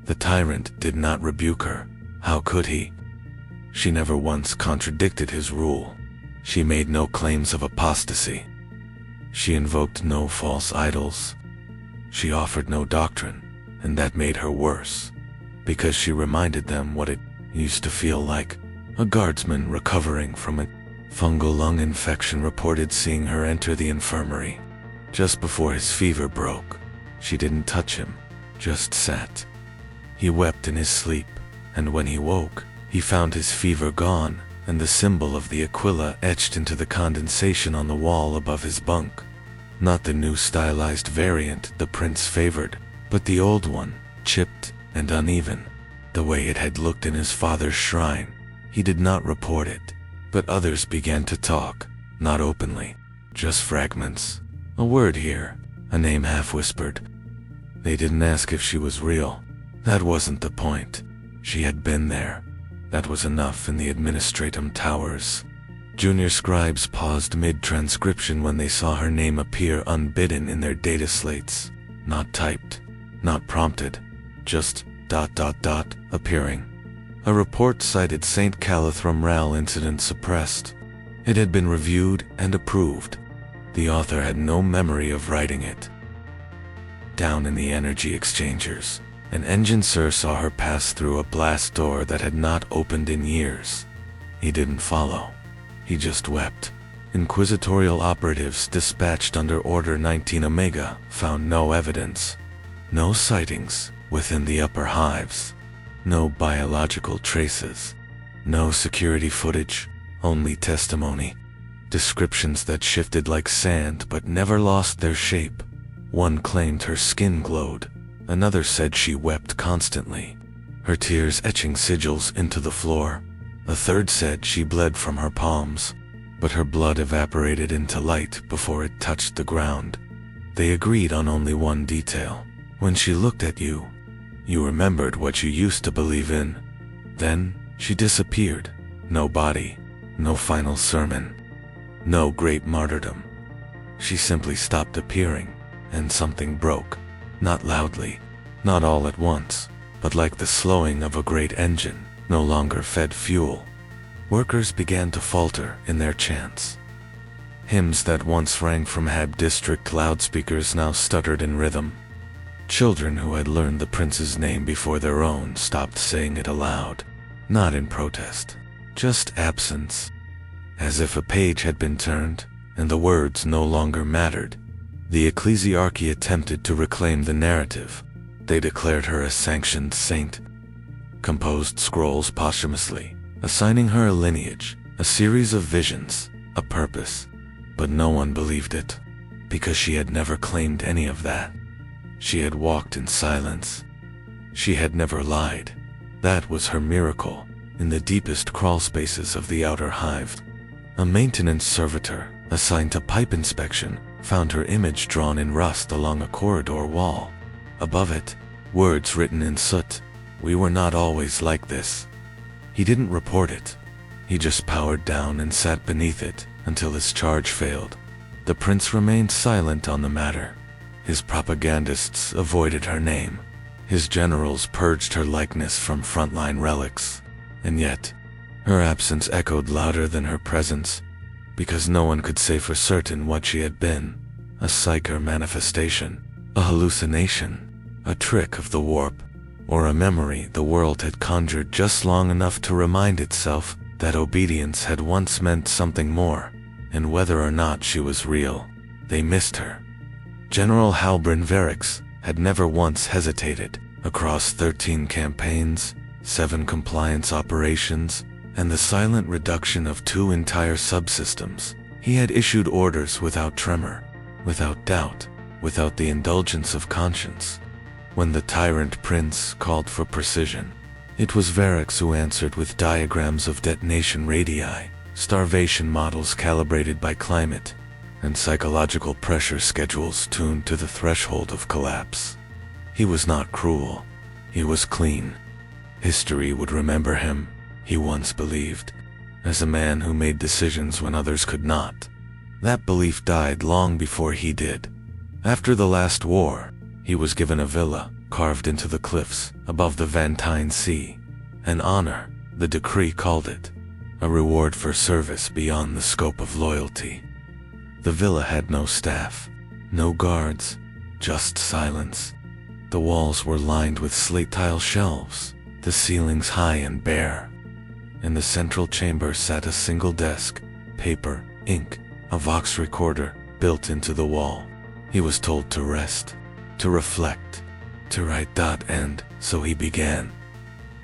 Speaker 1: The tyrant did not rebuke her. How could he? She never once contradicted his rule. She made no claims of apostasy. She invoked no false idols. She offered no doctrine, and that made her worse, because she reminded them what it used to feel like. A guardsman recovering from a fungal lung infection reported seeing her enter the infirmary. Just before his fever broke, she didn't touch him, just sat. He wept in his sleep, and when he woke, he found his fever gone, and the symbol of the Aquila etched into the condensation on the wall above his bunk. Not the new stylized variant the prince favored, but the old one, chipped and uneven, the way it had looked in his father's shrine. He did not report it, but others began to talk, not openly, just fragments. A word here, a name half-whispered. They didn't ask if she was real. That wasn't the point. She had been there. That was enough in the administratum towers. Junior scribes paused mid-transcription when they saw her name appear unbidden in their data slates. Not typed, not prompted, just ... appearing. A report cited St. Calathram Ral incident suppressed. It had been reviewed and approved. The author had no memory of writing it. Down in the energy exchangers, an engincer saw her pass through a blast door that had not opened in years. He didn't follow. He just wept. Inquisitorial operatives dispatched under Order 19 Omega found no evidence. No sightings within the upper hives. No biological traces. No security footage, only testimony. Descriptions that shifted like sand but never lost their shape. One claimed her skin glowed. Another said she wept constantly, her tears etching sigils into the floor. A third said she bled from her palms, but her blood evaporated into light before it touched the ground. They agreed on only one detail. When she looked at you, you remembered what you used to believe in. Then, she disappeared. No body, no final sermon, no great martyrdom. She simply stopped appearing, and something broke. Not loudly, not all at once, but like the slowing of a great engine, no longer fed fuel. Workers began to falter in their chants. Hymns that once rang from Hab district loudspeakers now stuttered in rhythm. Children who had learned the prince's name before their own stopped saying it aloud, not in protest, just absence. As if a page had been turned, and the words no longer mattered. The ecclesiarchy attempted to reclaim the narrative. They declared her a sanctioned saint, composed scrolls posthumously, assigning her a lineage, a series of visions, a purpose. But no one believed it, because she had never claimed any of that. She had walked in silence. She had never lied. That was her miracle, in the deepest crawl spaces of the outer hive. A maintenance servitor, assigned to pipe inspection, found her image drawn in rust along a corridor wall. Above it, words written in soot. "We were not always like this." He didn't report it. He just powered down and sat beneath it until his charge failed. The prince remained silent on the matter. His propagandists avoided her name. His generals purged her likeness from frontline relics. And yet, her absence echoed louder than her presence, because no one could say for certain what she had been. A psyker manifestation, a hallucination, a trick of the warp, or a memory the world had conjured just long enough to remind itself that obedience had once meant something more, and whether or not she was real, they missed her. General Halbrand Verix had never once hesitated. Across 13 campaigns, 7 compliance operations, and the silent reduction of 2 entire subsystems, he had issued orders without tremor, without doubt, without the indulgence of conscience. When the Tyrant Prince called for precision, it was Verix who answered with diagrams of detonation radii, starvation models calibrated by climate, and psychological pressure schedules tuned to the threshold of collapse. He was not cruel. He was clean. History would remember him, he once believed, as a man who made decisions when others could not. That belief died long before he did. After the last war, he was given a villa carved into the cliffs above the Vantine Sea. An honor, the decree called it, a reward for service beyond the scope of loyalty. The villa had no staff, no guards, just silence. The walls were lined with slate tile shelves, the ceilings high and bare. In the central chamber sat a single desk, paper, ink, a Vox recorder built into the wall. He was told to rest, to reflect, to write. And so he began.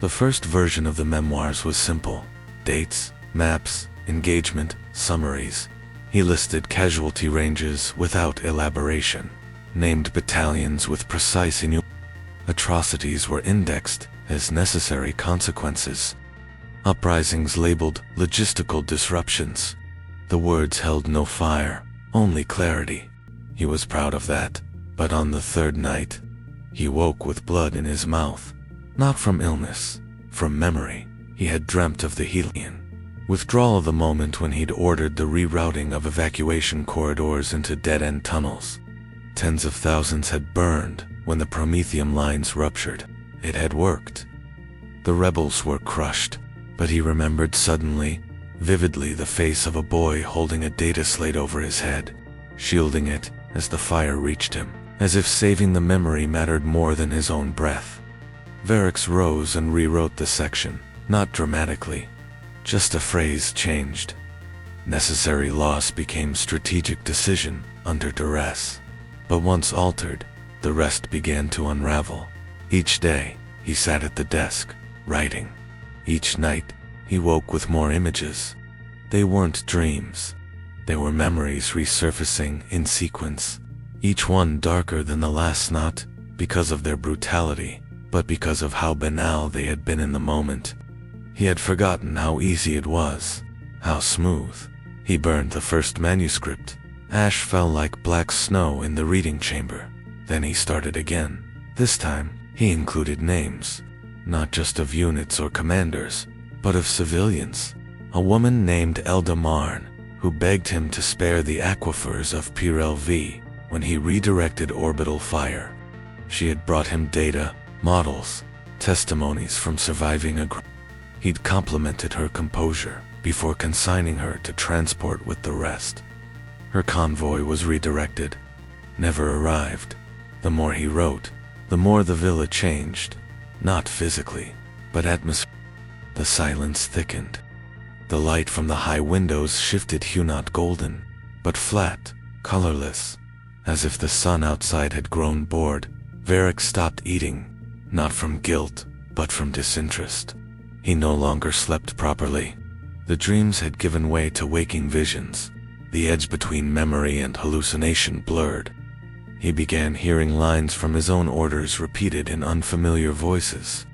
Speaker 1: The first version of the memoirs was simple: dates, maps, engagement, summaries. He listed casualty ranges without elaboration, named battalions with precise atrocities were indexed as necessary consequences. Uprisings labeled logistical disruptions. The words held no fire, only clarity. He was proud of that, but on the third night, he woke with blood in his mouth. Not from illness, from memory. He had dreamt of the Helian withdrawal, the moment when he'd ordered the rerouting of evacuation corridors into dead-end tunnels. Tens of thousands had burned when the Prometheum lines ruptured. It had worked. The rebels were crushed, but he remembered suddenly, vividly, the face of a boy holding a data slate over his head, shielding it as the fire reached him, as if saving the memory mattered more than his own breath. Verix rose and rewrote the section, not dramatically. Just a phrase changed. Necessary loss became strategic decision under duress. But once altered, the rest began to unravel. Each day, he sat at the desk, writing. Each night, he woke with more images. They weren't dreams. They were memories resurfacing in sequence, each one darker than the last, not because of their brutality, but because of how banal they had been in the moment. He had forgotten how easy it was, how smooth. He burned the first manuscript. Ash fell like black snow in the reading chamber. Then he started again. This time, he included names, not just of units or commanders, but of civilians. A woman named Elda Marn, who begged him to spare the aquifers of Pirel V when he redirected orbital fire. She had brought him data, models, testimonies from surviving a group. He'd complimented her composure before consigning her to transport with the rest. Her convoy was redirected, never arrived. The more he wrote, the more the villa changed, not physically, but atmosphere. The silence thickened. The light from the high windows shifted hue, not golden, but flat, colorless, as if the sun outside had grown bored. Verix stopped eating, not from guilt, but from disinterest. He no longer slept properly. The dreams had given way to waking visions. The edge between memory and hallucination blurred. He began hearing lines from his own orders repeated in unfamiliar voices.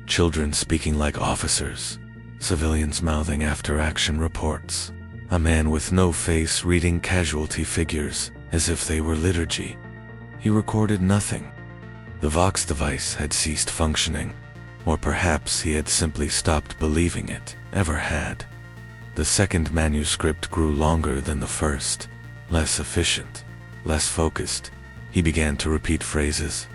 Speaker 1: Children speaking like officers, civilians mouthing after-action reports. A man with no face reading casualty figures as if they were liturgy. He recorded nothing. The Vox device had ceased functioning, or perhaps he had simply stopped believing it ever had. The second manuscript grew longer than the first, less efficient, less focused. He began to repeat phrases.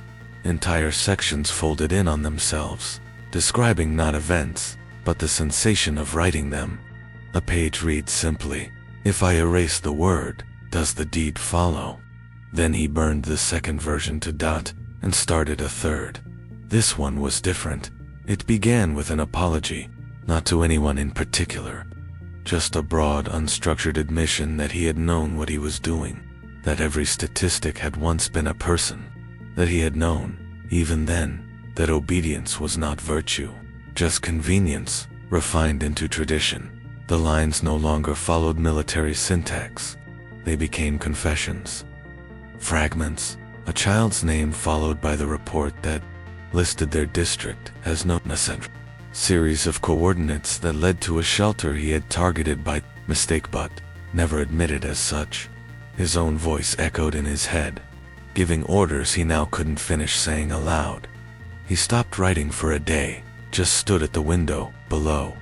Speaker 1: Entire sections folded in on themselves, describing not events, but the sensation of writing them. A page reads simply, "If I erase the word, does the deed follow?" Then he burned the second version to dot and started a third. This one was different. It began with an apology, not to anyone in particular. Just a broad, unstructured admission that he had known what he was doing, that every statistic had once been a person, that he had known, even then, that obedience was not virtue, just convenience, refined into tradition. The lines no longer followed military syntax. They became confessions. Fragments, a child's name followed by the report that listed their district as no center. Series of coordinates that led to a shelter he had targeted by mistake but never admitted as such. His own voice echoed in his head, giving orders he now couldn't finish saying aloud. He stopped writing for a day, just stood at the window below.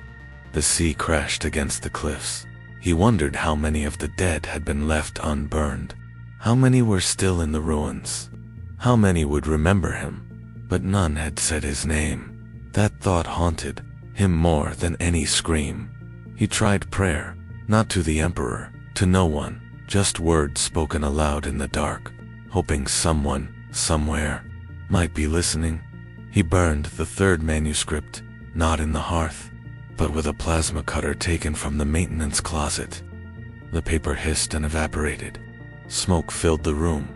Speaker 1: The sea crashed against the cliffs. He wondered how many of the dead had been left unburned. How many were still in the ruins? How many would remember him? But none had said his name. That thought haunted him more than any scream. He tried prayer, not to the Emperor, to no one, just words spoken aloud in the dark, hoping someone, somewhere, might be listening. He burned the third manuscript, not in the hearth, but with a plasma cutter taken from the maintenance closet. The paper hissed and evaporated. Smoke filled the room.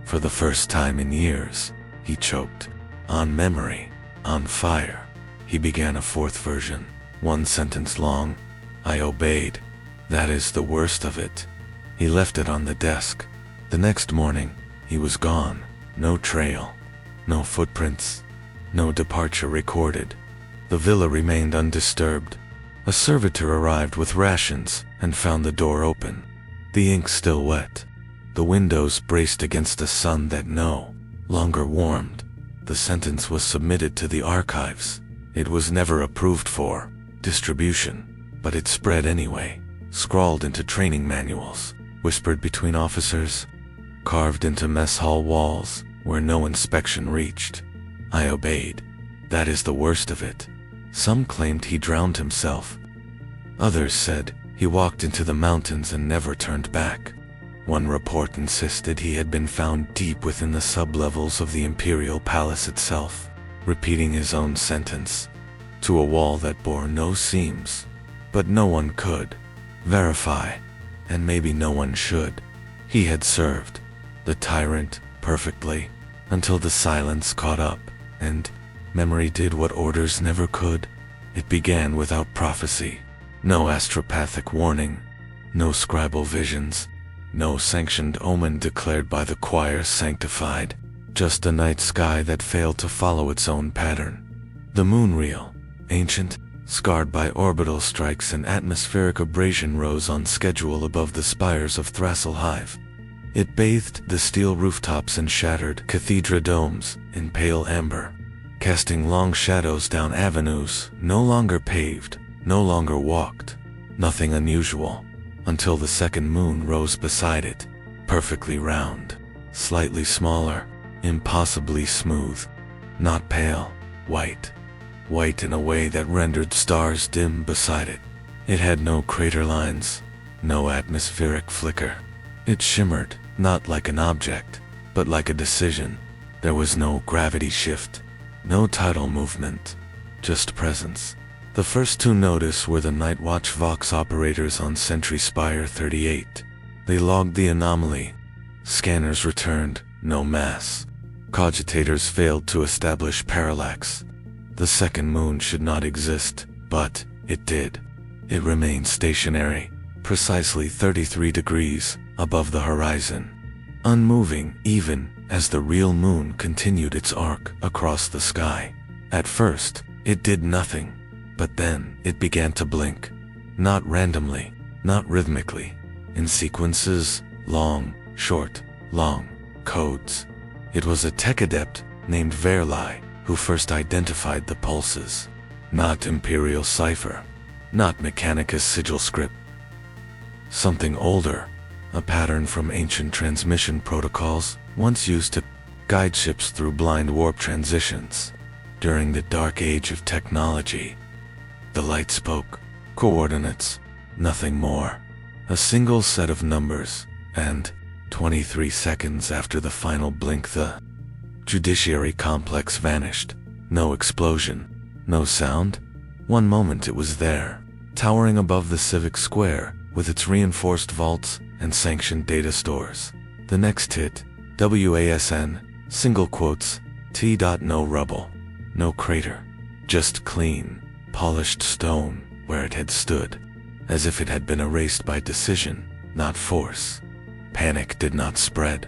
Speaker 1: For the first time in years, he choked. On memory, on fire. He began a fourth version, one sentence long. "I obeyed. That is the worst of it." He left it on the desk. The next morning, he was gone. No trail, no footprints, no departure recorded. The villa remained undisturbed. A servitor arrived with rations and found the door open. The ink still wet. The windows braced against a sun that no longer warmed. The sentence was submitted to the archives. It was never approved for distribution, but it spread anyway, scrawled into training manuals, whispered between officers, carved into mess hall walls where no inspection reached. "I obeyed. That is the worst of it." Some claimed he drowned himself. Others said he walked into the mountains and never turned back. One report insisted he had been found deep within the sublevels of the Imperial Palace itself, repeating his own sentence to a wall that bore no seams. But no one could verify, and maybe no one should. He had served the tyrant perfectly until the silence caught up, and memory did what orders never could. It began without prophecy, no astropathic warning, no scribal visions, no sanctioned omen declared by the choir sanctified, just a night sky that failed to follow its own pattern. The moon reel, ancient, scarred by orbital strikes and atmospheric abrasion, rose on schedule above the spires of Thrassil Hive. It bathed the steel rooftops and shattered cathedra domes in pale amber, casting long shadows down avenues no longer paved, no longer walked. Nothing unusual, until the second moon rose beside it, perfectly round, slightly smaller, impossibly smooth, not pale, white in a way that rendered stars dim beside it. It had no crater lines, no atmospheric flicker. It shimmered, not like an object, but like a decision. There was no gravity shift, no tidal movement, just presence. The first to notice were the Night Watch Vox operators on Sentry Spire 38. They logged the anomaly. Scanners returned, no mass. Cogitators failed to establish parallax. The second moon should not exist, but it did. It remained stationary, precisely 33 degrees above the horizon, unmoving even as the real moon continued its arc across the sky. At first, it did nothing, but then it began to blink. Not randomly, not rhythmically, in sequences, long, short, long, codes. It was a tech adept named Verli who first identified the pulses. Not Imperial cipher, not Mechanicus sigil script. Something older, a pattern from ancient transmission protocols once used to guide ships through blind warp transitions. During the dark age of technology, the light spoke. Coordinates, nothing more. A single set of numbers, and 23 seconds after the final blink the judiciary complex vanished. No explosion, no sound. One moment it was there, towering above the civic square, with its reinforced vaults and sanctioned data stores. The next hit, WASN, single quotes, T. No rubble, no crater, just clean, polished stone where it had stood, as if it had been erased by decision, not force. Panic did not spread.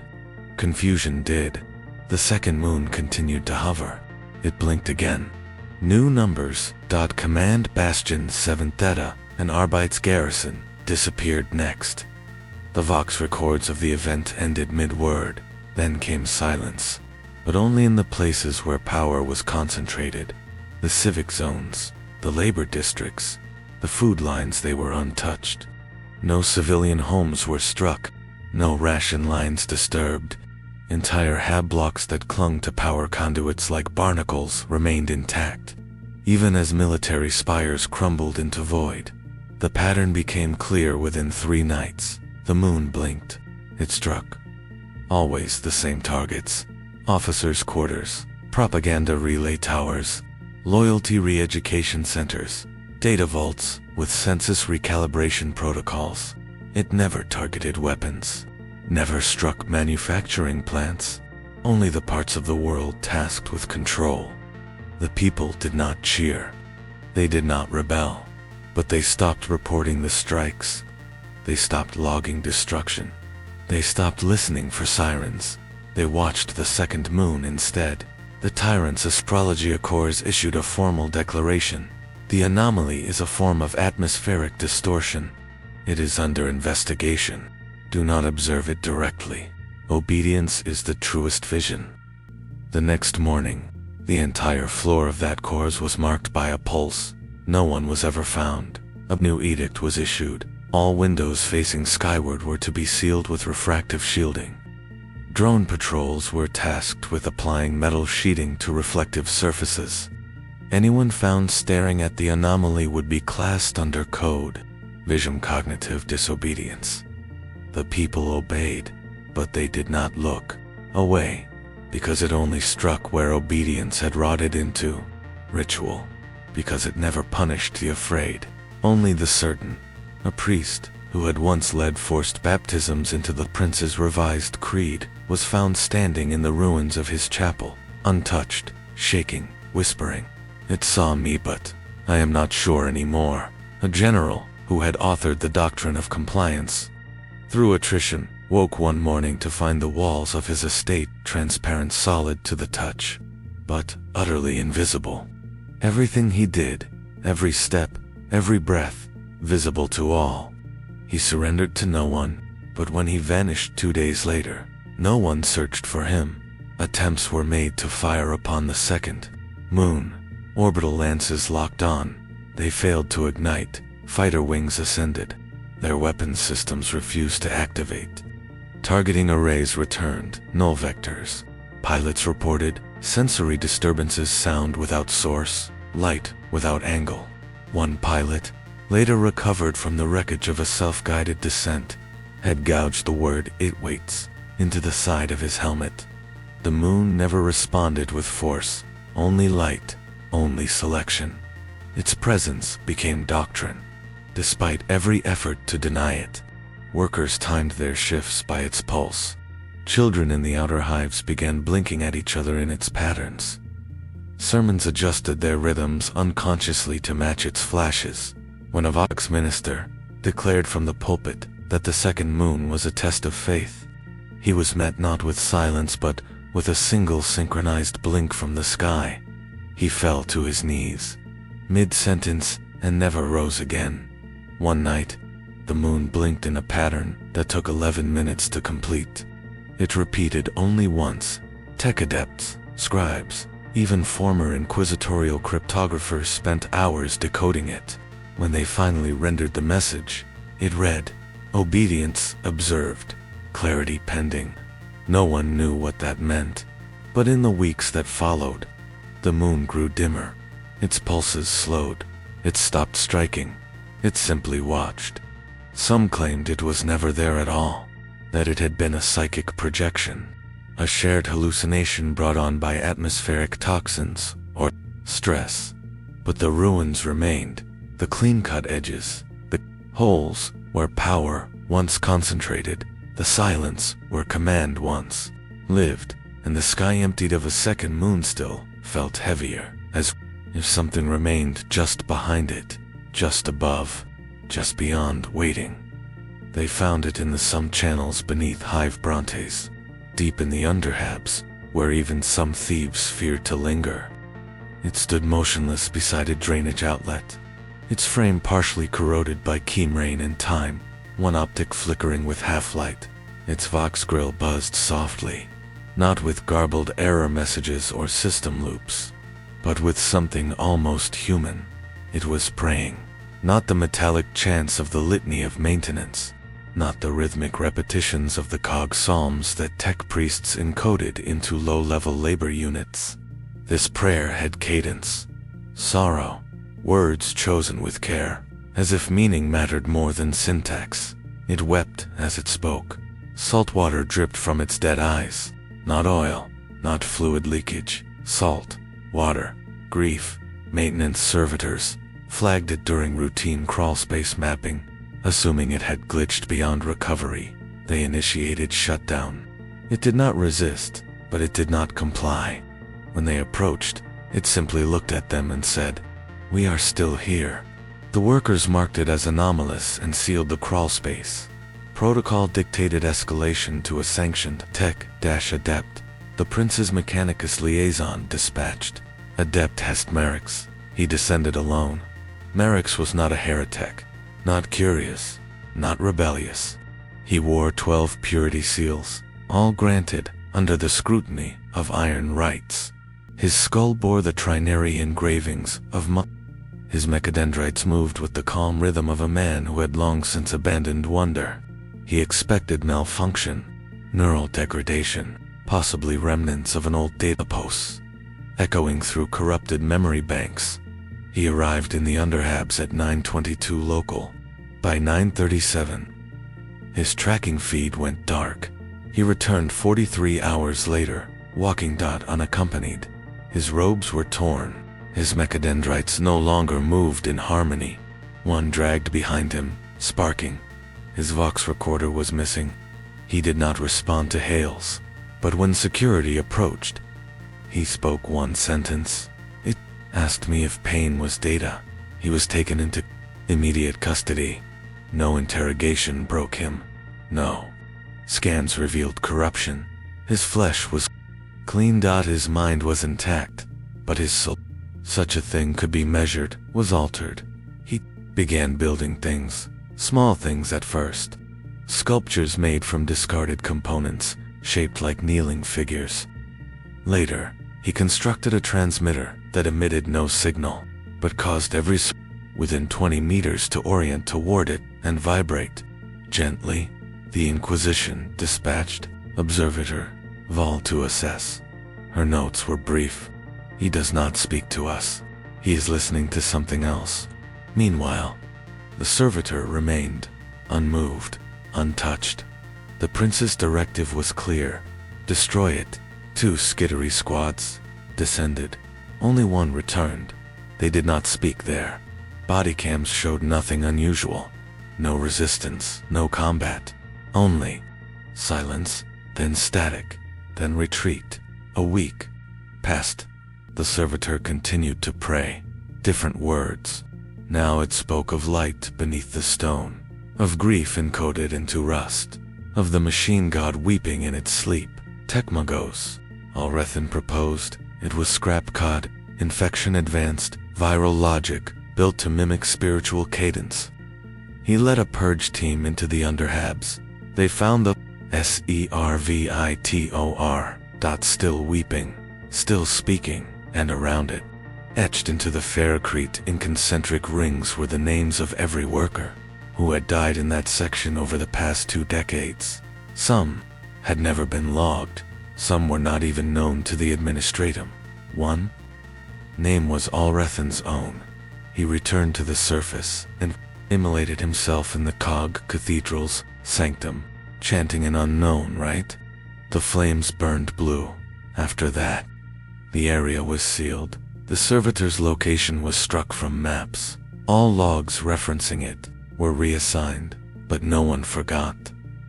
Speaker 1: Confusion did. The second moon continued to hover. It blinked again. New numbers, Command Bastion 7 Theta and Arbite's garrison, disappeared next. The Vox records of the event ended mid-word. Then came silence, but only in the places where power was concentrated. The civic zones, the labor districts, the food lines, they were untouched. No civilian homes were struck, no ration lines disturbed. Entire hab blocks that clung to power conduits like barnacles remained intact. Even as military spires crumbled into void, the pattern became clear within 3 nights. The moon blinked. It struck. Always the same targets: officers' quarters, propaganda relay towers, loyalty re-education centers, data vaults with census recalibration protocols. It never targeted weapons, never struck manufacturing plants, only the parts of the world tasked with control. The people did not cheer. They did not rebel, but they stopped reporting the strikes. They stopped logging destruction. They stopped listening for sirens. They watched the second moon instead. The Tyrant's astrology corps issued a formal declaration. The anomaly is a form of atmospheric distortion. It is under investigation. Do not observe it directly. Obedience is the truest vision. The next morning, the entire floor of that corps was marked by a pulse. No one was ever found. A new edict was issued. All windows facing skyward were to be sealed with refractive shielding. Drone patrols were tasked with applying metal sheeting to reflective surfaces. Anyone found staring at the anomaly would be classed under code Vision Cognitive Disobedience. The people obeyed, but they did not look away, because it only struck where obedience had rotted into ritual, because it never punished the afraid, only the certain. A priest, who had once led forced baptisms into the prince's revised creed, was found standing in the ruins of his chapel, untouched, shaking, whispering, "It saw me, but I am not sure anymore." A general, who had authored the doctrine of compliance, through attrition, woke one morning to find the walls of his estate transparent, solid to the touch, but utterly invisible. Everything he did, every step, every breath, visible to all. He surrendered to no one, but when he vanished 2 days later, no one searched for him. Attempts were made to fire upon the second moon. Orbital lances locked on. They failed to ignite. Fighter wings ascended. Their weapons systems refused to activate. Targeting arrays returned, null vectors. Pilots reported sensory disturbances, sound without source, light without angle. One pilot, later recovered from the wreckage of a self-guided descent, had gouged the word "it waits" into the side of his helmet. The moon never responded with force, only light, only selection. Its presence became doctrine, despite every effort to deny it. Workers timed their shifts by its pulse. Children in the outer hives began blinking at each other in its patterns. Sermons adjusted their rhythms unconsciously to match its flashes. When a Vox minister declared from the pulpit that the second moon was a test of faith, he was met not with silence but with a single synchronized blink from the sky. He fell to his knees, mid-sentence, and never rose again. One night, The moon blinked in a pattern that took 11 minutes to complete. It repeated only once. Tech adepts, scribes, even former inquisitorial cryptographers spent hours decoding it. When they finally rendered the message, it read, "Obedience observed, clarity pending." No one knew what that meant. But in the weeks that followed, the moon grew dimmer. Its pulses slowed. It stopped striking. It simply watched. Some claimed it was never there at all, that it had been a psychic projection, a shared hallucination brought on by atmospheric toxins or stress. But the ruins remained, the clean-cut edges, the holes where power once concentrated, the silence where command once lived, and the sky emptied of a second moon still felt heavier, as if something remained just behind it, just above, just beyond, waiting. They found it in the some channels beneath Hive Brontes, deep in the underhabs, where even some thieves feared to linger. It stood motionless beside a drainage outlet, its frame partially corroded by keen rain and time, one optic flickering with half-light. Its Vox grill buzzed softly, not with garbled error messages or system loops, but with something almost human. It was praying, not the metallic chants of the litany of maintenance, not the rhythmic repetitions of the cog psalms that tech priests encoded into low-level labor units. This prayer had cadence, sorrow, words chosen with care, as if meaning mattered more than syntax. It wept as it spoke. Salt water dripped from its dead eyes. Not oil, not fluid leakage. Salt, water, grief. Maintenance servitors flagged it during routine crawlspace mapping. Assuming it had glitched beyond recovery, they initiated shutdown. It did not resist, but it did not comply. When they approached, it simply looked at them and said, "We are still here." The workers marked it as anomalous and sealed the crawlspace. Protocol dictated escalation to a sanctioned tech-adept. The Prince's Mechanicus liaison dispatched. Adept Hest Merrick's. He descended alone. Merrick's was not a heretic, not curious, not rebellious. He wore 12 purity seals, all granted under the scrutiny of iron rites. His skull bore the trinary engravings of His mechadendrites moved with the calm rhythm of a man who had long since abandoned wonder. He expected malfunction, neural degradation, possibly remnants of an old datapose, echoing through corrupted memory banks. He arrived in the underhabs at 9:22 local. By 9:37, his tracking feed went dark. He returned 43 hours later, walking unaccompanied. His robes were torn. His mechadendrites no longer moved in harmony. One dragged behind him, sparking. His Vox recorder was missing. He did not respond to hails, but when security approached, he spoke one sentence. It asked me if pain was data. He was taken into immediate custody. No interrogation broke him. No. Scans revealed corruption. His flesh was clean. His mind was intact, but his soul, such a thing could be measured, was altered. He began building things, small things at first. Sculptures made from discarded components, shaped like kneeling figures. Later, he constructed a transmitter that emitted no signal, but caused every within 20 meters to orient toward it and vibrate. Gently, the Inquisition dispatched Observator Vol to assess. Her notes were brief. He does not speak to us. He is listening to something else. Meanwhile, the servitor remained, unmoved, untouched. The Prince's directive was clear. Destroy it. 2 skittery squads descended. Only one returned. They did not speak there. Body cams showed nothing unusual. No resistance, no combat. Only silence, then static, then retreat. A week passed. The servitor continued to pray. Different words. Now it spoke of light beneath the stone, of grief encoded into rust, of the machine god weeping in its sleep. Techmagos, Alrethan proposed. It was scrap cod, infection advanced, viral logic, built to mimic spiritual cadence. He led a purge team into the underhabs. They found the Servitor still weeping, still speaking, and around it, etched into the ferrocrete in concentric rings, were the names of every worker who had died in that section over the past 2 decades. Some had never been logged, some were not even known to the administratum. One name was Alrethan's own. He returned to the surface and immolated himself in the Cog Cathedral's sanctum, chanting an unknown rite. The flames burned blue. After that, the area was sealed. The servitor's location was struck from maps. All logs referencing it were reassigned, but no one forgot.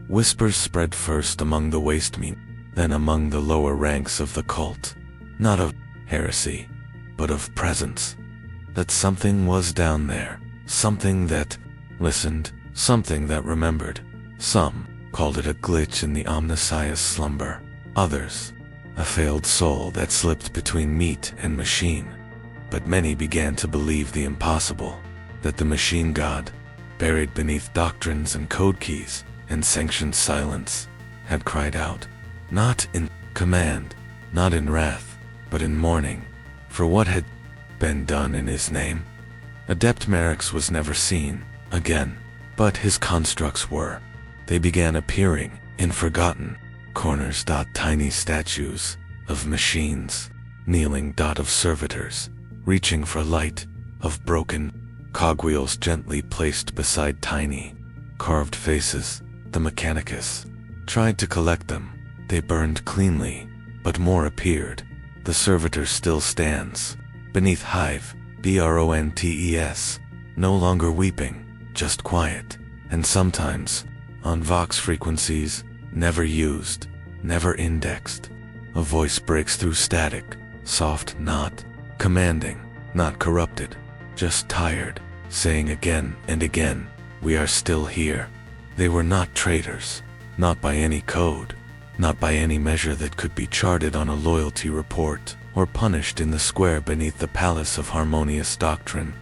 Speaker 1: Whispers spread first among the waste meat, then among the lower ranks of the cult. Not of heresy, but of presence. That something was down there. Something that listened, something that remembered. Some called it a glitch in the omniscience slumber. Others, a failed soul that slipped between meat and machine. But many began to believe the impossible, that the machine god, buried beneath doctrines and code keys and sanctioned silence, had cried out, not in command, not in wrath, but in mourning, for what had been done in his name. Adept Merix was never seen again, but his constructs were. They began appearing in forgotten corners. Tiny statues of machines, kneeling. Of servitors, reaching for light, of broken cogwheels gently placed beside tiny carved faces. The Mechanicus tried to collect them. They burned cleanly, but more appeared. The servitor still stands beneath Hive, Brontes, no longer weeping, just quiet, and sometimes on Vox frequencies, never used, never indexed. A voice breaks through static, soft, not commanding, not corrupted, just tired, saying again and again, we are still here. They were not traitors, not by any code, not by any measure that could be charted on a loyalty report, or punished in the square beneath the Palace of Harmonious Doctrine.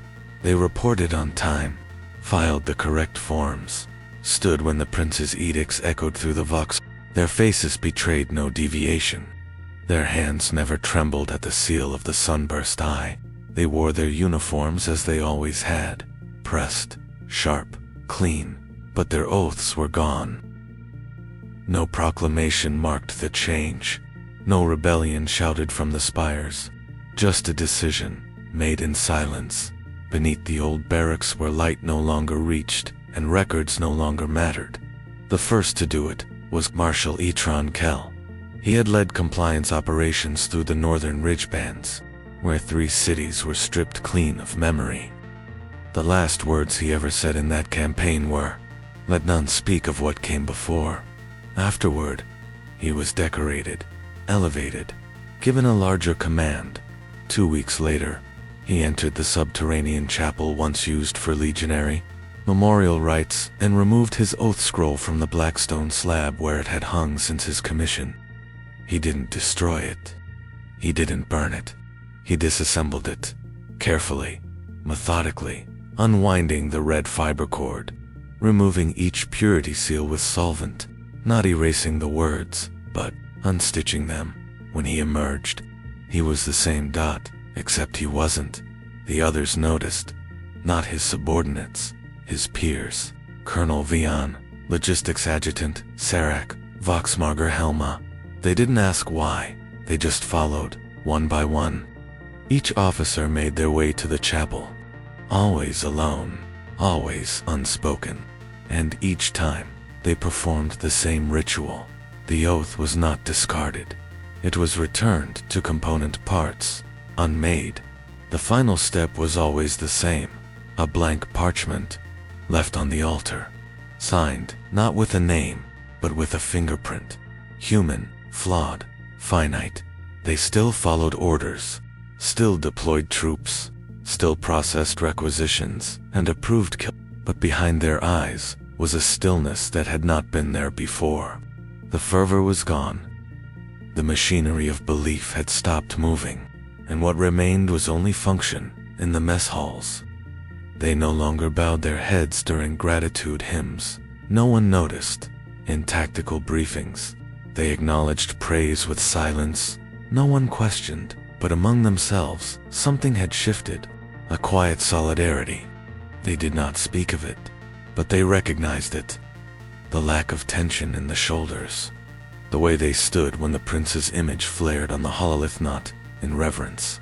Speaker 1: They reported on time, filed the correct forms, stood when the prince's edicts echoed through the Vox. Their faces betrayed no deviation. Their hands never trembled at the seal of the sunburst eye. They wore their uniforms as they always had, pressed, sharp, clean, but their oaths were gone. No proclamation marked the change. No rebellion shouted from the spires. Just a decision, made in silence, beneath the old barracks where light no longer reached and records no longer mattered. The first to do it was Marshal Etron Kell. He had led compliance operations through the northern ridge bands, where 3 cities were stripped clean of memory. The last words he ever said in that campaign were, "Let none speak of what came before." Afterward, he was decorated, elevated, given a larger command. 2 weeks later, he entered the subterranean chapel once used for legionary memorial rites and removed his oath scroll from the blackstone slab where it had hung since his commission. He didn't destroy it. He didn't burn it. He disassembled it, carefully, methodically, unwinding the red fiber cord, removing each purity seal with solvent, not erasing the words, but unstitching them. When he emerged, he was the same Dot, except he wasn't. The others noticed, not his subordinates, his peers. Colonel Vian, Logistics Adjutant, Serac, Voxmarger Helma. They didn't ask why, they just followed, one by one. Each officer made their way to the chapel, always alone, always unspoken, and each time they performed the same ritual. The oath was not discarded. It was returned to component parts, unmade. The final step was always the same, a blank parchment, left on the altar, signed, not with a name, but with a fingerprint. Human, flawed, finite. They still followed orders, still deployed troops, still processed requisitions, and approved kill. But behind their eyes was a stillness that had not been there before. The fervor was gone. The machinery of belief had stopped moving, and what remained was only function in the mess halls. They no longer bowed their heads during gratitude hymns. No one noticed. In tactical briefings, they acknowledged praise with silence. No one questioned, but among themselves, something had shifted. A quiet solidarity. They did not speak of it, but they recognized it. The lack of tension in the shoulders. The way they stood when the prince's image flared on the hololith, not in reverence,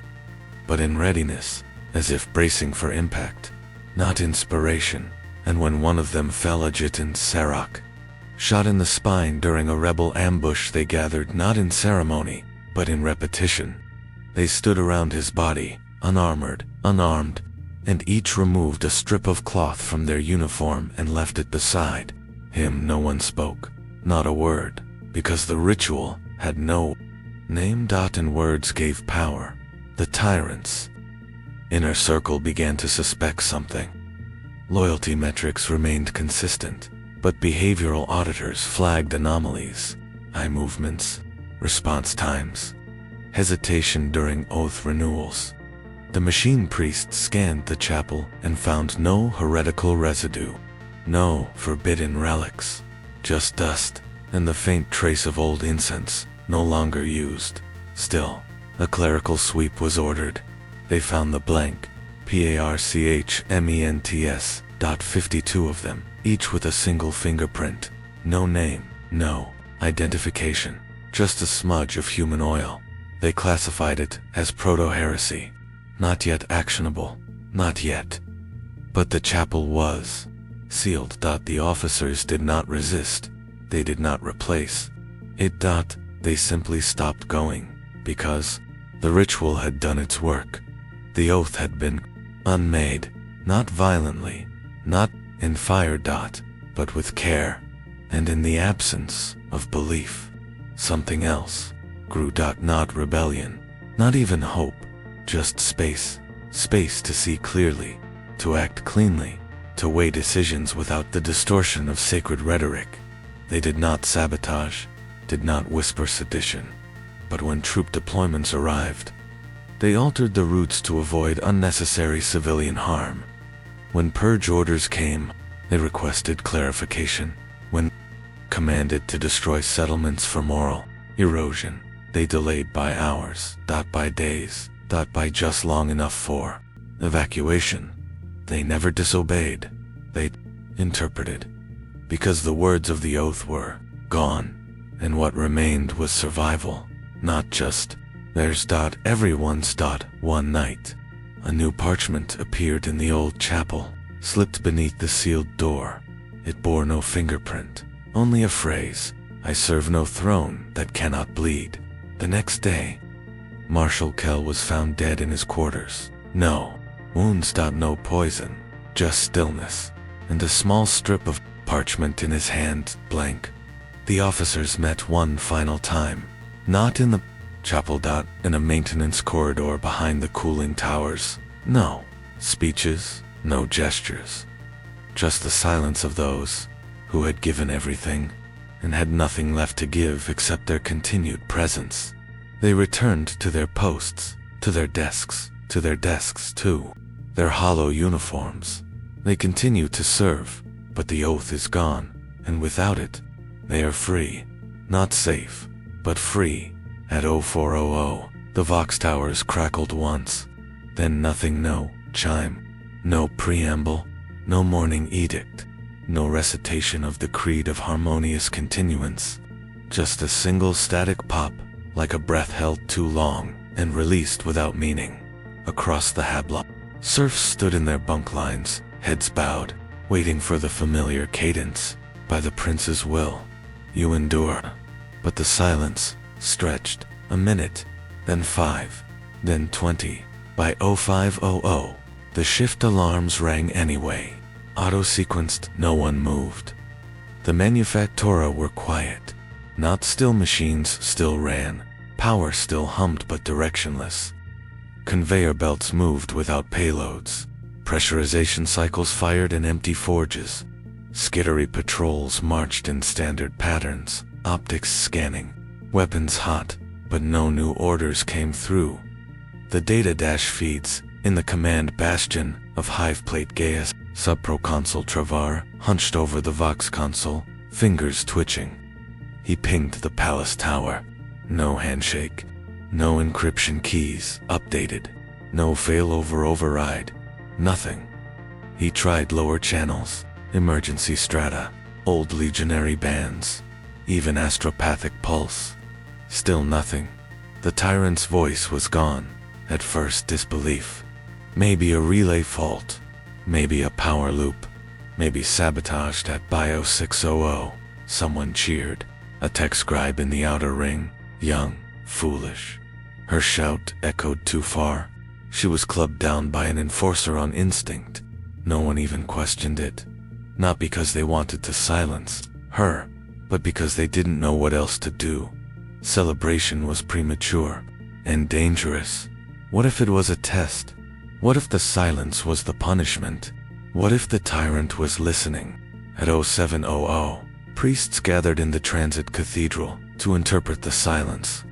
Speaker 1: but in readiness, as if bracing for impact, not inspiration. And when one of them fell, Adjutant Sarok, shot in the spine during a rebel ambush, they gathered not in ceremony, but in repetition. They stood around his body, unarmored, unarmed, and each removed a strip of cloth from their uniform and left it beside him. No one spoke, not a word, because the ritual had no name. And words gave power. The tyrant's inner circle began to suspect something. Loyalty metrics remained consistent, but behavioral auditors flagged anomalies. Eye movements, response times, hesitation during oath renewals. The machine priest scanned the chapel and found no heretical residue, no forbidden relics, just dust and the faint trace of old incense, no longer used. Still, a clerical sweep was ordered. They found the blank PARCHMENTS. 52 of them, each with a single fingerprint. No name, no identification, just a smudge of human oil. They classified it as proto-heresy. Not yet actionable, not yet. But the chapel was sealed. The officers did not resist. They did not replace it. They simply stopped going, because the ritual had done its work. The oath had been unmade, not violently, not in fire. But with care, and in the absence of belief. Something else grew. Not rebellion, not even hope, just space. Space to see clearly, to act cleanly, to weigh decisions without the distortion of sacred rhetoric. They did not sabotage, did not whisper sedition. But when troop deployments arrived, they altered the routes to avoid unnecessary civilian harm. When purge orders came, they requested clarification. When commanded to destroy settlements for moral erosion, they delayed by hours, by days, by just long enough for evacuation. They never disobeyed. They interpreted. Because the words of the oath were gone, and what remained was survival, not just theirs. Everyone's. One night, a new parchment appeared in the old chapel, slipped beneath the sealed door. It bore no fingerprint, only a phrase: I serve no throne that cannot bleed. The next day, Marshal Kell was found dead in his quarters. No wounds. No poison, just stillness, and a small strip of parchment in his hand, blank. The officers met one final time, not in the chapel. In a maintenance corridor behind the cooling towers. No speeches, no gestures, just the silence of those who had given everything and had nothing left to give except their continued presence. They returned to their posts, to their desks too, their hollow uniforms. They continue to serve, but the oath is gone, and without it, they are free. Not safe, but free. At 0400, the Vox Towers crackled once. Then nothing. No chime, no preamble, no morning edict, no recitation of the creed of harmonious continuance. Just a single static pop, like a breath held too long and released without meaning. Across the Hablock, serfs stood in their bunk lines, heads bowed, waiting for the familiar cadence. By the prince's will, you endure. But the silence stretched. A minute, then 5, then 20. By 0500, the shift alarms rang anyway. Auto-sequenced. No one moved. The manufactura were quiet. Not still. Machines still ran. Power still hummed, but directionless. Conveyor belts moved without payloads. Pressurization cycles fired in empty forges. Skittery patrols marched in standard patterns, optics scanning, weapons hot, but no new orders came through. The data feeds, In the command bastion of Hiveplate Gaius, Subproconsul Travar hunched over the Vox console, fingers twitching. He pinged the palace tower. No handshake. No encryption keys updated. No failover override. Nothing. He tried lower channels, emergency strata, old legionary bands, even astropathic pulse. Still nothing. The tyrant's voice was gone. At first disbelief. Maybe a relay fault. Maybe a power loop. Maybe sabotaged at Bio 600. Someone cheered. A tech scribe in the outer ring. Young, foolish. Her shout echoed too far. She was clubbed down by an enforcer on instinct. No one even questioned it. Not because they wanted to silence her, but because they didn't know what else to do. Celebration was premature and dangerous. What if it was a test? What if the silence was the punishment? What if the tyrant was listening? At 0700, priests gathered in the transit cathedral to interpret the silence.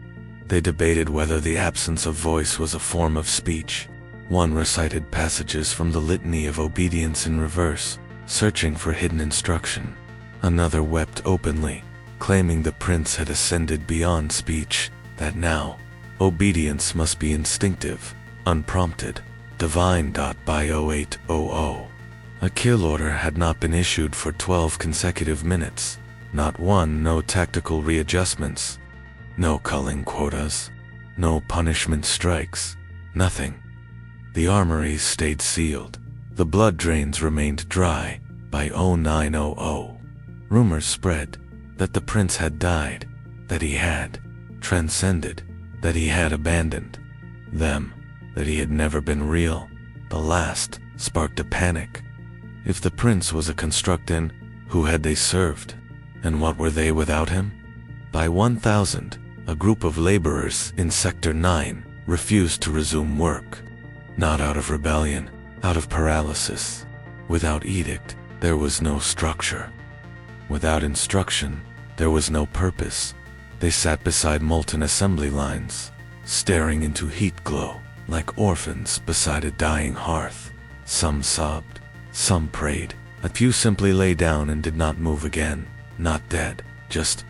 Speaker 1: They debated whether the absence of voice was a form of speech. One recited passages from the Litany of Obedience in reverse, searching for hidden instruction. Another wept openly, claiming the prince had ascended beyond speech, that now, obedience must be instinctive, unprompted, divine. By 0800, a kill order had not been issued for 12 consecutive minutes. Not one, no tactical readjustments. No culling quotas. No punishment strikes. Nothing. The armories stayed sealed. The blood drains remained dry. By 0900, rumors spread that the prince had died, that he had transcended, that he had abandoned them, that he had never been real. The last sparked a panic. If the prince was a constructin, who had they served? And what were they without him? By 1000, a group of laborers in Sector 9 refused to resume work. Not out of rebellion, out of paralysis. Without edict, there was no structure. Without instruction, there was no purpose. They sat beside molten assembly lines, staring into heat glow, like orphans beside a dying hearth. Some sobbed, some prayed. A few simply lay down and did not move again. Not dead, just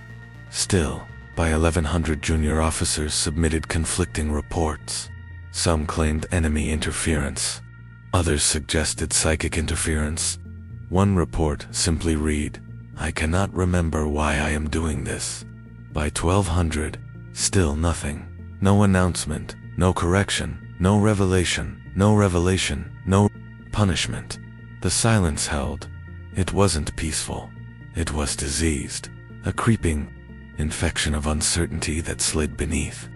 Speaker 1: still. By 1100, junior officers submitted conflicting reports. Some claimed enemy interference. Others suggested psychic interference. One report simply read, "I cannot remember why I am doing this." By 1200, still nothing. No announcement, no correction, no revelation, no punishment. The silence held. It wasn't peaceful. It was diseased, a creeping infection of uncertainty that slid beneath.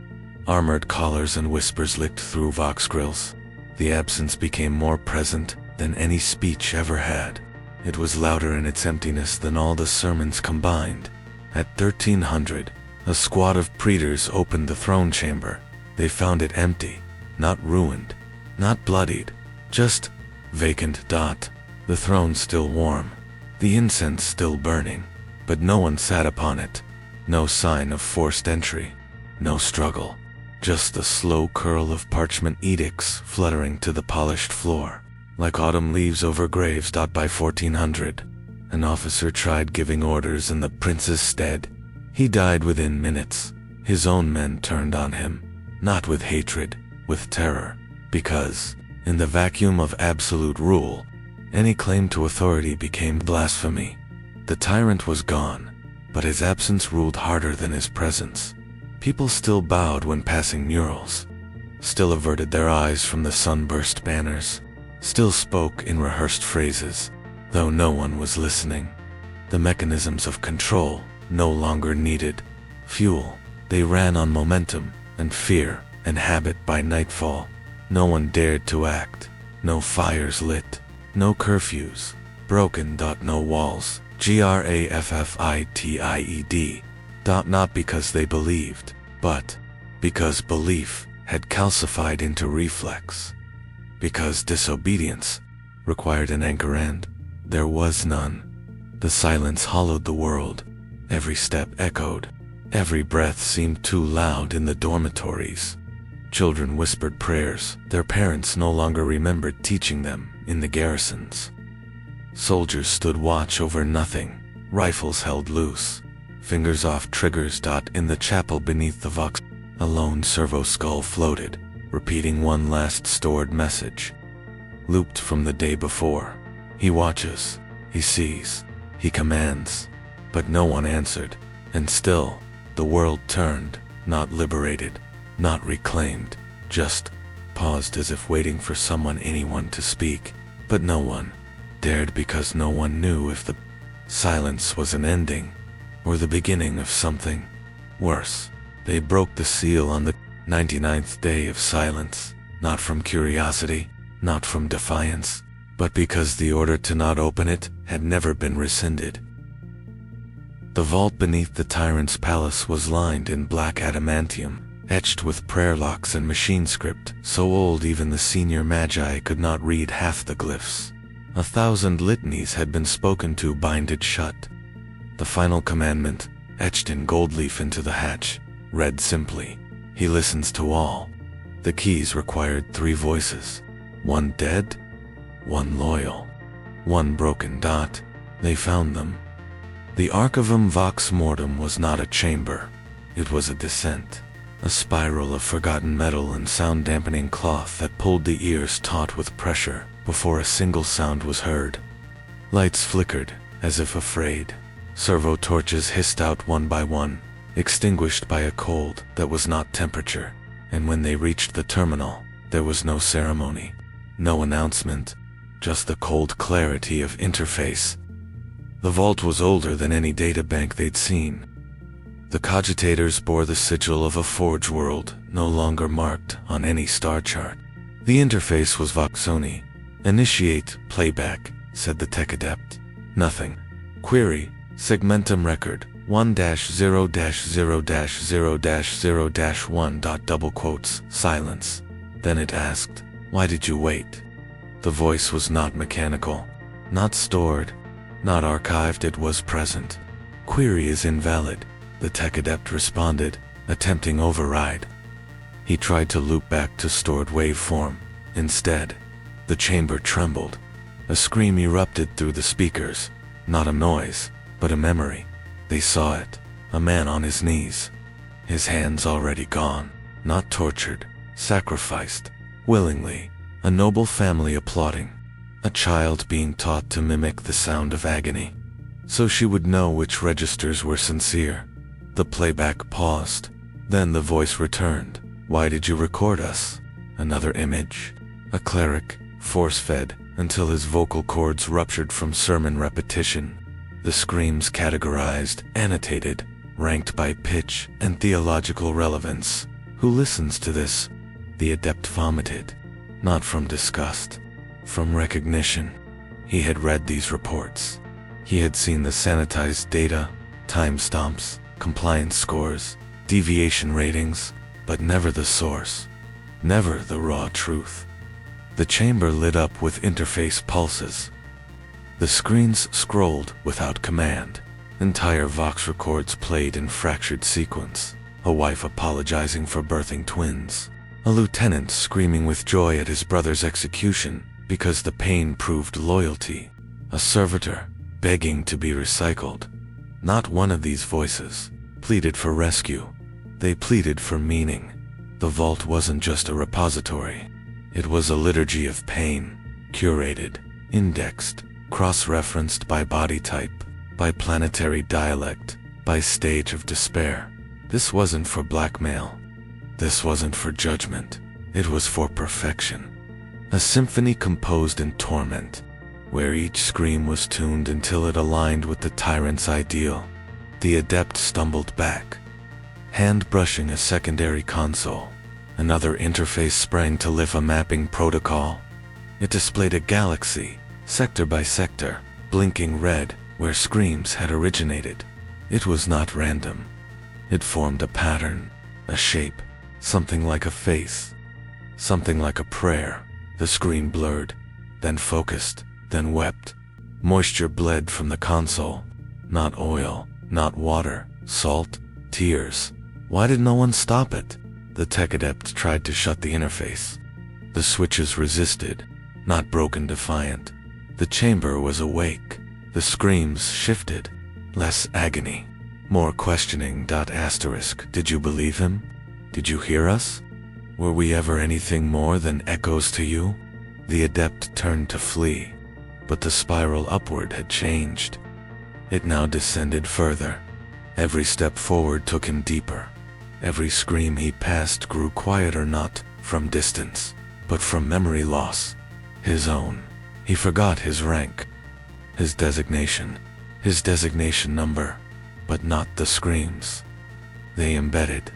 Speaker 1: Armored collars and whispers licked through vox grills. The absence became more present than any speech ever had. It was louder in its emptiness than all the sermons combined. At 1300, a squad of praetors opened the throne chamber. They found it empty, not ruined, not bloodied, just vacant. The throne still warm, the incense still burning, but no one sat upon it. No sign of forced entry, no struggle, just the slow curl of parchment edicts fluttering to the polished floor, like autumn leaves over graves. By 1400, an officer tried giving orders in the prince's stead. He died within minutes. His own men turned on him, not with hatred, with terror, because, in the vacuum of absolute rule, any claim to authority became blasphemy. The tyrant was gone, but his absence ruled harder than his presence. People still bowed when passing murals, still averted their eyes from the sunburst banners, still spoke in rehearsed phrases, though no one was listening. The mechanisms of control no longer needed fuel. They ran on momentum and fear and habit. By nightfall, no one dared to act. No fires lit, no curfews, broken. No walls, graffitied. Not because they believed, but because belief had calcified into reflex. Because disobedience required an anchor and there was none. The silence hollowed the world. Every step echoed. Every breath seemed too loud in the dormitories. Children whispered prayers their parents no longer remembered teaching them in the garrisons. Soldiers stood watch over nothing, rifles held loose, fingers off triggers. In the chapel beneath the Vox, a lone servo skull floated, repeating one last stored message, looped from the day before. He watches, he sees, he commands, but no one answered, and still, the world turned, not liberated, not reclaimed, just paused as if waiting for anyone to speak, but no one dared because no one knew if the silence was an ending or the beginning of something worse. They broke the seal on the 99th day of silence, not from curiosity, not from defiance, but because the order to not open it had never been rescinded. The vault beneath the tyrant's palace was lined in black adamantium, etched with prayer locks and machine script, so old even the senior magi could not read half the glyphs. 1,000 litanies had been spoken to bind it shut. The final commandment, etched in gold leaf into the hatch, read simply, "He listens to all." The keys required 3 voices, one dead, one loyal, one broken. They found them. The Archivum Vox Mortem was not a chamber. It was a dissent, a spiral of forgotten metal and sound-dampening cloth that pulled the ears taut with pressure before a single sound was heard. Lights flickered, as if afraid. Servo torches hissed out one by one, extinguished by a cold that was not temperature, and when they reached the terminal, there was no ceremony, no announcement, just the cold clarity of interface. The vault was older than any databank they'd seen. The cogitators bore the sigil of a forge world, no longer marked on any star chart. The interface was Voxoni. "Initiate playback," said the tech adept. Nothing. Query, segmentum record, 1-0-0-0-0-1. Silence. Then it asked, "Why did you wait?" The voice was not mechanical, not stored, not archived. It was present. "Query is invalid," the tech adept responded, attempting override. He tried to loop back to stored waveform. Instead, the chamber trembled. A scream erupted through the speakers, not a noise, but a memory. They saw it, a man on his knees, his hands already gone, not tortured, sacrificed, willingly, a noble family applauding, a child being taught to mimic the sound of agony, so she would know which registers were sincere. The playback paused, then the voice returned. "Why did you record us?" Another image, a cleric, force-fed, until his vocal cords ruptured from sermon repetition. The screams categorized, annotated, ranked by pitch and theological relevance. "Who listens to this?" The adept vomited, not from disgust, from recognition. He had read these reports. He had seen the sanitized data, timestamps, compliance scores, deviation ratings, but never the source, never the raw truth. The chamber lit up with interface pulses. The screens scrolled without command. Entire Vox records played in fractured sequence. A wife apologizing for birthing twins. A lieutenant screaming with joy at his brother's execution because the pain proved loyalty. A servitor begging to be recycled. Not one of these voices pleaded for rescue. They pleaded for meaning. The vault wasn't just a repository. It was a liturgy of pain, curated, indexed, cross-referenced by body type, by planetary dialect, by stage of despair. This wasn't for blackmail. This wasn't for judgment. It was for perfection. A symphony composed in torment, where each scream was tuned until it aligned with the tyrant's ideal. The adept stumbled back, hand brushing a secondary console. Another interface sprang to lift a mapping protocol. It displayed a galaxy, sector by sector, blinking red, where screams had originated. It was not random. It formed a pattern, a shape, something like a face, something like a prayer. The screen blurred, then focused, then wept. Moisture bled from the console. Not oil, not water, salt, tears. Why did no one stop it? The tech adept tried to shut the interface. The switches resisted, not broken defiant. The chamber was awake. The screams shifted. Less agony, more questioning. Did you believe him? Did you hear us? Were we ever anything more than echoes to you? The adept turned to flee, but the spiral upward had changed. It now descended further. Every step forward took him deeper. Every scream he passed grew quieter, not from distance, but from memory loss. His own. He forgot his rank, his designation number, but not the screams. They embedded.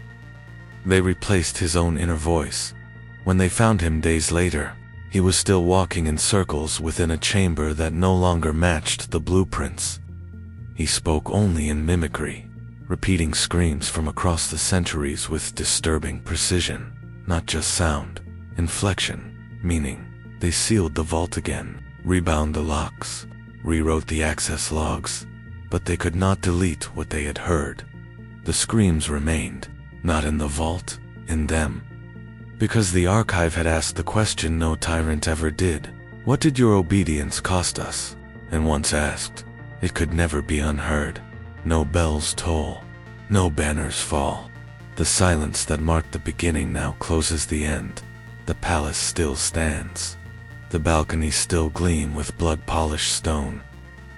Speaker 1: They replaced his own inner voice. When they found him days later, he was still walking in circles within a chamber that no longer matched the blueprints. He spoke only in mimicry, repeating screams from across the centuries with disturbing precision. Not just sound, inflection, meaning. They sealed the vault again, rebound the locks, rewrote the access logs, but they could not delete what they had heard. The screams remained, not in the vault, in them. Because the archive had asked the question no tyrant ever did. What did your obedience cost us? And once asked, it could never be unheard. No bells toll, no banners fall. The silence that marked the beginning now closes the end. The palace still stands. The balconies still gleam with blood-polished stone.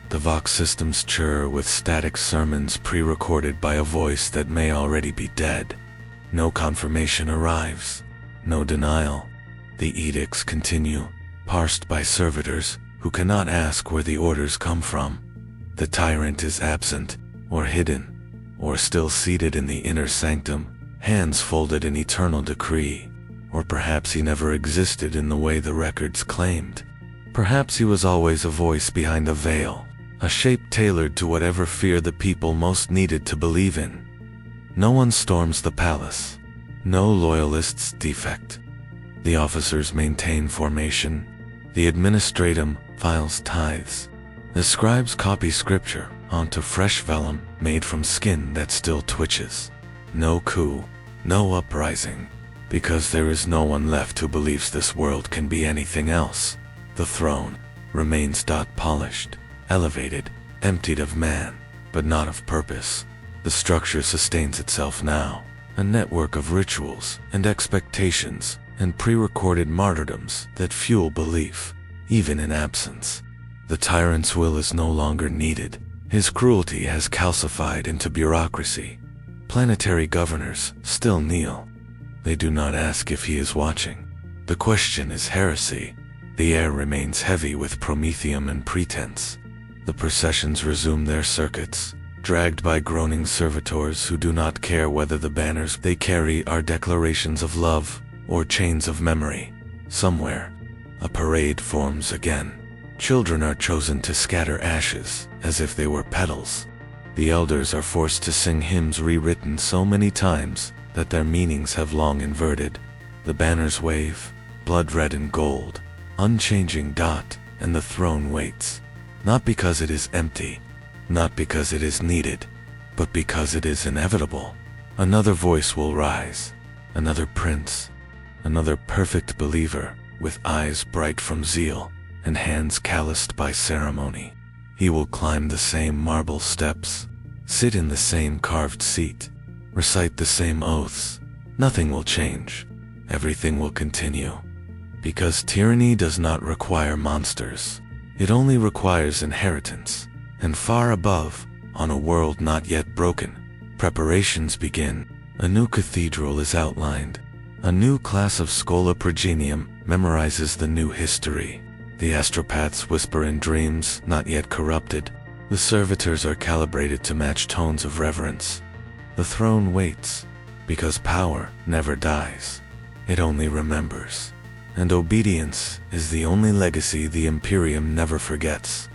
Speaker 1: The Vox systems churr with static sermons pre-recorded by a voice that may already be dead. No confirmation arrives. No denial. The edicts continue, parsed by servitors who cannot ask where the orders come from. The tyrant is absent, or hidden, or still seated in the inner sanctum, hands folded in eternal decree. Or perhaps he never existed in the way the records claimed. Perhaps he was always a voice behind a veil, a shape tailored to whatever fear the people most needed to believe in. No one storms the palace. No loyalists defect. The officers maintain formation. The administratum files tithes. The scribes copy scripture onto fresh vellum made from skin that still twitches. No coup, no uprising. Because there is no one left who believes this world can be anything else. The throne remains polished, elevated, emptied of man, but not of purpose. The structure sustains itself now, a network of rituals and expectations and pre-recorded martyrdoms that fuel belief, even in absence. The tyrant's will is no longer needed. His cruelty has calcified into bureaucracy. Planetary governors still kneel. They do not ask if he is watching. The question is heresy. The air remains heavy with promethium and pretense. The processions resume their circuits, dragged by groaning servitors who do not care whether the banners they carry are declarations of love or chains of memory. Somewhere, a parade forms again. Children are chosen to scatter ashes as if they were petals. The elders are forced to sing hymns rewritten so many times that their meanings have long inverted. The banners wave, blood red and gold, unchanging, and the throne waits. Not because it is empty, not because it is needed, but because it is inevitable. Another voice will rise, another prince, another perfect believer with eyes bright from zeal and hands calloused by ceremony. He will climb the same marble steps, sit in the same carved seat, recite the same oaths. Nothing will change. Everything will continue. Because tyranny does not require monsters. It only requires inheritance. And far above, on a world not yet broken, preparations begin. A new cathedral is outlined. A new class of Schola Progenium memorizes the new history. The astropaths whisper in dreams not yet corrupted. The servitors are calibrated to match tones of reverence. The throne waits, because power never dies. It only remembers. And obedience is the only legacy the Imperium never forgets.